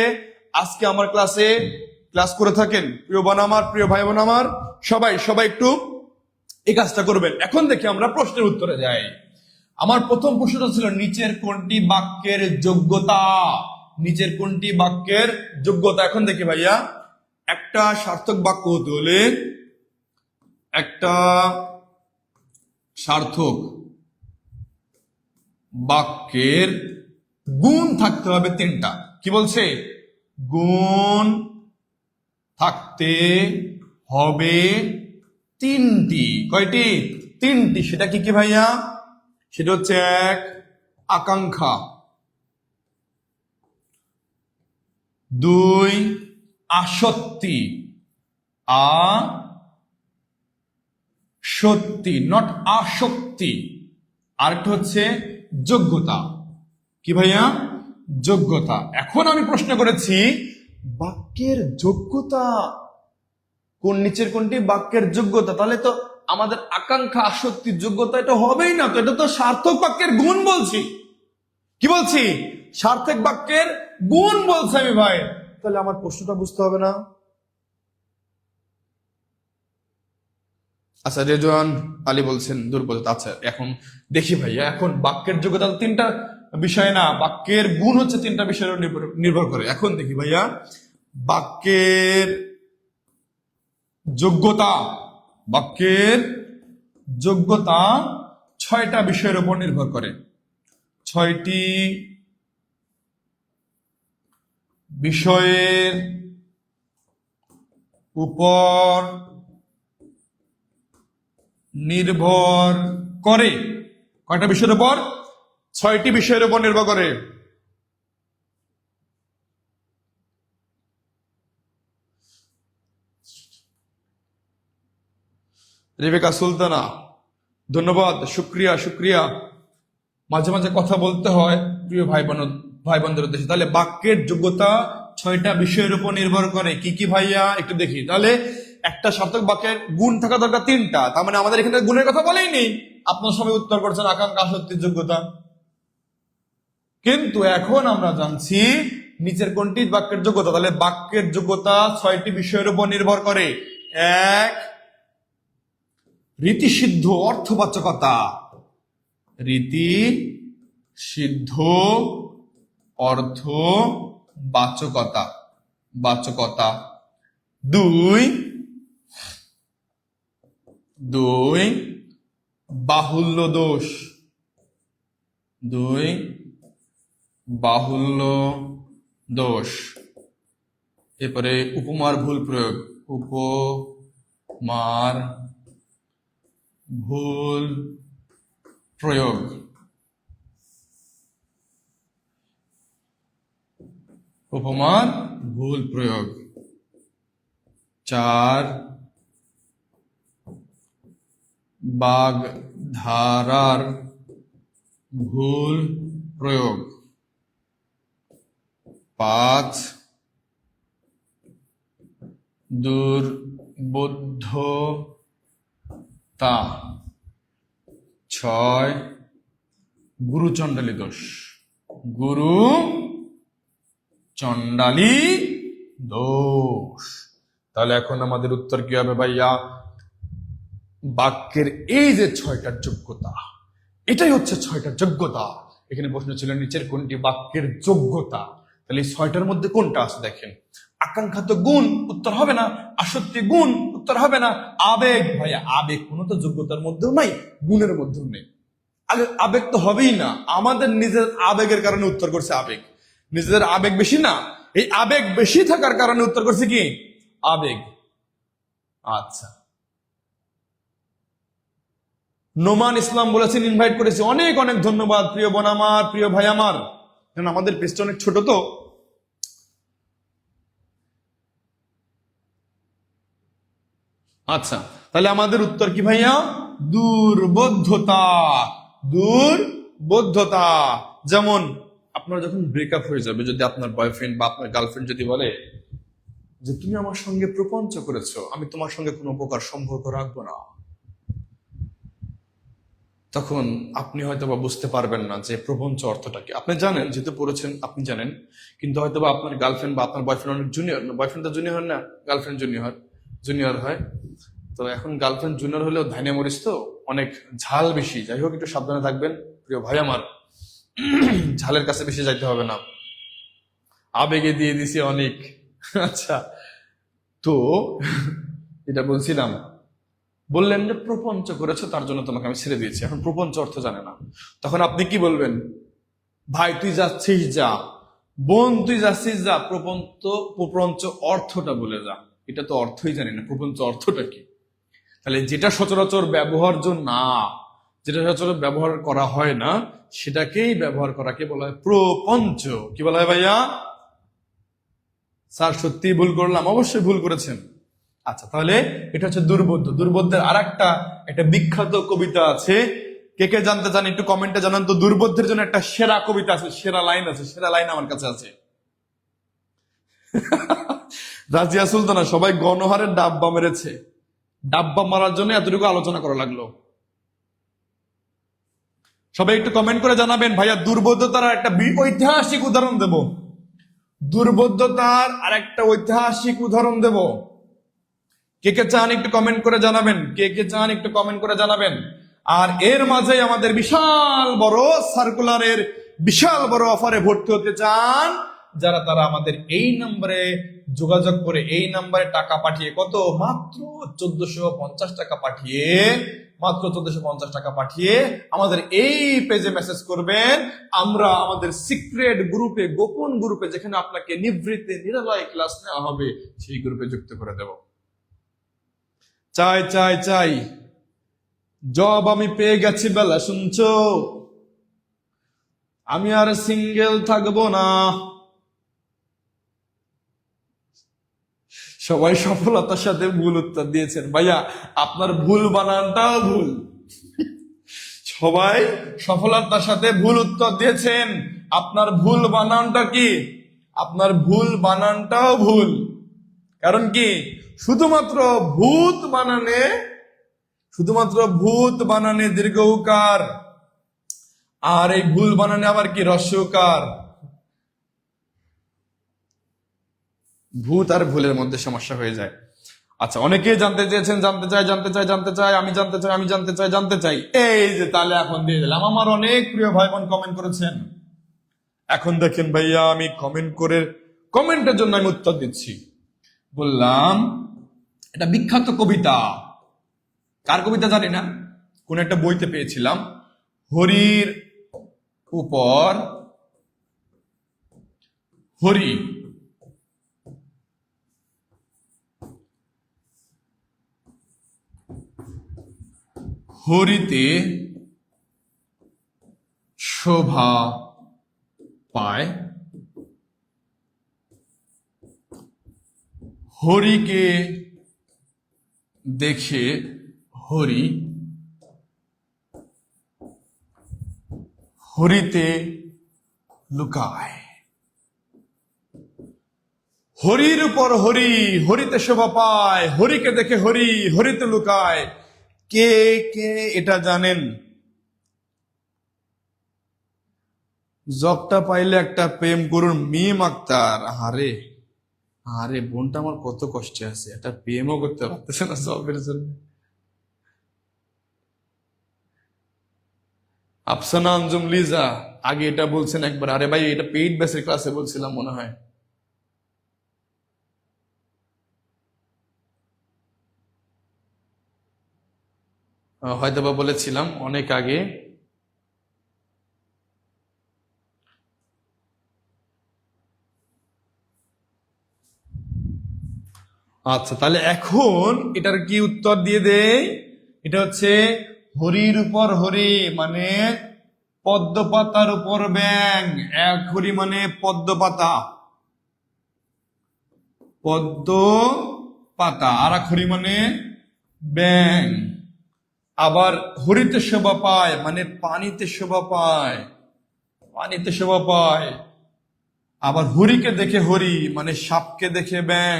আজকে আমার ক্লাসে ক্লাস করে থাকেন, প্রিয় বোন আমার, প্রিয় ভাই বোন আমার, সবাই সবাই একটু এই কাজটা করবেন। এখন দেখি আমরা প্রশ্নের উত্তরে যাই। আমার প্রথম প্রশ্নটা ছিল নিচের কোনটি বাক্যের যোগ্যতা, নিচের কোনটি বাক্যের যোগ্যতা। এখন দেখি ভাইয়া, একটা সার্থক বাক্য হতে হলে একটা সার্থক বাক্যের গুণ থাকতে হবে 3টা। কি বলছে? গুণ থাকতে হবে 3টি। কয়টি? 3টি। সেটা কি কি ভাইয়া? সেটা হচ্ছে 1 আকাঙ্ক্ষা, 2 আসক্তি, সত্যি নট আসক্তি, আরেকটা হচ্ছে যোগ্যতা। কি ভাইয়া? যোগ্যতা। এখন আমি প্রশ্ন করেছি বাক্যের যোগ্যতা কোন, নিচের কোনটি বাক্যের যোগ্যতা, তাহলে তো আমাদের আকাঙ্ক্ষা আসক্তির যোগ্যতা এটা হবেই না, তো এটা তো সার্থক বাক্যের গুণ বলছি। কি বলছি? সার্থক বাক্যের গুণ বলছি আমি ভাই, তাহলে আমার প্রশ্নটা বুঝতে হবে না? আচ্ছা রেজওয়ান আলী বলছেন দুর্বলতা। আচ্ছা এখন দেখি ভাইয়া, এখন বাক্যের যোগ্যতা 3টা বিষয় না, বাক্যের গুণ হচ্ছে 3টা বিষয়ের উপর নির্ভর করে। এখন দেখি ভাইয়া, বাক্যের যোগ্যতা, বাক্যের যোগ্যতা 6টা বিষয়ের উপর নির্ভর করে, 6টি বিষয়ের উপর নির্ভর করে। কয়টা বিষয়ের উপর? 6টি বিষয়ের উপর নির্ভর করে। রেবেকা সুলতানা, ধন্যবাদ, শুক্রিয়া শুক্রিয়া। মাঝে মাঝে কথা বলতে হয় প্রিয় ভাই বোনদের উদ্দেশ্যে। তাহলে বাক্যের যোগ্যতা 6টা বিষয়ের উপর নির্ভর করে। কি কি ভাইয়া একটু দেখি। তাহলে একটা সার্থক বাক্যের গুণ থাকা দরকার 3টা। তার মানে আমাদের এখানে গুণের কথা বলেই নেই। আপনার সবাই উত্তর করছেন আকাঙ্ক্ষা, আসক্তির যোগ্যতা। কিন্তু এখন আমরা জানছি নিচের কোনটি বাক্যের যোগ্যতা। তাহলে বাক্যের যোগ্যতা 6টি বিষয়ের উপর নির্ভর করে। 1, রীতিসিদ্ধ অর্থবাচকতা। রীতি সিদ্ধ অর্থবাচকতা বাচকতা। 2, বাহুল্য দোষ। 2, বাহুল্য দোষ। এরপরে উপমার ভুল প্রয়োগ। উপমার ভুল প্রয়োগ। উপমার ভুল প্রয়োগ। 4, বাগধারার ভুল প্রয়োগ। 5, দুর্বোধ্যতা। 6, গুরুচণ্ডালী দোষ। গুরু চণ্ডালী দোষ। তাহলে এখন আমাদের উত্তর কি হবে ভাইয়া? বাক্যের এই যে 6টা যোগ্যতা, এটাই হচ্ছে 6টা যোগ্যতা। এখানে প্রশ্ন ছিল নিচের কোনটি বাক্যের যোগ্যতা। তাহলে এই 6টার মধ্যে কোনটা আছে দেখেন। আকাঙ্ক্ষা তো গুণ, উত্তর হবে না। আসক্তি গুণ, উত্তর হবে না। আবেগ, ভাইয়া আবেগ কোনো তো যোগ্যতার মধ্যেও নাই, গুণের মধ্যেও নেই। আবেগ তো হবেই না। আমাদের নিজের আবেগের কারণে উত্তর করছে আবেগ। নিজেদের আবেগ বেশি না, এই আবেগ বেশি থাকার কারণে উত্তর করছে কি? আবেগ। আচ্ছা, নোমান ইসলাম বলেছেন ইনভাইট করেছি। অনেক অনেক ধন্যবাদ প্রিয় বোন আমার, প্রিয় ভাই আমার। কারণ আমাদের পেজটা অনেক ছোট তো। আচ্ছা, তাহলে আমাদের উত্তর কি ভাইয়া? দুর্বোধ্যতা। দুর্বোধ্যতা। যেমন আপনার যখন ব্রেকআপ হয়ে যাবে, যদি আপনার বয়ফ্রেন্ড বা আপনার গার্লফ্রেন্ড যদি বলে যে তুমি আমার সঙ্গে প্রপঞ্চ করেছো, আমি তোমার সঙ্গে কোনো প্রকার সম্পর্ক রাখবো না, তখন আপনি হয়তো বা বুঝতে পারবেন না যে প্রপঞ্চ অর্থটা কি। আপনি জানেন, যেহেতু পড়েছেন আপনি জানেন, কিন্তু হয়তো বা আপনার গার্লফ্রেন্ড বা আপনার বয়ফ্রেন্ড অনেক জুনিয়র। বয়ফ্রেন্ড তো জুনিয়র না, গার্লফ্রেন্ড জুনিয়র হয়। তো এখন গার্লফ্রেন্ড জুনিয়র হলেও ধানে মরিচ তো অনেক ঝাল বেশি। যাই হোক, একটু সাবধানে থাকবেন প্রিয় ভাই আমার। ঝালের কাছে বেশি যাইতে হবে না। আবেগে দিয়ে দিছি অনেক। আচ্ছা, তো এটা বলছিলাম, বললেন যে প্রপঞ্চ করেছো তার জন্য তোমাকে আমি ছেড়ে দিয়েছি। এখন প্রপঞ্চ অর্থ জানে না, তখন আপনি কি বলবেন? ভাই তুই যাচ্ছিস যা, বোন তুই যাচ্ছিস যা, প্রপঞ্চ অর্থটা বলে যা। এটা তো অর্থই জানি না, প্রপঞ্চ অর্থটা কি। তাহলে যেটা সচরাচর ব্যবহার্য না, যেটা সচরাচর ব্যবহার করা হয় না, সেটাকেই ব্যবহার করাকে বলা হয় প্রপঞ্চ। কি বলা হয় ভাইয়া? স্যার সত্যি ভুল করলাম? অবশ্যই ভুল করেছেন। আচ্ছা, তাহলে এটা হচ্ছে দুর্বোধ্য। দুর্বোধ্যের আর একটা বিখ্যাত কবিতা আছে। কে কে জানতে চান একটু কমেন্টে জানান তো। দুর্বোধ্যের জন্য একটা সেরা কবিতা আছে, সেরা লাইন আছে, সেরা লাইন আমার কাছে আছে। রাজিয়া সুলতানা, সবাই গণহারে ডাব্বা মেরেছে। ডাব্বা মারার জন্য এতটুকু আলোচনা করা লাগলো। সবাই একটু কমেন্ট করে জানাবেন ভাইয়া দুর্বোধ্যতার একটা ঐতিহাসিক উদাহরণ দেব। দুর্বোধ্যতার আর একটা ঐতিহাসিক উদাহরণ দেব। কে কে চান একটু কমেন্ট করে জানাবেন। কে কে চান একটু কমেন্ট করে জানাবেন। আর এর মাঝে আমাদের বিশাল বড় সার্কুলারের বিশাল বড় অফারে ভর্তি হতে চান যারা, তারা আমাদের এই নম্বরে যোগাযোগ করে, এই নম্বরে টাকা পাঠিয়ে, কত মাত্র 1450 টাকা পাঠিয়ে, মাত্র 1450 টাকা পাঠিয়ে আমাদের এই পেজে মেসেজ করবেন। আমরা আমাদের সিক্রেট গ্রুপে, গোপন গ্রুপে, যেখানে আপনাকে নিভৃতে নিরালয় ক্লাস নেওয়া হবে, সেই গ্রুপে যুক্ত করে দেব। চাই চাই চাই জব আমি পেয়ে গেছি বেলা শুনছো, আমি আর সিঙ্গেল থাকবো না। সবাই সফলতার সাথে ভুল উত্তর দিয়েছেন। ভাইয়া আপনার ভুল বানানটাও ভুল। সবাই সফলতার সাথে ভুল উত্তর দিয়েছেন, আপনার ভুল বানানটা কি? আপনার ভুল বানানটাও ভুল। কারণ কি? শুধুমাত্র ভূত বানানে দীর্ঘ উকার, আর এই ভুল বানানে আবার কি হ্রস্ব উকার। ভূত আর ভুলের মধ্যে সমস্যা হয়ে যায়। আচ্ছা, অনেকেই জানতে চেয়েছেন, জানতে চাই, আমি জানতে চাই। এই যে তাহলে এখন দিয়ে দিলাম। আমার অনেক প্রিয় ভাই বোন কমেন্ট করেছেন। এখন দেখেন ভাইয়া, আমি কমেন্টের জন্য আমি উত্তর দিচ্ছি। বললাম এটা বিখ্যাত কবিতা। কার কবিতা জানি না, কোন একটা বইতে পেয়েছিলাম। হরির উপর হরি, হরিতে শোভা পায়, হরিকে দেখে হরি, হরিতে লুকায়। হরির উপর হরি, হরিতে শোভা পায়, হরিকে দেখে হরি, হরিতে লুকায়। কে কে এটা জানেন? জবটা পাইলে একটা প্রেম করুন, মিম আক্তার। আরে আরে বোনটা আমার কত কষ্টে আছে, একটা প্রেমও করতে পারতেছে না জবের জন্য। আফসানা আঞ্জুম লিজা আগে এটা বলছেন একবার। আরে ভাই, এটা পেইড বেসের ক্লাসে বলছিলাম মনে হয়। হয়তোবা বলেছিলাম অনেক আগে। আচ্ছা, তাহলে এখন এটার কি উত্তর দিয়ে দেই? এটা হচ্ছে হরির উপর হরি মানে পদ্ম পাতার উপর ব্যাং। এক হরি মানে পদ্ম পাতা, পদ্ম পাতা, আর এক হরি মানে ব্যাং। আবার হরিতে শোভা পায় মানে পানিতে শোভা পায়, পানিতে শোভা পায়। আবার হরিকে দেখে হরি মানে সাপকে দেখে ব্যাং,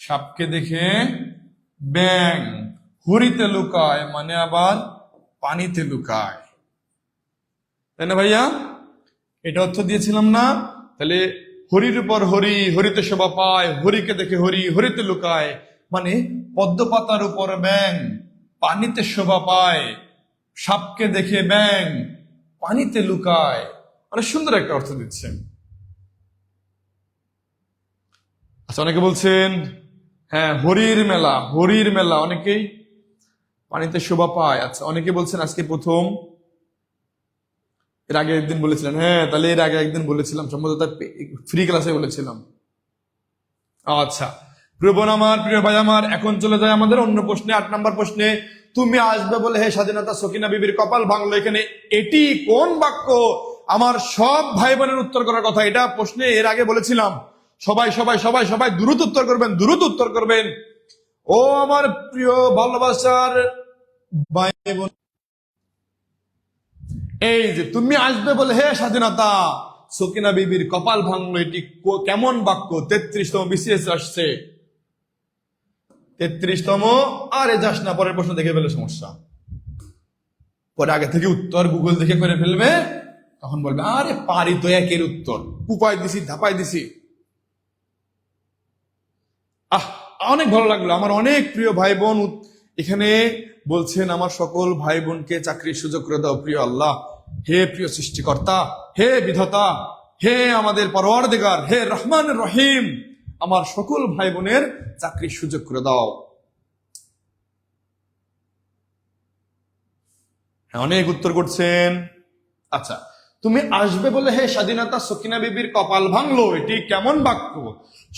সাপকে দেখে ব্যাং। হরিতে লুকায় মানে আবার পানিতে লুকায়। তাই না ভাইয়া? এটা অর্থ দিয়েছিলাম না? তাহলে হরির উপর হরি, হরিতে শোভা পায়, হরিকে দেখে হরি, হরিতে লুকায় মানে পদ্ম পাতার উপর ব্যাং, পানিতে শোভা পায়, সাপকে দেখে ব্যাং, পানিতে লুকায়। মানে সুন্দর একটা অর্থ দিচ্ছেন। আচ্ছা, অনেকে বলছেন হ্যাঁ হরির মেলা, হরির মেলা, অনেকেই পানিতে শোভা পায়। আচ্ছা, অনেকে বলছেন আজকে প্রথম, এর আগে একদিন বলেছিলেন। হ্যাঁ, তাহলে এর আগে একদিন বলেছিলাম, সম্ভবত ফ্রি ক্লাসে বলেছিলাম। আচ্ছা, প্রিয় বোন আমার, প্রিয় ভাই আমার, এখন চলে যায় আমাদের অন্য প্রশ্নে, 8 নম্বর প্রশ্নে। তুমি আসবে বলে হে স্বাধীনতা, সকিনা বিবির কপাল ভাঙলো। এখানে এটি কোন বাক্য? আমার সব ভাই বোনের উত্তর করার কথা। এটা প্রশ্নে এর আগে বলেছিলাম। সবাই সবাই সবাই সবাই দ্রুত উত্তর করবেন, দ্রুত উত্তর করবেন। ও আমার প্রিয় ভালোবাসার ভাই বোন, এই যে তুমি আসবে বলে হে স্বাধীনতা, সকিনা বিবির কপাল ভাঙলো, এটি কেমন বাক্য? 33তম বিসিএস আসছে, 33তম। আরে যাস না, পরের প্রশ্ন দেখে ফেলে সমস্যা। পরে আগে থেকে উত্তর গুগল দেখে করে ফেলবে, তখন বলবে আরে পারি তো একের উত্তর, উপায় দিছি, ধাপাই দিছি। আহ, অনেক ভালো লাগলো। আমার অনেক প্রিয় ভাই বোন এখানে বলছেন আমার সকল ভাই বোনকে চাকরির সুযোগ করে দাও প্রিয় আল্লাহ। হে প্রিয় সৃষ্টিকর্তা, হে বিধাতা, হে আমাদের পরওয়ারদিগার, হে রহমান রহিম, আমার সকল ভাই বোনের চাকরির সুযোগ করে দাও। হ্যাঁ, অনেক উত্তর করছেন। আচ্ছা, তুমি আসবে বলে হে স্বাধীনতা, সকিনা বিবির কপাল ভাঙলো, এটি কেমন বাক্য?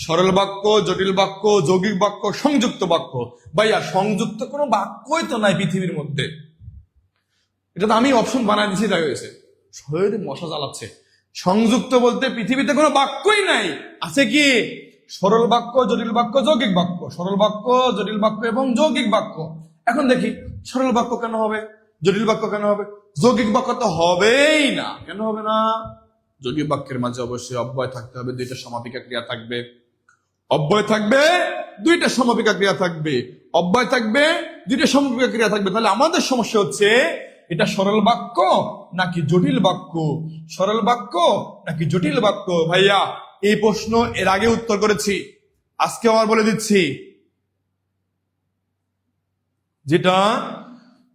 সরল বাক্য, জটিল বাক্য, যৌগিক বাক্য, সংযুক্ত বাক্য। ভাইয়া সংযুক্ত কোনো বাক্যই তো নাই পৃথিবীর মধ্যে। এটা তো আমি অপশন বানাই দিয়েছি, তাই হয়েছে। শরীরে মশা জ্বালাচ্ছে। সংযুক্ত বলতে পৃথিবীতে কোনো বাক্যই নাই। আছে কি? সরল বাক্য, জটিল বাক্য, যৌগিক বাক্য। সরল বাক্য, জটিল বাক্য এবং যৌগিক বাক্য। এখন দেখি সরল বাক্য কেন হবে, জটিল বাক্য কেন হবে, যৌগিক বাক্য তো হবেই না। কেন হবে না? যৌগিক বাক্যের মাঝে অবশ্যই অব্যয় থাকতে হবে, দুইটা সমাপিকা ক্রিয়া থাকবে। অব্যয় থাকবে, দুইটা সমাপিকা ক্রিয়া থাকবে। অব্যয় থাকবে, দুইটা সমাপিকা ক্রিয়া থাকবে। তাহলে আমাদের সমস্যা হচ্ছে এটা সরল বাক্য নাকি জটিল বাক্য, সরল বাক্য নাকি জটিল বাক্য। ভাইয়া এই প্রশ্ন এর আগে উত্তর করেছি, আজকে আবার বলে দিচ্ছি। যেটা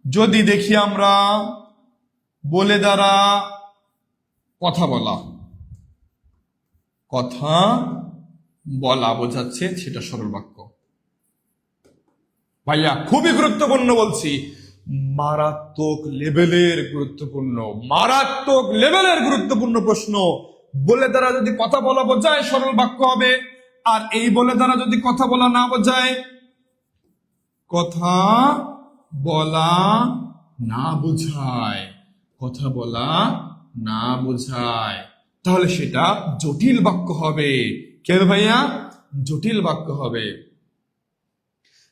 যদি দেখি আমরা বলে দ্বারা কথা বলা, কথা বলা বোঝাচ্ছে, সেটা সরল বাক্য। ভাইয়া খুবই গুরুত্বপূর্ণ বলছি, মারাত্মক লেভেলের গুরুত্বপূর্ণ, মারাত্মক লেভেলের গুরুত্বপূর্ণ প্রশ্ন। বলে দ্বারা যদি কথা বলা বোঝায় সরল বাক্য হবে, আর এই বলে দ্বারা যদি কথা বলা না বোঝায়, কথা বলা না বোঝায়, কথা বলা না বোঝায়, তাহলে সেটা জটিল বাক্য হবে। কে ভাইয়া? জটিল বাক্য হবে।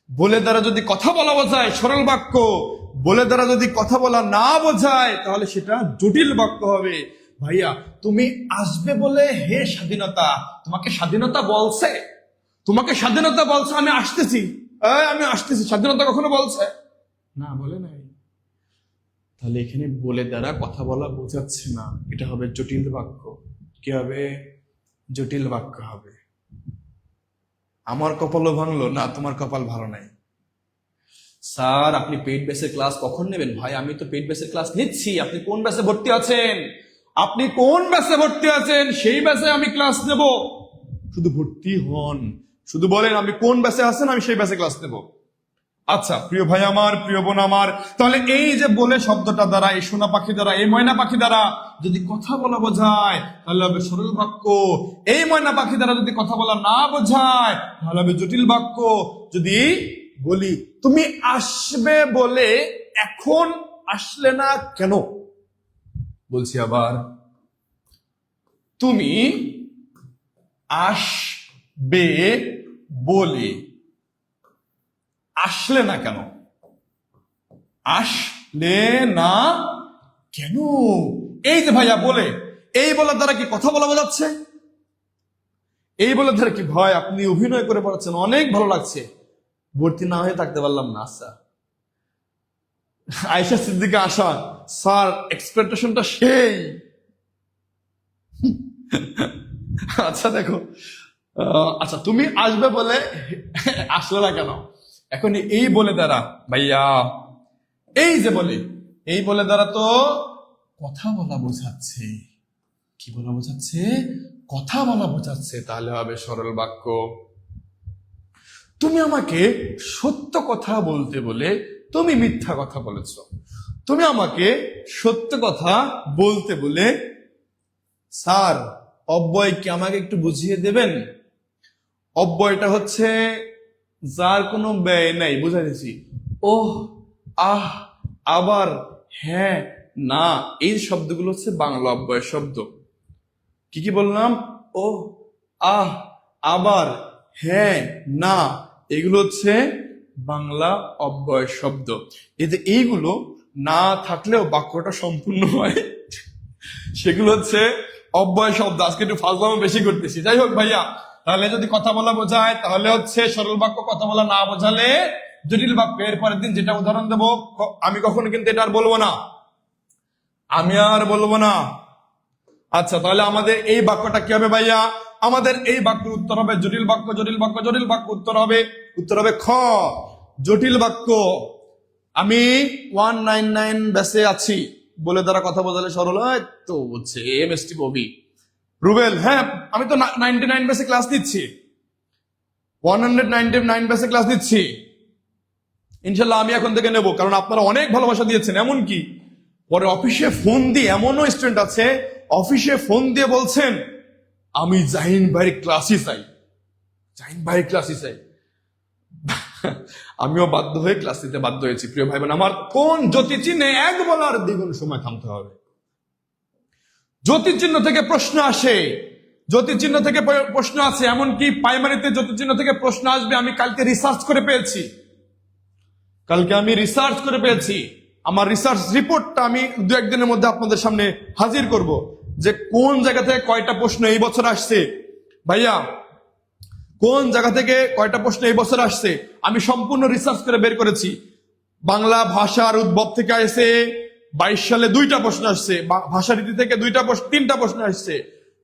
বলে দ্বারা যদি কথা বলা বোঝায় সরল বাক্য, বলে দ্বারা যদি কথা বলা না বোঝায় তাহলে সেটা জটিল বাক্য হবে। ভাইয়া তুমি আসবে বলে হে স্বাধীনতা, তোমাকে স্বাধীনতা বলছে? তোমাকে স্বাধীনতা বলছে আমি আসতেছি, আমি আসতেছি, স্বাধীনতা কখনো বলছে? না, বলে নাই। তাহলে এখানে বলে দ্বারা কথা বলা বোঝাচ্ছে না, এটা হবে জটিল বাক্য। কি হবে? জটিল বাক্য হবে। আমার কপালও ভাঙলো না, তোমার কপাল ভালো নাই। স্যার আপনি পেইড বেসের ক্লাস কখন নেবেন? ভাই আমি তো পেইড বেসের ক্লাস নিচ্ছি। আপনি কোন ব্যাচে ভর্তি আছেন? আপনি কোন ব্যাচে ভর্তি আছেন সেই ব্যাচে আমি ক্লাস নেব। শুধু ভর্তি হন, শুধু বলেন আপনি কোন ব্যাচে আছেন, আমি সেই ব্যাচে ক্লাস নেব। আচ্ছা প্রিয় ভাই আমার, প্রিয় বোন আমার, তাহলে এই যে বলে শব্দটা দ্বারা, এই সোনা পাখি দ্বারা, এই ময়না পাখি দ্বারা যদি কথা বলা বোঝায় তাহলে হবে সরল বাক্য। এই ময়না পাখি দ্বারা যদি কথা বলা না বোঝায় তাহলে হবে জটিল বাক্য। যদি বলি তুমি আসবে বলে এখন আসলে না কেন, বলছি আবার, তুমি আসবে বলে আসলে না কেন, আসলে না কেন। এই যে ভাইয়া বলে, এই বলার দ্বারা কি কথা বলা বোঝাচ্ছে? এই বলার দ্বারা কি ভাই আপনি অভিনয় করে পড়াচ্ছেন, অনেক ভালো লাগছে, ভর্তি না হয়ে থাকতে পারলাম না। আচ্ছা আয়েশা সিদ্দিকা আশা, স্যার এক্সপেকটেশনটা সেই। আচ্ছা দেখো, আচ্ছা তুমি আসবে বলে আসলে না কেন, এখন এই বলে দ্বারা ভাইয়া, এই যে বলে, এই বলে দ্বারা তো কথা বলা বোঝাচ্ছে। কি বলা বোঝাচ্ছে? কথা বলা বোঝাচ্ছে। তাহলে হবে সরল বাক্য। তুমি আমাকে সত্য কথা বলতে বলে তুমি মিথ্যা কথা বলেছ। তুমি আমাকে সত্য কথা বলতে বলে, স্যার অব্যয় কি আমাকে একটু বুঝিয়ে দেবেন? অব্যয়টা হচ্ছে যার কোনো ব্যয় নাই, বুঝাই দিচ্ছি। ওহ, আহ, আবার, হ্যাঁ, না, এই শব্দগুলো হচ্ছে বাংলা অব্যয় শব্দ। কি কি বললাম? ও, আহ, আবার, হ্যাঁ, না, এগুলো হচ্ছে বাংলা অব্যয় শব্দ। এতে এইগুলো না থাকলেও বাক্যটা সম্পূর্ণ হয়, সেগুলো হচ্ছে অব্যয় শব্দ। আজকে একটু ফাজলামো বেশি করতেছি, যাই হোক ভাইয়া। তাহলে যদি কথা বলা বোঝায় তাহলে হচ্ছে সরল বাক্য, কথা বলা না বোঝালে জটিল বাক্য। এর পরের দিন যেটা উদাহরণ দেবো, আমি কখনো কিন্তু এটা আর বলবো না, আমি আর বলবো না। আচ্ছা তাহলে আমাদের এই বাক্যটা কি হবে ভাইয়া? আমাদের এই বাক্যের উত্তর হবে জটিল বাক্য, জটিল বাক্য, জটিল বাক্য। উত্তর হবে খ, জটিল বাক্য। আমি 199 ব্যাচে আছি, বলে দ্বারা কথা বোঝালে সরল হয় তো হচ্ছে এমএসটি ববি রুবেল। হ্যাঁ আমি তো 99 ব্যাচে ক্লাস নিচ্ছি, 199 ব্যাচে ক্লাস নিচ্ছি। ইনশাল্লাহ আমি এখন থেকে নেব, কারণ আপনারা অনেক ভালোবাসা দিয়েছেন। এমনকি পরে অফিসে ফোন দিয়ে এমনও স্টুডেন্ট আছে অফিসে ফোন দিয়ে বলছেন আমি জাহিন ভাইয়ের ক্লাসই চাই, জাহিন ভাইয়ের ক্লাসই চাই। আমিও বাধ্য হয়ে ক্লাস নিতে বাধ্য হয়েছি। প্রিয় ভাই বোন আমার, কোন জ্যোতি চিহ্নে এক বলার দ্বিগুণ সময় থামতে হবে। জ্যোতিচিহ্ন থেকে প্রশ্ন আসে, জ্যোতিচিহ্ন থেকে প্রশ্ন আছে, এমনকি প্রাইমারিতে জ্যোতিচিহ্ন থেকে প্রশ্ন আসবে। আমি কালকে রিসার্চ করে পেয়েছি, আমার রিসার্চ রিপোর্টটা আমি দু একদিনের মধ্যে আপনাদের সামনে হাজির করব, যে কোন জায়গা থেকে কয়টা প্রশ্ন এই বছর আসছে। ভাইয়া, কোন জায়গা থেকে কয়টা প্রশ্ন এই বছর আসছে আমি সম্পূর্ণ রিসার্চ করে বের করেছি। বাংলা ভাষার উদ্ভব থেকে আসছে 22 সালে 2টা প্রশ্ন আসছে, ভাষারীতি থেকে 3টা প্রশ্ন আসছে।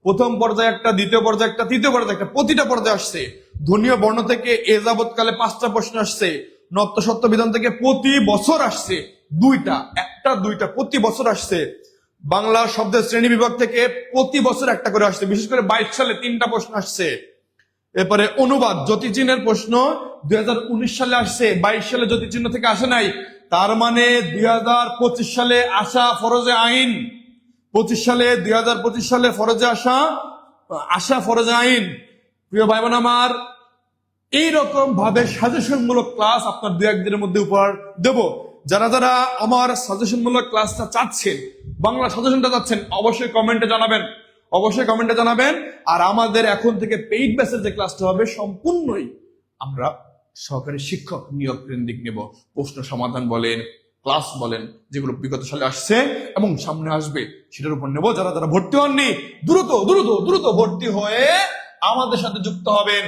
প্রথম পর্যায়ে একটা, দ্বিতীয় পর্যায়ে একটা, তৃতীয় পর্যায়ে একটা, প্রতিটা পর্যায়ে আসছে। ধ্বনীয় বর্ণ থেকে এ যাবৎকালে 5টা প্রশ্ন আসছে। নত্য সত্য বিধান থেকে প্রতি বছর আসছে 2টা, 1টা 2টা প্রতি বছর আসছে। বাংলা শব্দের শ্রেণী বিভাগ থেকে প্রতি বছর একটা করে আসছে। বিশেষ করে 22 সালে 3টা প্রশ্ন আসছে। এরপরে অনুবাদ জ্যোতিচিহ্নের প্রশ্ন 2019 সালে আসছে, 22 সালে জ্যোতিচিহ্ন থেকে আসে নাই। তার মানে 2025 সালে আসা ফরজে আইন, 2025 সালে ফরজে আসা ফরজে আইন। প্রিয় ভাই বোন আমার, এইরকম ভাবে সাজেশন মূলক ক্লাস আপনার 2-1 দিনের মধ্যে উপহার দেব। যারা যারা আমার সাজেশন মূলক ক্লাসটা চাচ্ছেন, বাংলা সাজেশনটা চাচ্ছেন, অবশ্যই কমেন্টে জানাবেন। আর আমাদের এখন থেকে পেইড ব্যাচের যে ক্লাসটা হবে সম্পূর্ণই আমরা সহকারী শিক্ষক নিয়োগ কেন্দ্রিক নেব। প্রশ্ন সমাধান বলেন, ক্লাস বলেন, যেগুলো বিগত সালে আসছে এবং সামনে আসবে সেটার উপর নেব। যারা যারা ভর্তি হননি দ্রুত ভর্তি হয়ে আমাদের সাথে যুক্ত হবেন।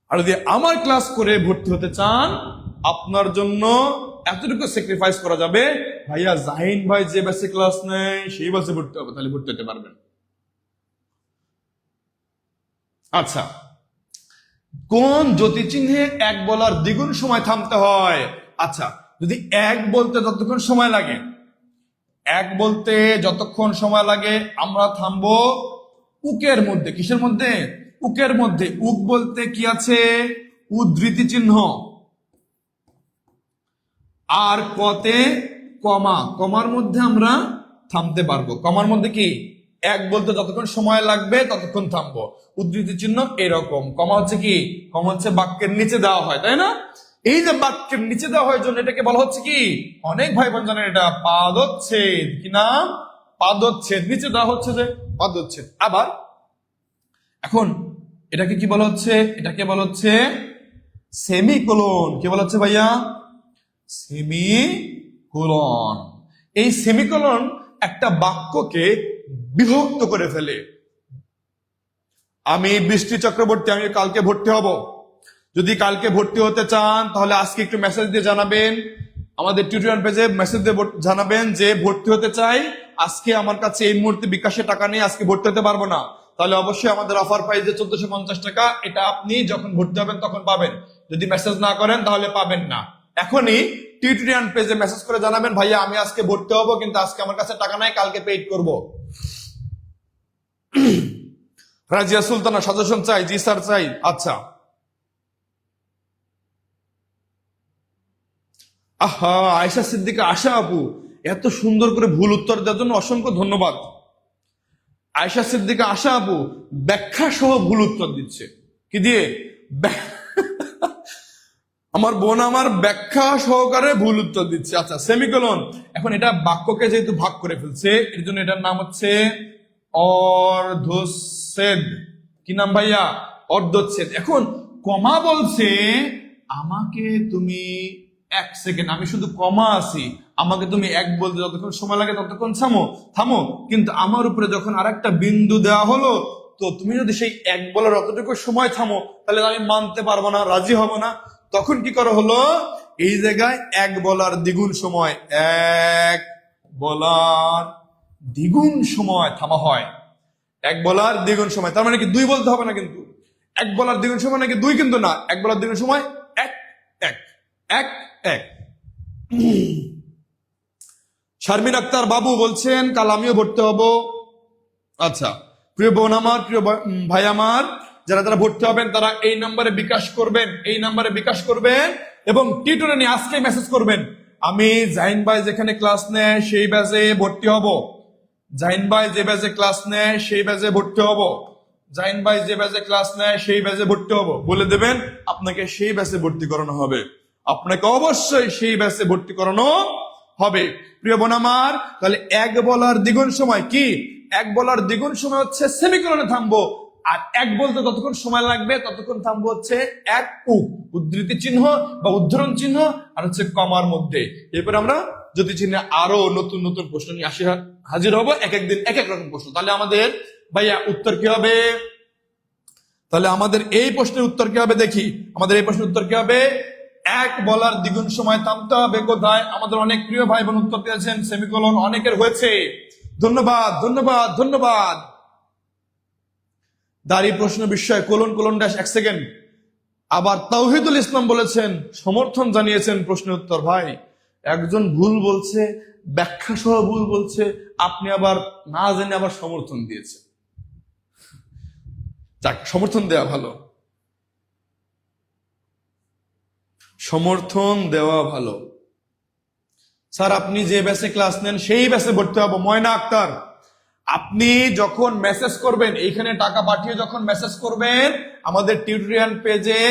আর যদি আমার ক্লাস করে ভর্তি হতে চান, আপনার জন্য এতটুকু স্যাক্রিফাইস করা যাবে, ভাইয়া জাহিন ভাই যে ব্যাচে ক্লাস নেয় সেই ব্যাচে ভর্তি হবে, তাহলে ভর্তি হতে পারবেন। আচ্ছা, কোন জ্যোতিচিহ্নে এক বলার দ্বিগুণ সময় থামতে হয়? আচ্ছা, যদি এক বলতে যতক্ষণ সময় লাগে, আমরা থামবো উকের মধ্যে। কিসের মধ্যে? উকের মধ্যে। উক বলতে কি আছে? উদ্ধৃতি চিহ্ন। আর কতে কমা, কমার মধ্যে আমরা থামতে পারবো। কমার মধ্যে কি? এক বলতে যতক্ষণ সময় লাগবে ততক্ষণ থামবো। উদ্ধৃতি চিহ্ন এরকম। কমা হচ্ছে কি? কমা হচ্ছে বাক্যের নিচে দেওয়া হয়, তাই না? এই যে বাক্যের নিচে দেওয়া হয় জন্য এটাকে বলা হচ্ছে কি? অনেক ভাই বোন জানেন এটা পাদচ্ছেদ। কি নাম? পাদচ্ছেদ। নিচে দেওয়া হচ্ছে যে পাদচ্ছেদ। আবার এখন এটাকে কি বলা হচ্ছে? এটাকে বলা হচ্ছে সেমিকোলন। কি বলা হচ্ছে ভাইয়া? সেমিকোলন। এই সেমিকোলন একটা বাক্যকে বিভক্ত করে ফেলে। আমি বৃষ্টি চক্রবর্তী, আমি কালকে ভর্তি হব। যদি কালকে ভর্তি হতে চান তাহলে আজকে একটু মেসেজ দিয়ে জানাবেন, আমাদের টিউটোরিয়াল পেজে মেসেজ দিয়ে জানাবেন যে ভর্তি হতে চাই, আজকে আমার কাছে এই মুহূর্তে বিকাশে টাকা নেই, আজকে ভর্তি হতে পারবো না। তাহলে অবশ্যই আমাদের অফার প্রাইস যে 1450 টাকা, এটা আপনি যখন ভর্তি হবেন তখন পাবেন। যদি মেসেজ না করেন তাহলে পাবেন না। এখনই টিউটোরিয়াল পেজে মেসেজ করে জানাবেন, ভাইয়া আমি আজকে ভর্তি হব, কিন্তু আজকে আমার কাছে টাকা নাই, কালকে পেইড করব। রাজিয়া সুলতানা সাজেশন চাই। জি স্যার চাই। আচ্ছা, আহা, আয়েশা সিদ্দিকা আশা আপু এত সুন্দর করে ভুল উত্তর দেওয়ার জন্য অসংখ্য ধন্যবাদ। আয়েশা সিদ্দিকা আশা আপু ব্যাখ্যা সহ ভুল উত্তর দিচ্ছে। কি দিয়ে? আমার বোন আমার ব্যাখ্যা সহকারে ভুল উত্তর দিচ্ছে। আচ্ছা, সেমিকোলন। এখন এটা বাক্যকে যেহেতু ভাগ করে ফেলছে, এর জন্য এটার নাম হচ্ছে অর্ধচ্ছেদ। কি নাম ভাইয়া? অর্ধচ্ছেদ। এখন কমা বলছে আমাকে তুমি 1 সেকেন্ড, আমি শুধু কমা আছি, আমাকে তুমি এক বলতে যতক্ষণ সময় লাগে ততক্ষণ থামো। কিন্তু আমার উপরে যখন আরেকটা বিন্দু দেওয়া হলো, তো তুমি যদি সেই এক বলার অতটুকু সময় থামো, তাহলে আমি মানতে পারবো না, রাজি হব না। তখন কি করা হলো? এই জায়গায় এক বলার দ্বিগুণ সময়, এক বলার দ্বিগুণ সময় থামা হয়। এক বলার দ্বিগুণ সময়, তার মানে কি 2 বলতে হবে না, কিন্তু এক বলার দ্বিগুণ সময় নাকি 2 কিন্তু না, এক বলার দ্বিগুণ সময় এক এক এক এক। শারমিন আক্তার বাবু বলছেন কাল আমিও ভর্তি হব। আচ্ছা, প্রিয় বোন আমার, প্রিয় ভাই আমার, যারা যারা ভর্তি হবেন তারা এই নাম্বারে বিকাশ করবেন, এবং টিউটোরিয়াল নিয়ে আজকে মেসেজ করবেন, আমি জাহিন ভাই যেখানে ক্লাস নেয় সেই ব্যাচে ভর্তি হব। জাহিন ভাই যে ব্যাচে ক্লাস নেয় সেই ব্যাচে ভর্তি হব, জাহিন ভাই যে ব্যাচে ক্লাস নেয় সেই ব্যাচে ভর্তি হব বলে দেবেন, আপনাকে সেই ব্যাচে ভর্তি করানো হবে, আপনাকে অবশ্যই সেই ব্যাচে ভর্তি করানো হবে। প্রিয় বোন আমার, তাহলে এক বলার দ্বিগুণ সময় কি? এক বলার দ্বিগুণ সময় হচ্ছে সেমিকোলনে থামবো, আর এক বলতে ততক্ষণ সময় লাগবে ততক্ষণ থামবো হচ্ছে এক উদ্ধৃতি চিহ্ন বা উদ্ধরণ চিহ্ন আর হচ্ছে কমার মধ্যে। এরপর আমরা যদি চিহ্নে আরো নতুন নতুন প্রশ্ন নিয়ে আসি হাজির হবো, এক একদিন এক এক রকম প্রশ্ন। তাহলে আমাদের ভাইয়া উত্তর কি হবে? তাহলে আমাদের এই প্রশ্নের উত্তর কি হবে দেখি, আমাদের এই প্রশ্নের উত্তর কি হবে? এক বলার দ্বিগুণ সময় থামতে হবে কোথায়? আমাদের অনেক প্রিয় ভাই বোন উত্তর দিয়েছেন, সেমিকোলন অনেকের হয়েছে, ধন্যবাদ ধন্যবাদ ধন্যবাদ। দাঁড়ি প্রশ্ন বিষয় কোলন কোলন ড্যাশ 1 সেকেন্ড। আবার তাওহিদুল ইসলাম বলেছেন, সমর্থন জানিয়েছেন প্রশ্নের উত্তর। ভাই একজন ভুল বলছে, ব্যাখ্যা সহ ভুল বলছে, আপনি আবার না জেনে আবার সমর্থন দিয়েছেন। যাক, সমর্থন দেওয়া ভালো, সমর্থন দেওয়া ভালো। স্যার আপনি যে ব্যাচে ক্লাস নেন সেই ব্যাচে ভর্তি হবো। ময়না আক্তার, আপনি যখন মেসেজ করবেন, এইখানে টাকা পাঠিয়ে যখন মেসেজ করবেন আমাদের টিউটোরিয়াল পেজে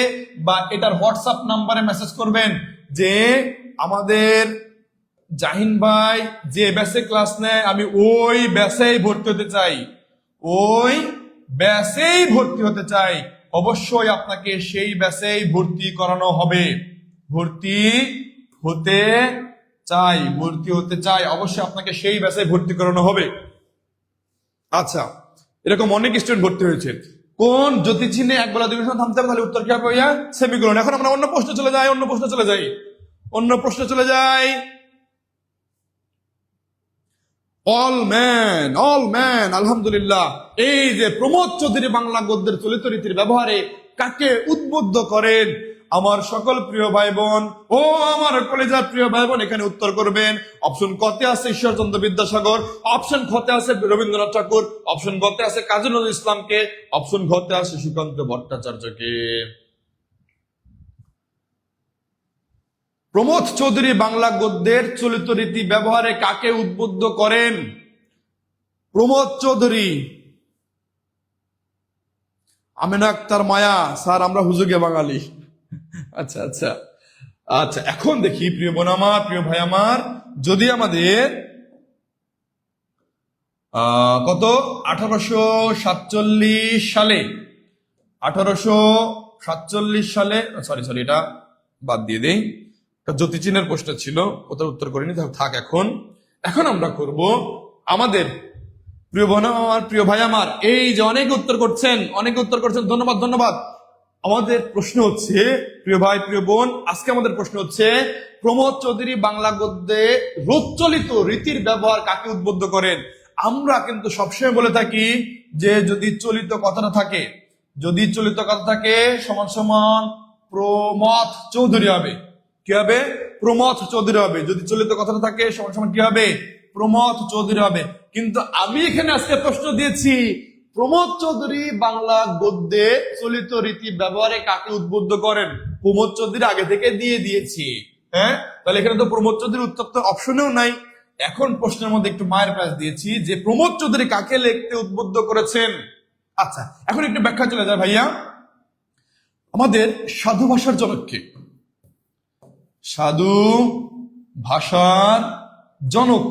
বা এটার হোয়াটসঅ্যাপ নাম্বারে মেসেজ করবেন যে আমাদের জাহিন ভাই যে ব্যাচে ক্লাস নেয় আমি ওই ব্যাচেই ভর্তি হতে চাই, ওই ব্যাচেই ভর্তি হতে চাই, অবশ্যই আপনাকে সেই ব্যাচেই ভর্তি করানো হবে। ভর্তি হতে চাই, ভর্তি হতে চাই, অবশ্যই আপনাকে সেই ব্যাচে ভর্তি করানো হবে। আচ্ছা, এরকম অনেক স্টুডেন্ট ভর্তি হয়েছে। কোন জ্যোতি চিহ্নে এক বলা দুই থামতে হবে? তাহলে উত্তর কি হবে ভাইয়া? সেমিকোলন। এখন আমরা অন্য প্রশ্ন চলে যাই, অন্য প্রশ্ন চলে যাই, অন্য প্রশ্ন চলে যাই। অল ম্যান আলহামদুলিল্লাহ। এই যে প্রমোদ চৌধুরী বাংলা গদ্যের চলিত রীতির ব্যবহারে কাকে উদ্বুদ্ধ করেন? আমার সকল প্রিয় ভাই বোন ও আমার কলেজার প্রিয় ভাই বোন এখানে উত্তর করবেন। অপশন কতে আছে ঈশ্বরচন্দ্র বিদ্যাসাগর, অপশন খতে আছে রবীন্দ্রনাথ ঠাকুর, অপশন গতে আছে কাজী নজরুল ইসলামকে, অপশন ঘতে আছে সুকান্ত ভট্টাচার্যকে। প্রমোদ চৌধুরী বাংলা গদ্যের চলিত রীতি ব্যবহারে কাকে উদ্বুদ্ধ করেন? প্রমোদ চৌধুরী। আমেনা আক্তার মায়া, স্যার আমরা হুজুগে বাঙালি। আচ্ছা আচ্ছা আচ্ছা, এখন দেখি প্রিয় বোন আমার, প্রিয় ভাই আমার, যদি আমাদের কত 1847 সালে, 1847 সালে, সরি এটা বাদ দিয়ে দেই, জ্যোতিচিহ্নের প্রশ্ন ছিল, ওটার উত্তর করিনি, থাক। এখন আমরা করব আমাদের প্রিয় বোন আমার, প্রিয় ভাই আমার, এই যে অনেকে উত্তর করছেন, অনেকে উত্তর করছেন, ধন্যবাদ ধন্যবাদ। আমাদের প্রশ্ন হচ্ছে, প্রিয় ভাই প্রিয় বোন, আজকে আমাদের প্রশ্ন হচ্ছে প্রমোদ চৌধুরী বাংলা গদ্যে রোচলিত রীতির ব্যবহার কাকে উদ্বুদ্ধ করেন? আমরা কিন্তু সবসময় বলে থাকি যে যদি চলিত কথাটা থাকে, যদি চলিত কথা থাকে সমান সমান প্রমোদ চৌধুরী হবে। কি হবে? প্রমোদ চৌধুরী হবে। যদি চলিত কথাটা থাকে সমান সমান কি হবে? প্রমোদ চৌধুরী হবে। কিন্তু আমি এখানে আজকে প্রশ্ন দিয়েছি প্রমোদ চৌধুরী বাংলা গদ্যে চলিত রীতি ব্যবহারে কাকে উদ্বুদ্ধ করেন? প্রমোদ চৌধুরী আগে থেকে দিয়ে দিয়েছি। হ্যাঁ, তাহলে এখানে তো প্রমোদ চৌধুরীর উত্তর তো অপশনেও নাই। এখন প্রশ্নের মধ্যে একটু মায়ের প্রাইজ দিয়েছি যে প্রমোদ চৌধুরী কাকে লিখতে উদ্বুদ্ধ করেছেন। আচ্ছা, এখন একটু ব্যাখ্যা চলে যায় ভাইয়া। আমাদের সাধু ভাষার জনককে, সাধু ভাষার জনক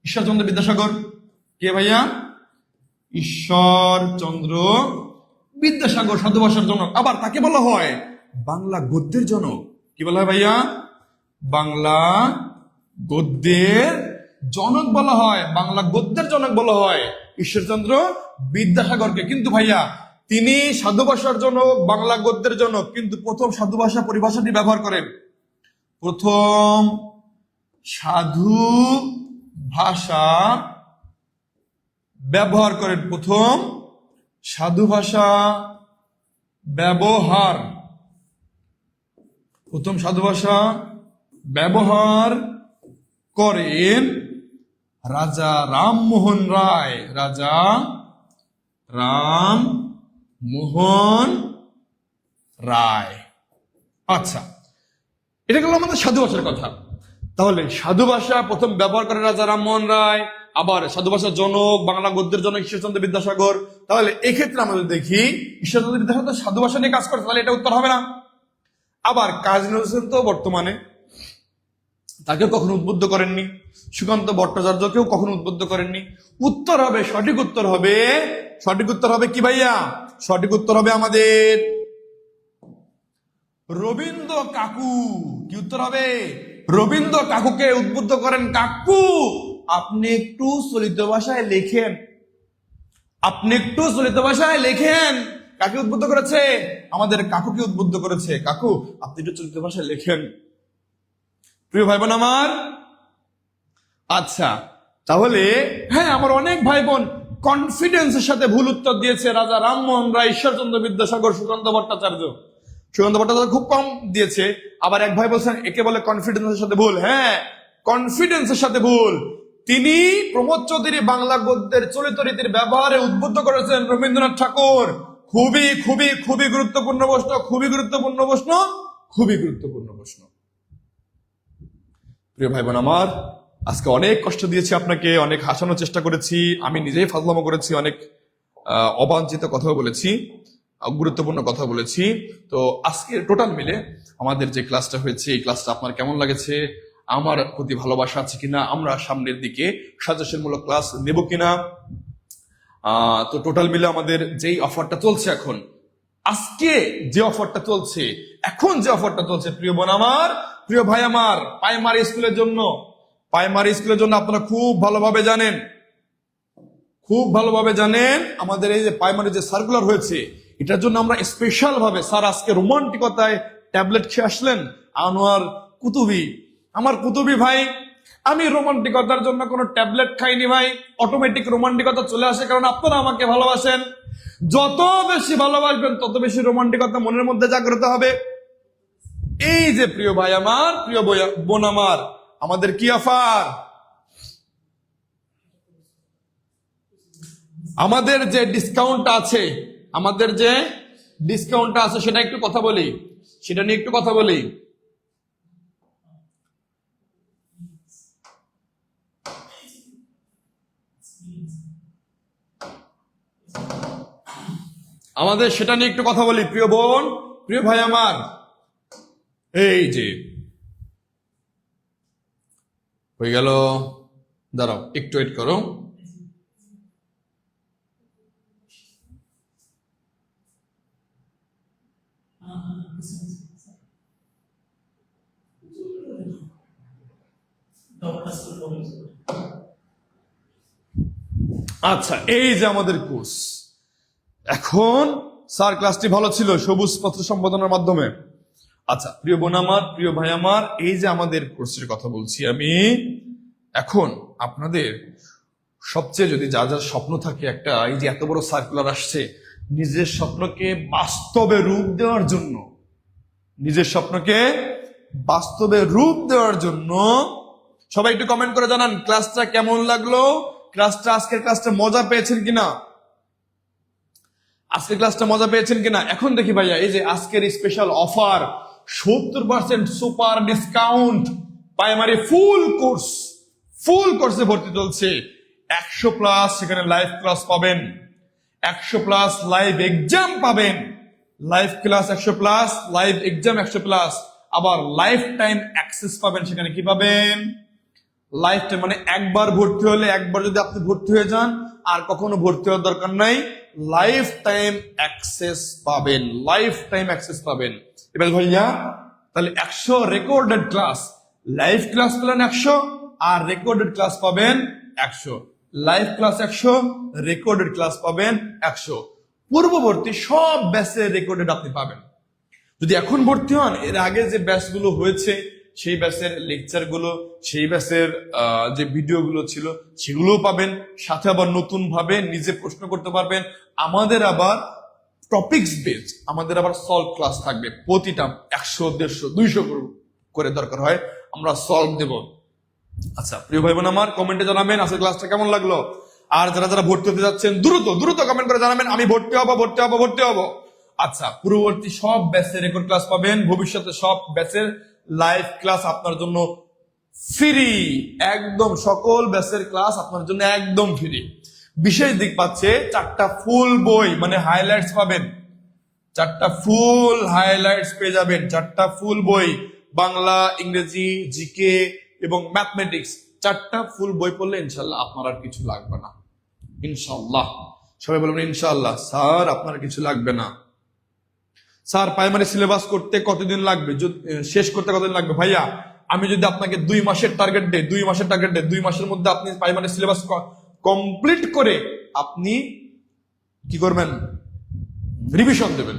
ঈশ্বরচন্দ্র বিদ্যাসাগর। কে ভাইয়া? ঈশ্বরচন্দ্র বিদ্যাসাগর সাধু ভাষার জনক। আবার তাকে বলা হয় বাংলা গদ্যের জনক। কি বলা হয় ভাইয়া? বাংলা গদ্যের জনক বলা হয়, বাংলা গদ্যের জনক বলা হয় ঈশ্বরচন্দ্র বিদ্যাসাগরকে। কিন্তু ভাইয়া তিনি সাধু ভাষার জনক, বাংলা গদ্যের জনক, কিন্তু প্রথম সাধু ভাষা পরিভাষাটি ব্যবহার করেন, প্রথম সাধু ভাষা ব্যবহার করেন, প্রথম সাধু ভাষা ব্যবহার, প্রথম সাধু ভাষা ব্যবহার করেন রাজা রামমোহন রায়। রাজা রামমোহন রায়। আচ্ছা, এটা গেল আমাদের সাধু ভাষার কথা। তাহলে সাধু ভাষা প্রথম ব্যবহার করে রাজা রামমোহন রায়, আবার সাধু ভাষার জনক, বাংলা গদ্যের জনক ঈশ্বরচন্দ্র বিদ্যাসাগর। তাহলে এক্ষেত্রে আমরা যদি দেখি ঈশ্বরচন্দ্র বিদ্যাসাগর সাধু ভাষা নিয়ে কাজ করছে, তাহলে এটা উত্তর হবে না। আবার কাজী নজরুল ইসলাম তো বর্তমানে, তাকে কখনো উদ্বুদ্ধ করেননি, সুকান্ত ভট্টাচার্যকেও কখনো উদ্বুদ্ধ করেননি। উত্তর হবে, সঠিক উত্তর হবে কি ভাইয়া? সঠিক উত্তর হবে আমাদের রবীন্দ্র কাকু। কি উত্তর হবে? রবীন্দ্র কাকুকে উদ্বুদ্ধ করেন, কাকু আপনি একটু চলিত ভাষায় লেখেন, কাকে উদ্বুদ্ধ করেছে? আমাদের কাকুকে উদ্বুদ্ধ করেছে, কাকু আপনি একটু চলিত ভাষায় লেখেন। প্রিয় ভাই বোন আমার, আচ্ছা তাহলে হ্যাঁ, আমার অনেক ভাই বোন কনফিডেন্সের সাথে ভুল উত্তর দিয়েছে। রাজা রামমোহন রায়, ঈশ্বরচন্দ্র বিদ্যাসাগর, সুকান্ত ভট্টাচার্য খুব কম দিয়েছে। আবার এক ভাই বলছেন একে বলে কনফিডেন্সের সাথে ভুল। হ্যাঁ, কনফিডেন্সের সাথে ভুল। তিনি প্রমোদ চৌধুরী বাংলা গদ্যের চলিত রীতির ব্যবহারে উদ্বুদ্ধ করেছেন রবীন্দ্রনাথ ঠাকুর। খুবই খুবই খুবই গুরুত্বপূর্ণ প্রশ্ন, প্রিয় ভাই বোন আমার, আজকে অনেক কষ্ট দিয়েছি আপনাকে, অনেক হাসানোর চেষ্টা করেছি, আমি নিজেই ফাজলামো করেছি, অনেক অবাঞ্ছিত কথা বলেছি, গুরুত্বপূর্ণ কথা বলেছি। তো আজকে টোটাল মিলে আমাদের যে ক্লাসটা হয়েছে, এই ক্লাসটা আপনার কেমন লাগেছে? আমার প্রতি ভালোবাসা আছে কিনা? আমরা সামনের দিকে সাজেশনমূলক ক্লাস নেব কিনা? তো টোটাল মিলে আমাদের যেই অফারটা চলছে এখন, আজকে যে অফারটা চলছে, প্রিয় বোন আমার, প্রিয় ভাই আমার, প্রাইমারি স্কুলের জন্য আপনারা খুব ভালোভাবে জানেন আমাদের এই যে প্রাইমারি যে সার্কুলার হয়েছে, এটার জন্য আমরা স্পেশাল ভাবে, স্যার আজকে রোমান্টিকতায় ট্যাবলেট খেয়ে আসলেন, আনোয়ার কুতুবি, আমার কুতুবি ভাই, আমি রোমান্টিকতার জন্য কোনো ট্যাবলেট খাইনি ভাই, অটোমেটিক রোমান্টিকতা চলে আসে, কারণ আপনারা আমাকে ভালোবাসেন। যত বেশি ভালোবাসবেন তত বেশি রোমান্টিকতা মনের মধ্যে জাগ্রত হবে। এই যে প্রিয় ভাই আমার, প্রিয় বোন আমার, আমাদের কি অফার? আমাদের যে ডিসকাউন্টটা আছে, সেটা নিয়ে একটু কথা বলি। প্রিয় বোন, প্রিয় ভাই আমার, এই যে হয়ে গেল, দাঁড়াও একটু ওয়েট করো। আচ্ছা, এই যে আমাদের কোর্স, এখন স্যার ক্লাসটি ভালো ছিল সবুজ পত্র সম্পাদনার মাধ্যমে। আচ্ছা প্রিয় বোন আমার, প্রিয় ভাই আমার, এই যে আমাদের কোর্সের কথা বলছি আমি, এখন আপনাদের সবচেয়ে যদি যার যার স্বপ্ন থাকে, একটা এই যে এত বড় সার্কুলার আসছে, নিজের স্বপ্নকে বাস্তবে রূপ দেওয়ার জন্য সবাই একটু কমেন্ট করে জানান ক্লাসটা কেমন লাগলো, আজকের ক্লাসটা মজা পেয়েছেন কিনা। এখন দেখি ভাইয়া, এই যে আজকের special offer, 70% super discount, primary full কোর্সে ভর্তি চলছে। 100+ সেখানে লাইভ ক্লাস পাবেন, 100+ লাইভ এক্সাম পাবেন, লাইভ ক্লাস 100+, লাইভ এক্সাম 100+, আবার লাইফ টাইম অ্যাক্সেস পাবেন। সেখানে কি পাবেন? লাইফ টাইম, মানে একবার ভর্তি হলে, একবার যদি আপনি ভর্তি হয়ে যান আর কখনো ভর্তি হওয়ার দরকার নাই, লাইফ টাইম অ্যাক্সেস পাবেন। এবার ভাইয়া, তাহলে 100 রেকর্ডেড ক্লাস, লাইভ ক্লাস পেলেন 100, আর রেকর্ডেড ক্লাস পাবেন 100, লাইভ ক্লাস 100, রেকর্ডেড ক্লাস পাবেন 100। পূর্ববর্তী সব ব্যাচের রেকর্ডেড আপনি পাবেন। যদি এখন ভর্তি হন, এর আগে যে ব্যাচগুলো হয়েছে, সেই ব্যাচের লেকচার গুলো, সেই ব্যাচের যে ভিডিও গুলো ছিল, সেগুলোও পাবেন। সাথে আবার নতুন ভাবে নিজে প্রশ্ন করতে পারবেন। আমাদের আবার টপিকস বেস, আমাদের আবার সলভ ক্লাস থাকবে, প্রতিটা 100, 150, 200 করে দরকার হয় আমরা সলভ দেব। আচ্ছা প্রিয় ভাই বোন আমার, কমেন্টে জানাবেন আজকের ক্লাসটা কেমন লাগলো। আর যারা ভর্তি হতে যাচ্ছেন, দ্রুত কমেন্ট করে জানাবেন আমি ভর্তি হব। আচ্ছা, পূর্ববর্তী সব ব্যাচের রেকর্ড ক্লাস পাবেন, ভবিষ্যতে সব ব্যাচের লাইভ ক্লাস আপনার জন্য ফ্রি, একদম সকল ব্যাচের ক্লাস আপনার জন্য একদম ফ্রি। বিশেষ দিক পাচ্ছে 4টা ফুল বই, মানে হাইলাইটস পাবেন, 4টা ফুল হাইলাইটস পেয়ে যাবেন, 4টা ফুল বই, বাংলা, ইংরেজি, জিকে এবং ম্যাথমেটিক্স, 4টা ফুল বই পড়লে ইনশাল্লাহ আপনার আর কিছু লাগবে না। ইনশাল্লাহ, সবাই বলবেন ইনশাল্লাহ। স্যার আপনার কিছু লাগবে না। স্যার প্রাইমারি সিলেবাস করতে কতদিন লাগবে, শেষ করতে কতদিন লাগবে? ভাইয়া আমি যদি আপনাকে 2 মাসের টার্গেট দেই, 2 মাসের টার্গেট দেই, 2 মাসের মধ্যে আপনি প্রাইমারি সিলেবাস কমপ্লিট করে আপনি কি করবেন? রিভিশন দেবেন।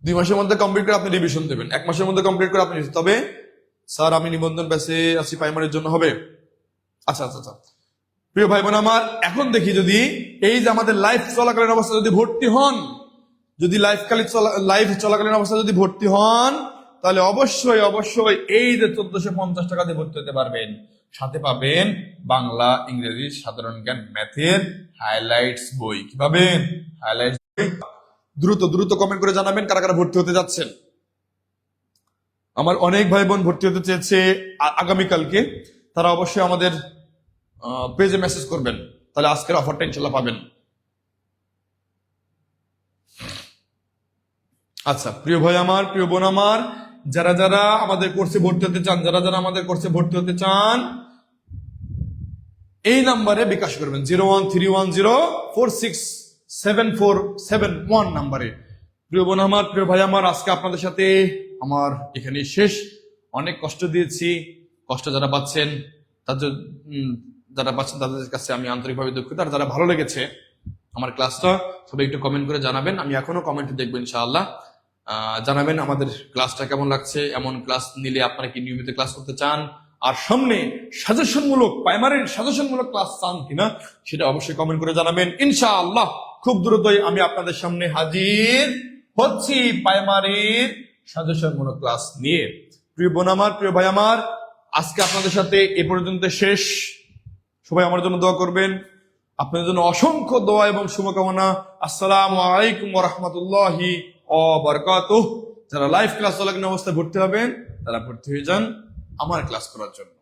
2 মাসের মধ্যে কমপ্লিট করে আপনি রিভিশন দেবেন, 1 মাসের মধ্যে কমপ্লিট করে আপনি, তবে স্যার আমি নিবন্ধন ব্যাচে আছি, প্রাইমারির জন্য হবে। আচ্ছা আচ্ছা আচ্ছা, প্রিয় ভাই বোন আমার, এখন দেখি যদি এই যে আমাদের লাইফ চলাকালীন অবস্থা যদি ভর্তি হন, যদি লাইফ চলাকালীন অবস্থা যদি ভর্তি হন, তাহলে অবশ্যই অবশ্যই এই যে 1450 টাকা দিয়ে ভর্তি হতে পারবেন, সাথে পাবেন বাংলা, ইংরেজি, সাধারণ জ্ঞান, ম্যাথের হাইলাইটস বই। কি পাবেন? হাইলাইটস বই। দ্রুত দ্রুত কমেন্ট করে জানাবেন কারা কারা ভর্তি হতে যাচ্ছেন। আমার অনেক ভাই বোন ভর্তি হতে চেয়েছে আগামীকালকে, তারা অবশ্যই আমাদের পেজে মেসেজ করবেন, তাহলে আজকের অফারটা ইনশাল্লাহ পাবেন। আচ্ছা প্রিয় ভাই আমার, প্রিয় বোন আমার, যারা যারা আমাদের কোর্সে ভর্তি হতে চান, যারা যারা আমাদের কোর্সে ভর্তি হতে চান, এই নাম্বারে বিকাশ করবেন, 01310467471 নাম্বারে। প্রিয় বোন আমার, প্রিয় ভাই আমার, আজকে আপনাদের সাথে আমার এখানে শেষ। অনেক কষ্ট দিয়েছি, কষ্ট যারা পাচ্ছেন তাদের কাছে আমি আন্তরিকভাবে দুঃখিত। আর যারা ভালো লেগেছে আমার ক্লাসটা, সবাই একটু কমেন্ট করে জানাবেন, আমি এখনো কমেন্ট দেখবো ইনশাআল্লাহ। জানাবেন আমাদের ক্লাসটা কেমন লাগছে, এমন ক্লাস নিলে আপনারা কি নিয়মিত ক্লাস করতে চান, আর সামনে সাজেশনমূলক প্রাইমারির সাজেশনমূলক ক্লাস চান কিনা, সেটা অবশ্যই কমেন্ট করে জানাবেন। ইনশাআল্লাহ খুব দ্রুতই আমি আপনাদের সামনে হাজির হচ্ছি প্রাইমারির সাজেশনমূলক ক্লাস নিয়ে। প্রিয় বোন আমার, প্রিয় ভাই আমার, আজকে আপনাদের সাথে এ পর্যন্ত শেষ। সবাই আমার জন্য দোয়া করবেন, আপনাদের জন্য অসংখ্য দোয়া এবং শুভকামনা। আসসালামু আলাইকুম ওয়া রাহমাতুল্লাহি ওয়া বারাকাতুহু। যারা লাইভ ক্লাস চলাকালীন অবস্থায় ভর্তি হবেন, তারা ভর্তি হয়ে যান আমার ক্লাস করার জন্য।